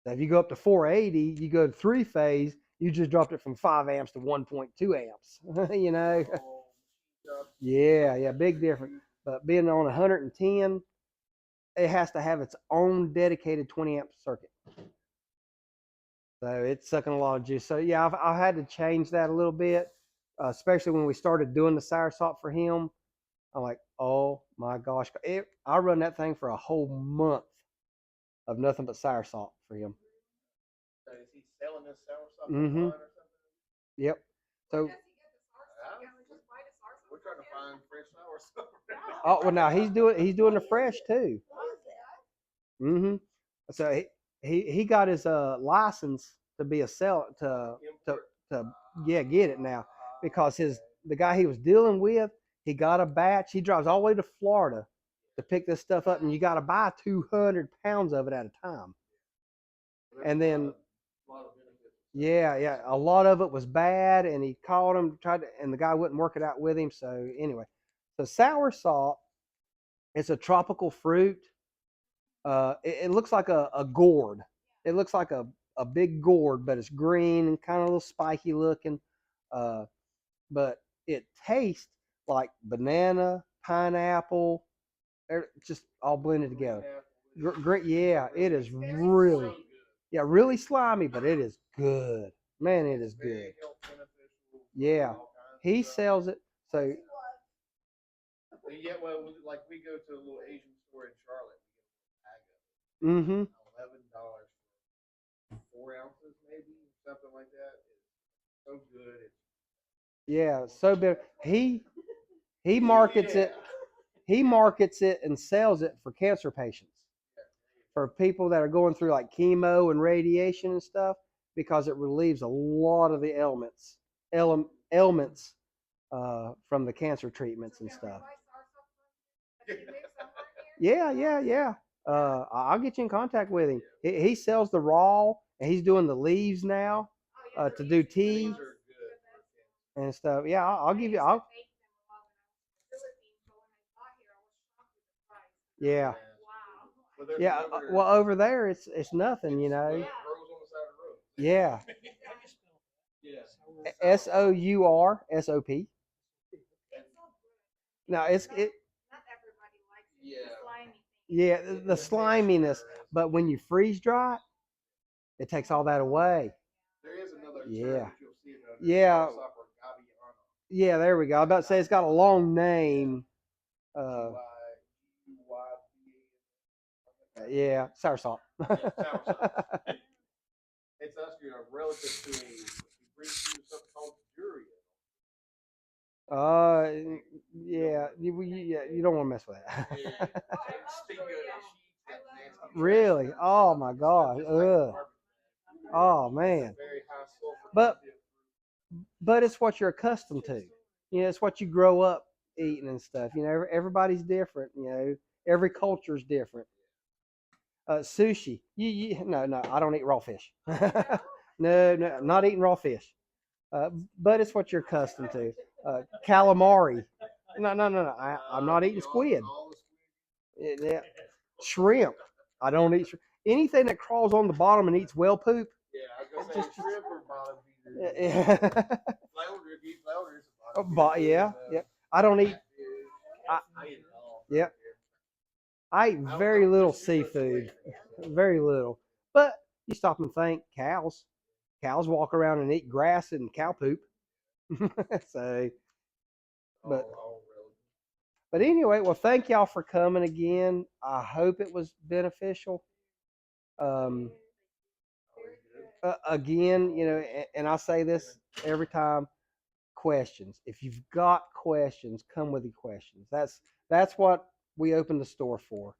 Speaker 2: So if you go up to 480, you go to 3-phase, you just dropped it from 5 amps to 1.2 amps. Yeah, big difference. But being on 110, it has to have its own dedicated 20 amp circuit. So it's sucking a lot of juice. So yeah, I've had to change that a little bit, especially when we started doing the sour salt for him. I'm like, oh my gosh. I run that thing for a whole month of nothing but sour salt for him.
Speaker 1: So is he selling this sour salt
Speaker 2: Mm-hmm.
Speaker 1: online or something?
Speaker 2: Yep. So
Speaker 1: We're trying to find fresh sour salt.
Speaker 2: oh well, now he's doing the fresh too. Mm-hmm. So he got his license to be a to get it now because the guy he was dealing with, he got a batch. He drives all the way to Florida to pick this stuff up, and you got to buy 200 pounds of it at a time. And then yeah, a lot of it was bad, and he called him, and the guy wouldn't work it out with him. So anyway, so sour salt, it's a tropical fruit. It looks like a gourd. It looks like a big gourd, but it's green and kind of a little spiky looking. But it tastes like banana, pineapple, just all blended together. Great, yeah, it is really, really slimy, but it is good. Man, it is good. Yeah, he sells it. So
Speaker 1: Yeah, well, like we go to a little Asian store in Charlotte,
Speaker 2: mm-hmm.
Speaker 1: $11 for 4 ounces, maybe something like that. It's so good.
Speaker 2: Yeah, so bitter. He markets it. He markets it and sells it for cancer patients, for people that are going through like chemo and radiation and stuff, because it relieves a lot of the ailments from the cancer treatments and stuff. Yeah. I'll get you in contact with him. He sells the raw, and he's doing the leaves now to do tea and stuff. Yeah, I'll give you. Yeah. Yeah. Well, over there it's nothing, Yeah. SOURSOP. Now yeah, the sliminess, but when you freeze dry it takes all that away.
Speaker 1: There is another
Speaker 2: Yeah.
Speaker 1: term that you'll see it under
Speaker 2: Yeah.
Speaker 1: sour salt or Gabiano.
Speaker 2: Yeah, there we go. I was about to say it's got a long name. Yeah, sour salt.
Speaker 1: Sour salt. It's actually a relative to he brings you something called durian.
Speaker 2: Yeah, you don't want to mess with that. Really? Oh my God. Ugh. Oh man. But it's what you're accustomed to. You know, it's what you grow up eating and stuff. You know, everybody's different. You know, every culture's different. Sushi. No, I don't eat raw fish. No, I'm not eating raw fish. But it's what you're accustomed to. Calamari. No. I'm not eating squid. Yeah. Shrimp. I don't eat shrimp. Anything that crawls on the bottom and eats whale poop. Just shrimp or bottom feeders. Yeah. Flounder, if you eat flounder, it's a bottom feeder. Yeah. I don't eat. I eat it all. Yeah. I eat very little seafood. Very little. But you stop and think, cows. Cows walk around and eat grass and cow poop. So, but anyway, well, thank y'all for coming again. I hope it was beneficial. Um, Again, you know, and I say this every time: questions. If you've got questions, come with your questions. That's what we open the store for,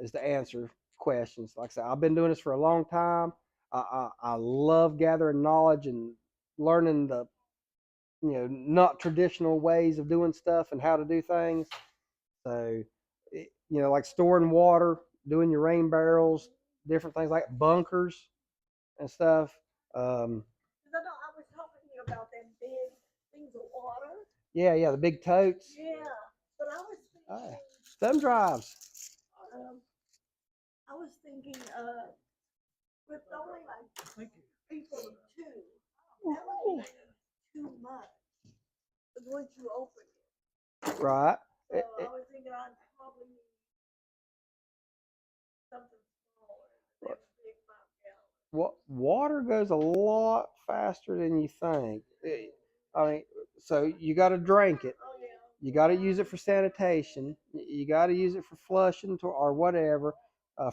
Speaker 2: is to answer questions. Like I said, I've been doing this for a long time. I love gathering knowledge and learning the not traditional ways of doing stuff and how to do things. So, like storing water, doing your rain barrels, different things like bunkers and stuff. Um,
Speaker 3: I know I was talking to you about them big things of water.
Speaker 2: Yeah, the big totes.
Speaker 3: Yeah, but I was thinking.
Speaker 2: Thumb drives.
Speaker 3: I was thinking, with only like people of two, that would be too much. But once you open it,
Speaker 2: Right.
Speaker 3: so I was thinking I'd probably need something smaller than big 5 gallon.
Speaker 2: Water goes a lot faster than you think. I mean, so you got to drink it.
Speaker 3: Oh yeah.
Speaker 2: You got to use it for sanitation. You got to use it for flushing or whatever,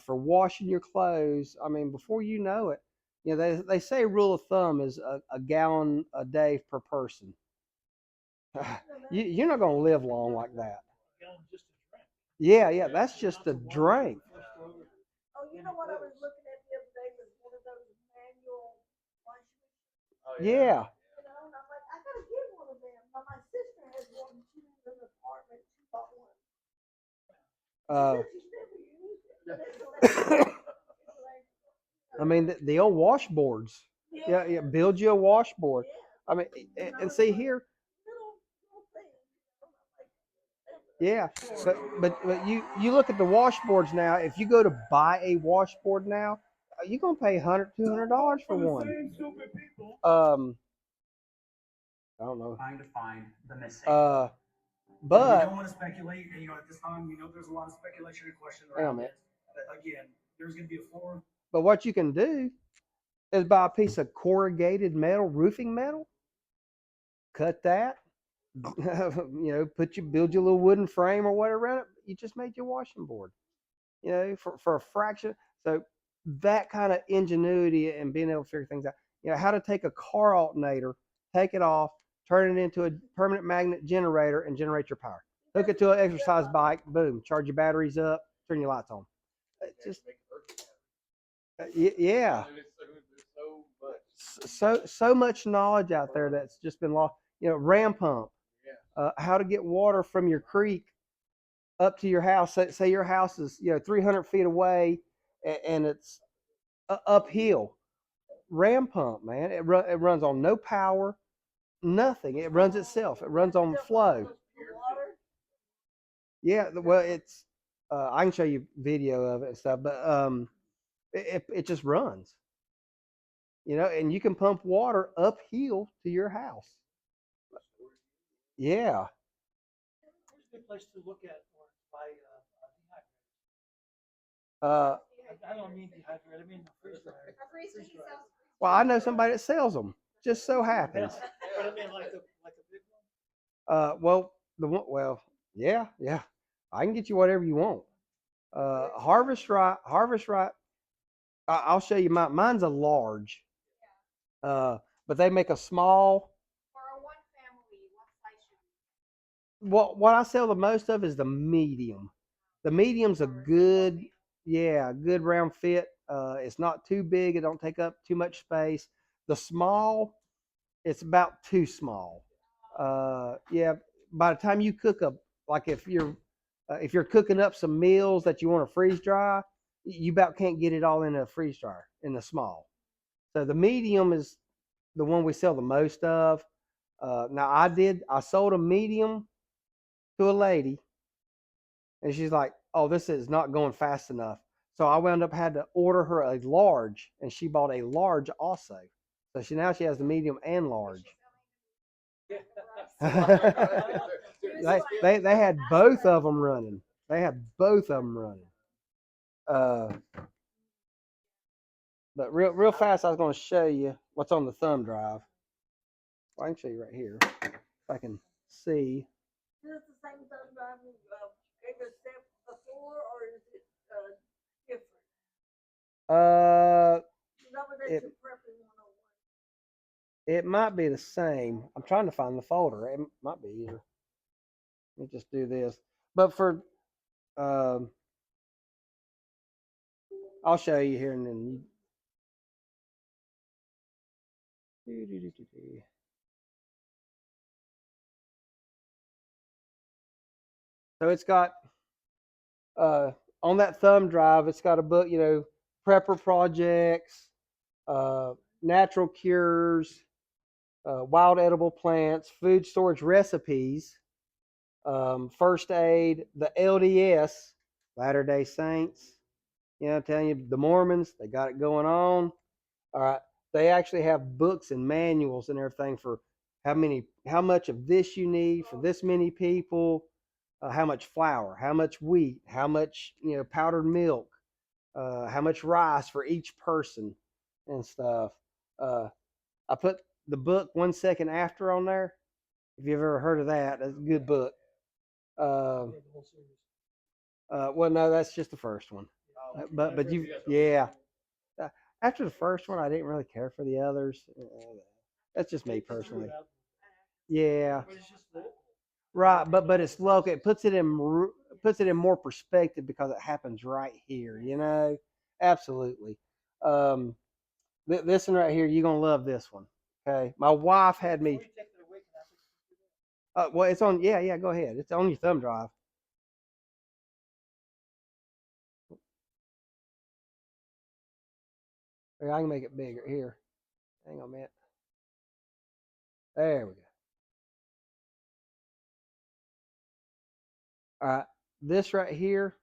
Speaker 2: for washing your clothes. I mean, before you know it, they say rule of thumb is a gallon a day per person. You're not going to live long like that.
Speaker 4: Just a drink.
Speaker 2: Yeah, that's just a drink.
Speaker 3: Oh, you know what I was looking at the other day was one of those manual washing machines.
Speaker 1: Oh,
Speaker 2: Yeah.
Speaker 3: You know, and I'm like, I gotta get one of them. Now my sister has one. She lives in an apartment. She bought one. She's never used it. But
Speaker 2: I mean, the old washboards. Yeah, build you a washboard. I mean, and see here.
Speaker 3: Little thing.
Speaker 2: Yeah, but you look at the washboards now. If you go to buy a washboard now, you're gonna pay $100-$200 for one. I don't know.
Speaker 6: Trying to find the missing.
Speaker 2: But
Speaker 6: we don't want to speculate. At this time, there's a lot of speculation and question around it. But again, there's going to be a floor.
Speaker 2: But what you can do is buy a piece of corrugated metal, roofing metal, cut that, build your little wooden frame or whatever around it. You just made your washing board, for a fraction. So that kind of ingenuity and being able to figure things out, how to take a car alternator, take it off, turn it into a permanent magnet generator and generate your power. Hook it to an exercise bike, boom, charge your batteries up, turn your lights on. Just yeah. So much knowledge out there that's just been lost. Ram pump. How to get water from your creek up to your house. Say your house is 300 feet away, and it's uphill. Ram pump, man. It runs on no power, nothing. It runs itself. It runs on flow. Yeah, well, it's. I can show you video of it and stuff, but it just runs. And you can pump water uphill to your house. Yeah.
Speaker 4: It's a good place to look at or buy I don't mean dehydrated. I mean the freeze dryer.
Speaker 2: Well, I know somebody that sells them. Just so happens.
Speaker 4: But I mean like a big one.
Speaker 2: Well, yeah. I can get you whatever you want. Harvest Right. I'll show you mine. Mine's a large. But they make a small.
Speaker 5: For a one family, what size should we?
Speaker 2: What I sell the most of is the medium. The medium's a good Yeah, good round fit. It's not too big. It don't take up too much space. The small, it's about too small. Yeah. By the time you cook up, like if you're cooking up some meals that you want to freeze dry, you about can't get it all in a freeze dryer in the small. So the medium is the one we sell the most of. Now I sold a medium to a lady, and she's like, "Oh, this is not going fast enough." So I wound up had to order her a large, and she bought a large also. So she has the medium and large. They had both of them running. They had both of them running. Uh, but real fast, I was going to show you what's on the thumb drive. Well, I can show you right here if I can see.
Speaker 3: Is it the same thumb drive you gave us before, or is it different?
Speaker 2: Uh,
Speaker 3: Number that
Speaker 2: it
Speaker 3: you're prepping 101.
Speaker 2: it might be the same. I'm trying to find the folder. It might be either. Let me just do this. But for um, I'll show you here and then. So it's got uh, on that thumb drive, it's got a book, prepper projects, uh, natural cures, wild edible plants, food storage recipes, first aid, the LDS, Latter Day Saints. I'm telling you, the Mormons, they got it going on. All right, they actually have books and manuals and everything for how much of this you need for this many people, how much flour, how much wheat, how much powdered milk, how much rice for each person and stuff. Uh, I put the book 1 second after on there. If you've ever heard of that, that's a good book. Well, no, that's just the first one. But yeah. Uh, After the first one, I didn't really care for the others. That's just me personally. Yeah, right. But it's local. It puts it in more perspective because it happens right here. Absolutely. Um, this one right here, you're gonna love this one. Okay, my wife had me. Well, it's on. Yeah, yeah. Go ahead. It's on your thumb drive. Here, I can make it bigger. Here, hang on a minute. There we go. All right, this right here,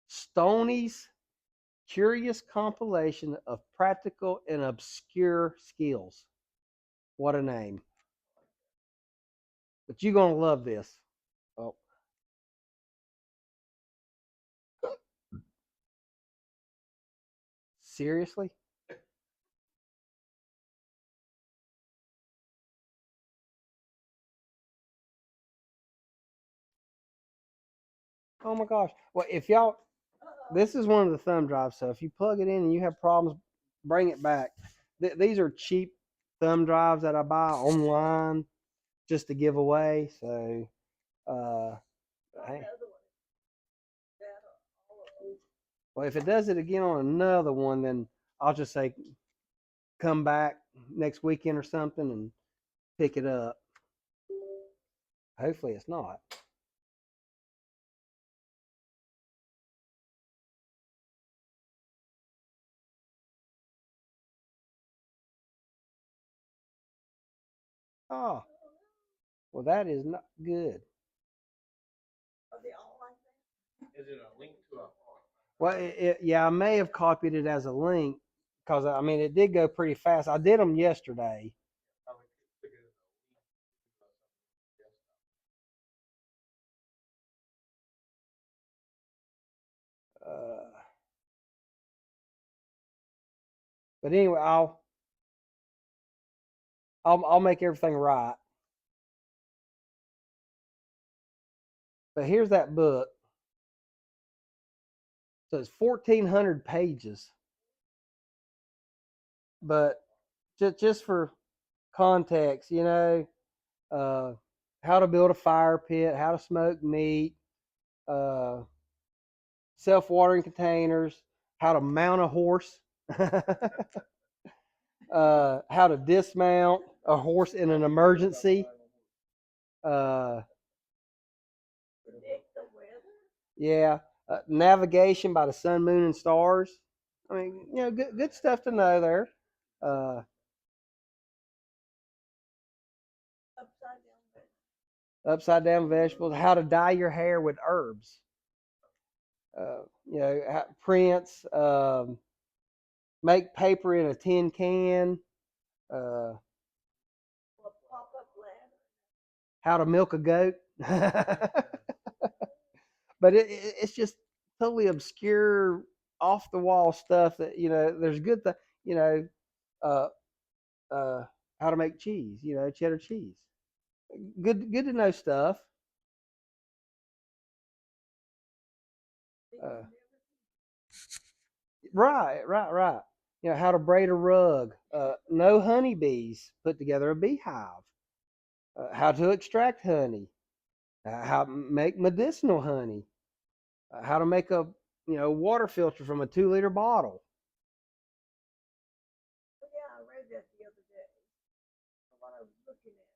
Speaker 2: Stoney's Curious Compilation of Practical and Obscure Skills. What a name! But you're gonna love this. Oh, seriously? Oh my gosh! Well, if y'all, this is one of the thumb drives. So if you plug it in and you have problems, bring it back. These are cheap thumb drives that I buy online just to give away. So, uh, hey, well, if it does it again on another one, then I'll just say come back next weekend or something and pick it up. Hopefully, it's not. Oh, well, that is not good.
Speaker 3: Are they all like that?
Speaker 1: Is it a link to a?
Speaker 2: Well, yeah, I may have copied it as a link because I mean it did go pretty fast. I did them yesterday. Uh, but anyway, I'll make everything right. But here's that book. So it's 1,400 pages. But just for context, uh, how to build a fire pit, how to smoke meat, uh, self-watering containers, how to mount a horse, how to dismount a horse in an emergency.
Speaker 3: Predict the weather.
Speaker 2: Yeah, navigation by the sun, moon, and stars. I mean, good stuff to know there. Uh,
Speaker 3: Upside down bed.
Speaker 2: upside down vegetables, how to dye your hair with herbs. Prints, make paper in a tin can. Uh,
Speaker 3: Pop up ladder.
Speaker 2: how to milk a goat. But it's just totally obscure, off the wall stuff that there's good you know uh, uh, how to make cheese, cheddar cheese. Good to know stuff. Uh, right. How to braid a rug. No honeybees put together a beehive. How to extract honey. How to make medicinal honey. How to make a water filter from a 2-liter bottle.
Speaker 3: Oh, yeah, I read that the other day. What I was looking at.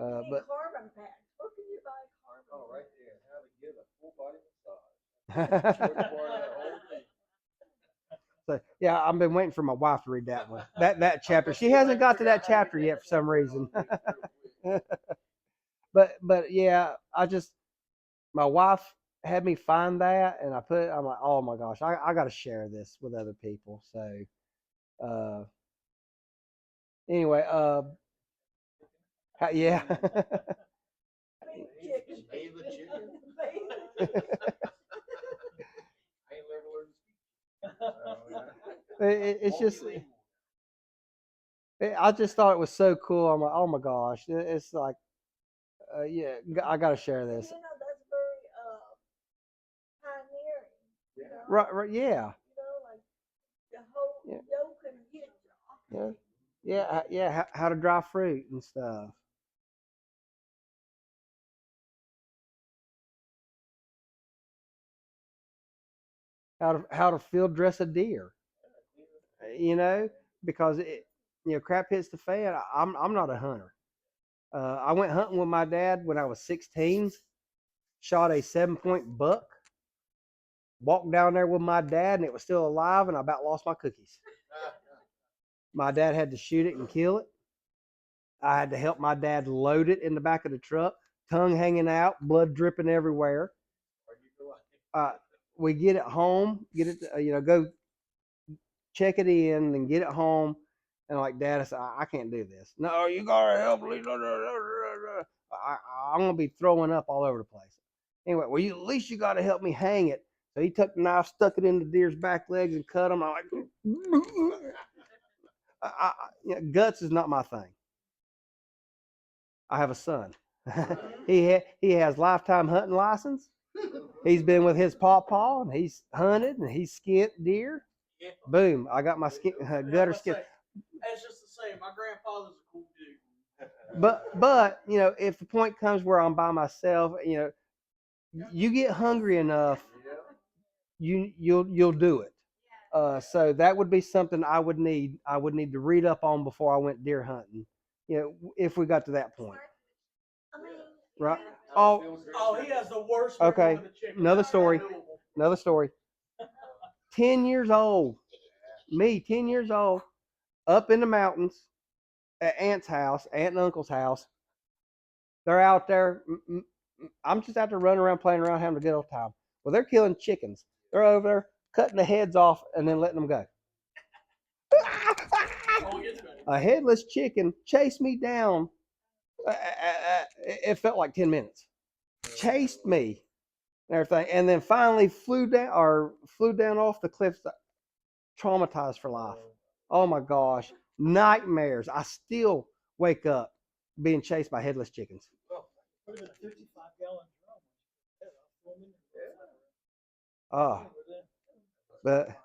Speaker 3: You need
Speaker 2: But
Speaker 3: carbon packs. Where can you buy carbon?
Speaker 1: Oh, right
Speaker 3: packs?
Speaker 1: there. How to give a full body massage. First part of that whole thing.
Speaker 2: So yeah, I've been waiting for my wife to read that one. That chapter. She hasn't got to that chapter yet for some reason. but yeah, my wife had me find that, and I'm like, oh my gosh, I got to share this with other people. So anyway, yeah.
Speaker 3: Big chicken.
Speaker 1: Bathe the chicken.
Speaker 3: Bathe the chicken.
Speaker 1: I ain't never learned to speak.
Speaker 2: It's just. I just thought it was so cool. I'm like, oh my gosh, it's like, yeah, I got to share this.
Speaker 3: That's very pioneering.
Speaker 1: Yeah.
Speaker 2: Right, yeah.
Speaker 3: Like the whole yolk and get
Speaker 2: Yeah. How to dry fruit and stuff. How to field dress a deer. Because crap hits the fan. I'm not a hunter. I went hunting with my dad when I was 16. Shot a 7-point buck. Walked down there with my dad, and it was still alive, and I about lost my cookies. My dad had to shoot it and kill it. I had to help my dad load it in the back of the truck, tongue hanging out, blood dripping everywhere. We get it home, go check it in, and get it home. And like, Dad, I said, I can't do this. No, you gotta help me. I'm gonna be throwing up all over the place. Anyway, well, at least you gotta help me hang it. So he took the knife, stuck it in the deer's back legs, and cut them. I'm like, guts is not my thing. I have a son. He has lifetime hunting license. He's been with his pawpaw, and he's hunted, and he's skinned deer. Boom! I got my gutter skin.
Speaker 1: It's just the same. My grandfather's a cool dude.
Speaker 2: But if the point comes where I'm by myself, you get hungry enough, you'll do it. So that would be something I would need to read up on before I went deer hunting. If we got to that point. Right.
Speaker 1: Oh, he has the worst.
Speaker 2: Okay. Another story. 10 years old. Me, 10 years old, up in the mountains at aunt and uncle's house. They're out there. I'm just out there running around, playing around, having a good old time. Well, they're killing chickens. They're over there cutting the heads off and then letting them go. A headless chicken chased me down. It felt like 10 minutes. Chased me and everything, and then finally flew down off the cliffs, traumatized for life. Oh my gosh, nightmares. I still wake up being chased by headless chickens.
Speaker 4: Put it in a 55-gallon drum.
Speaker 2: Oh,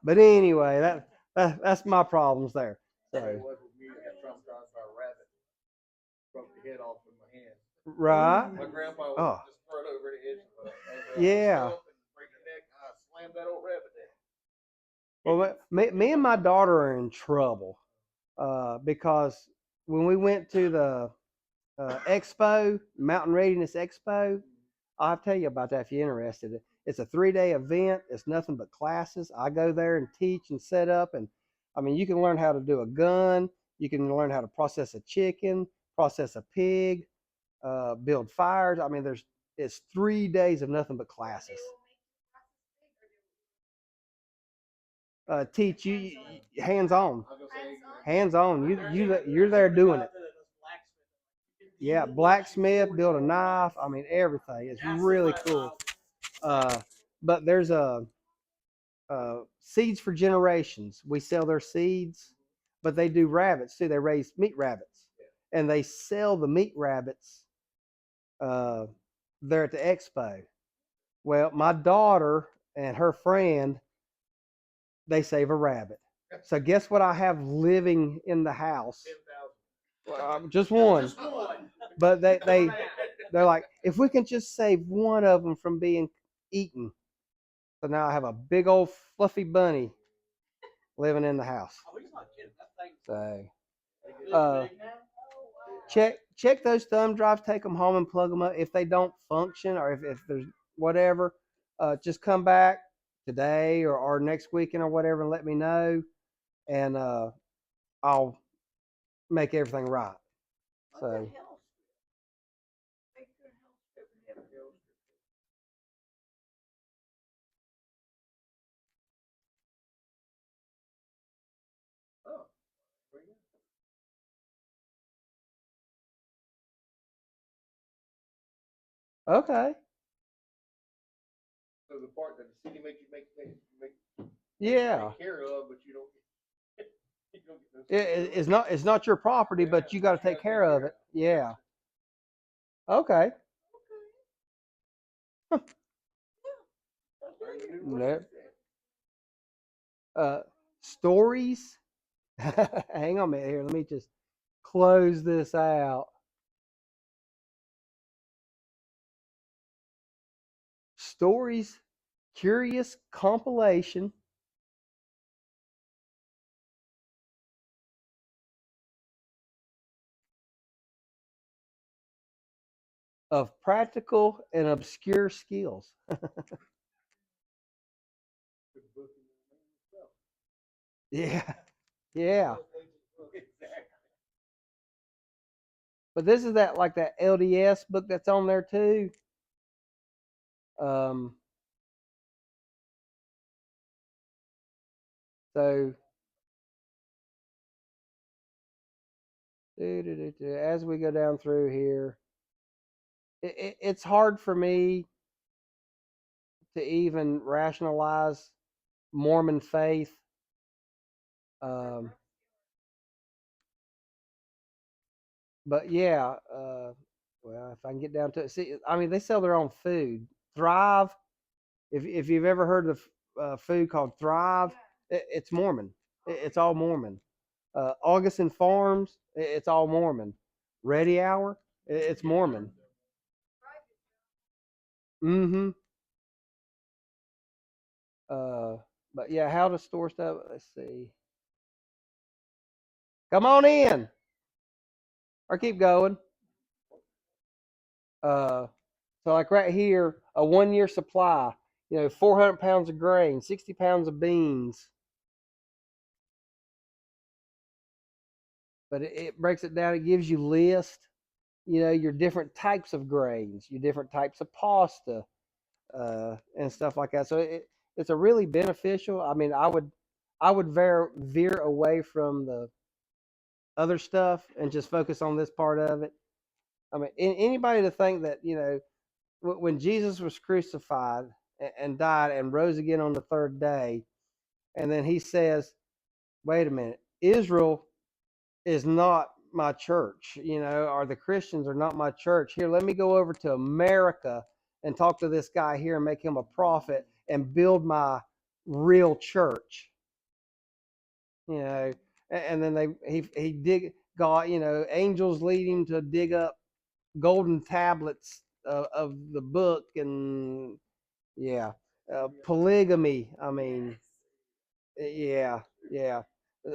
Speaker 2: but anyway, that's my problems there. So.
Speaker 1: Traumatized by a rabbit. Broke the head off with my hand.
Speaker 2: Right.
Speaker 1: My grandpa was just thrown over the edge of
Speaker 2: Yeah.
Speaker 1: Break your neck, slam that old rabbit down.
Speaker 2: Well, me and my daughter are in trouble because when we went to the expo, Mountain Readiness Expo, I'll tell you about that if you're interested. It's a 3-day event. It's nothing but classes. I go there and teach and set up. And I mean, you can learn how to do a gun. You can learn how to process a chicken, process a pig, build fires. I mean, it's 3 days of nothing but classes. Teach you hands on, hands on. You're there doing it. Yeah, blacksmith, build a knife. I mean, everything. It's really cool. But there's seeds for generations. We sell their seeds, but they do rabbits too. They raise meat rabbits, and they sell the meat rabbits there at the expo. Well, my daughter and her friend, they save a rabbit. So guess what I have living in the house? Just one. But they're like, if we can just save one of them from being eaten. So now I have a big old fluffy bunny living in the house. So check those thumb drives, take them home and plug them up. If they don't function or if there's whatever, just come back today or next weekend or whatever and let me know, and I'll make everything right. So okay.
Speaker 1: So the part that the city makes you make
Speaker 2: Yeah.
Speaker 1: take care of, but you don't
Speaker 2: It's not your property, but you got to take care of it. Yeah. Okay. No. Stories. Hang on a minute here. Let me just close this out. Stories, curious compilation of practical and obscure skills. Yeah. Yeah. But this is that like that LDS book that's on there too. Um, so as we go down through here, it's hard for me to even rationalize Mormon faith. But yeah, well, if I can get down to it, see, I mean, they sell their own food. Thrive. If you've ever heard of food called Thrive, it's Mormon. It's all Mormon. Augustin Farms, it's all Mormon. Ready Hour, it's Mormon. Mm-hmm. Uh, but yeah, how to store stuff. Let's see. Come on in, or keep going. So like right here, a 1 year supply. 400 pounds of grain, 60 pounds of beans. But it breaks it down. It gives you list. Your different types of grains, your different types of pasta, and stuff like that. So it's a really beneficial. I mean, I would veer away from the other stuff and just focus on this part of it. I mean, anybody to think that when Jesus was crucified and died and rose again on the third day, and then he says, "Wait a minute, Israel is not my church, or the Christians are not my church. Here, let me go over to America and talk to this guy here and make him a prophet and build my real church." And then he dig God, angels lead him to dig up golden tablets of the book, and Yeah. Polygamy. I mean, yeah, yeah.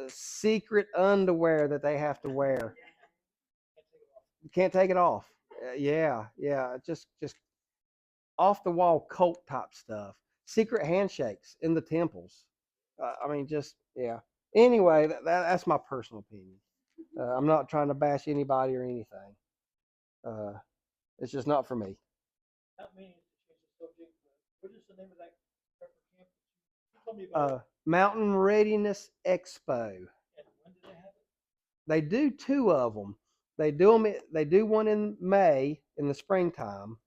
Speaker 2: Secret underwear that they have to wear. You can't take it off. Yeah, yeah. Just off the wall cult type stuff. Secret handshakes in the temples. I mean, just yeah. Anyway, that's my personal opinion. I'm not trying to bash anybody or anything. Uh, it's just not for me.
Speaker 4: Not meaning to change the subject, but what is the name of that prepper camp that you told me about?
Speaker 2: Mountain Readiness Expo.
Speaker 4: And when do they have it?
Speaker 2: They do two of them. They do them. They do one in May in the springtime,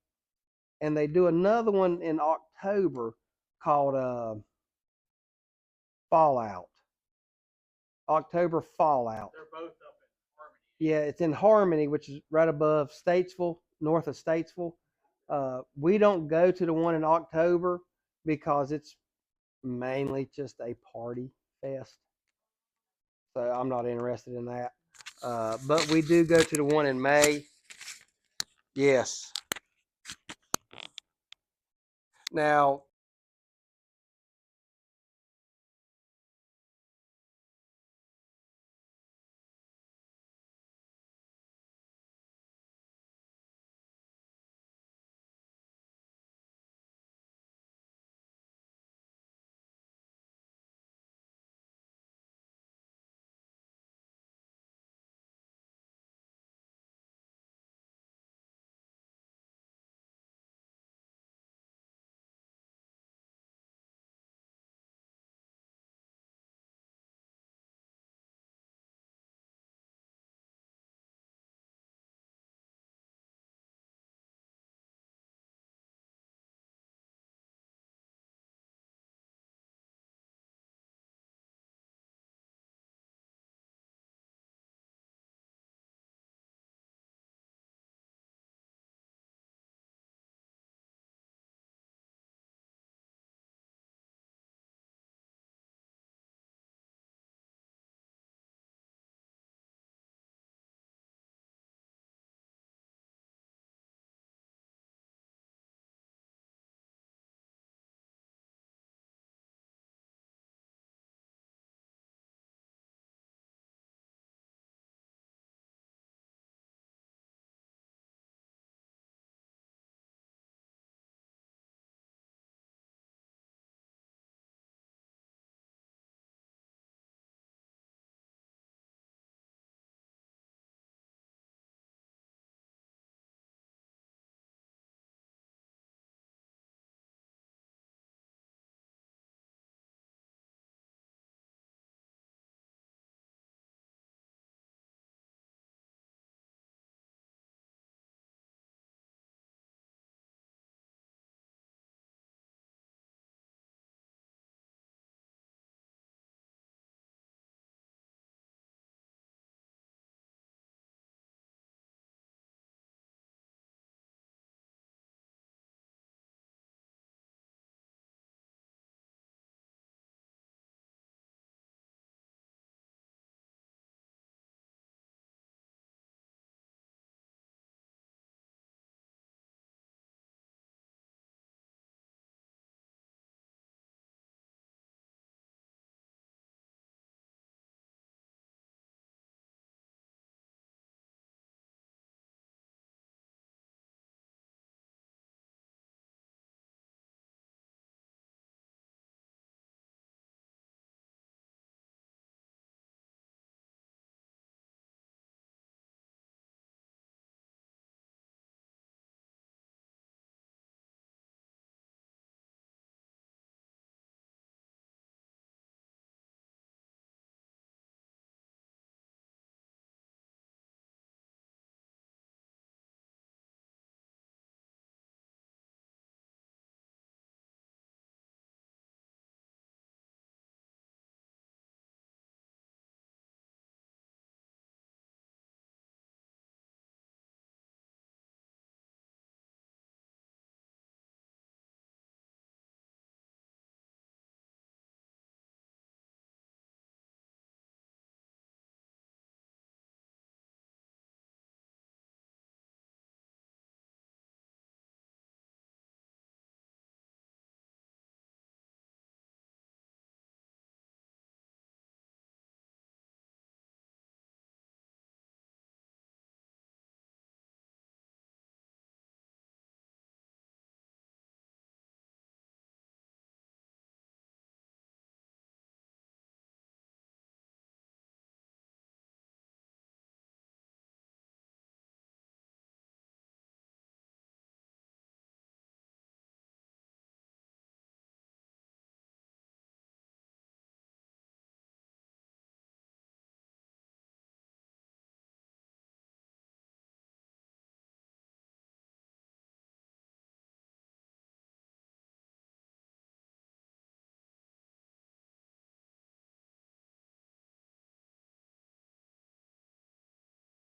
Speaker 2: and they do another one in October called Fallout. October Fallout.
Speaker 1: They're both up in Harmony.
Speaker 2: Yeah, it's in Harmony, which is right above Statesville, north of Statesville. We don't go to the one in October because it's mainly just a party fest. So I'm not interested in that. But we do go to the one in May. Yes. Now,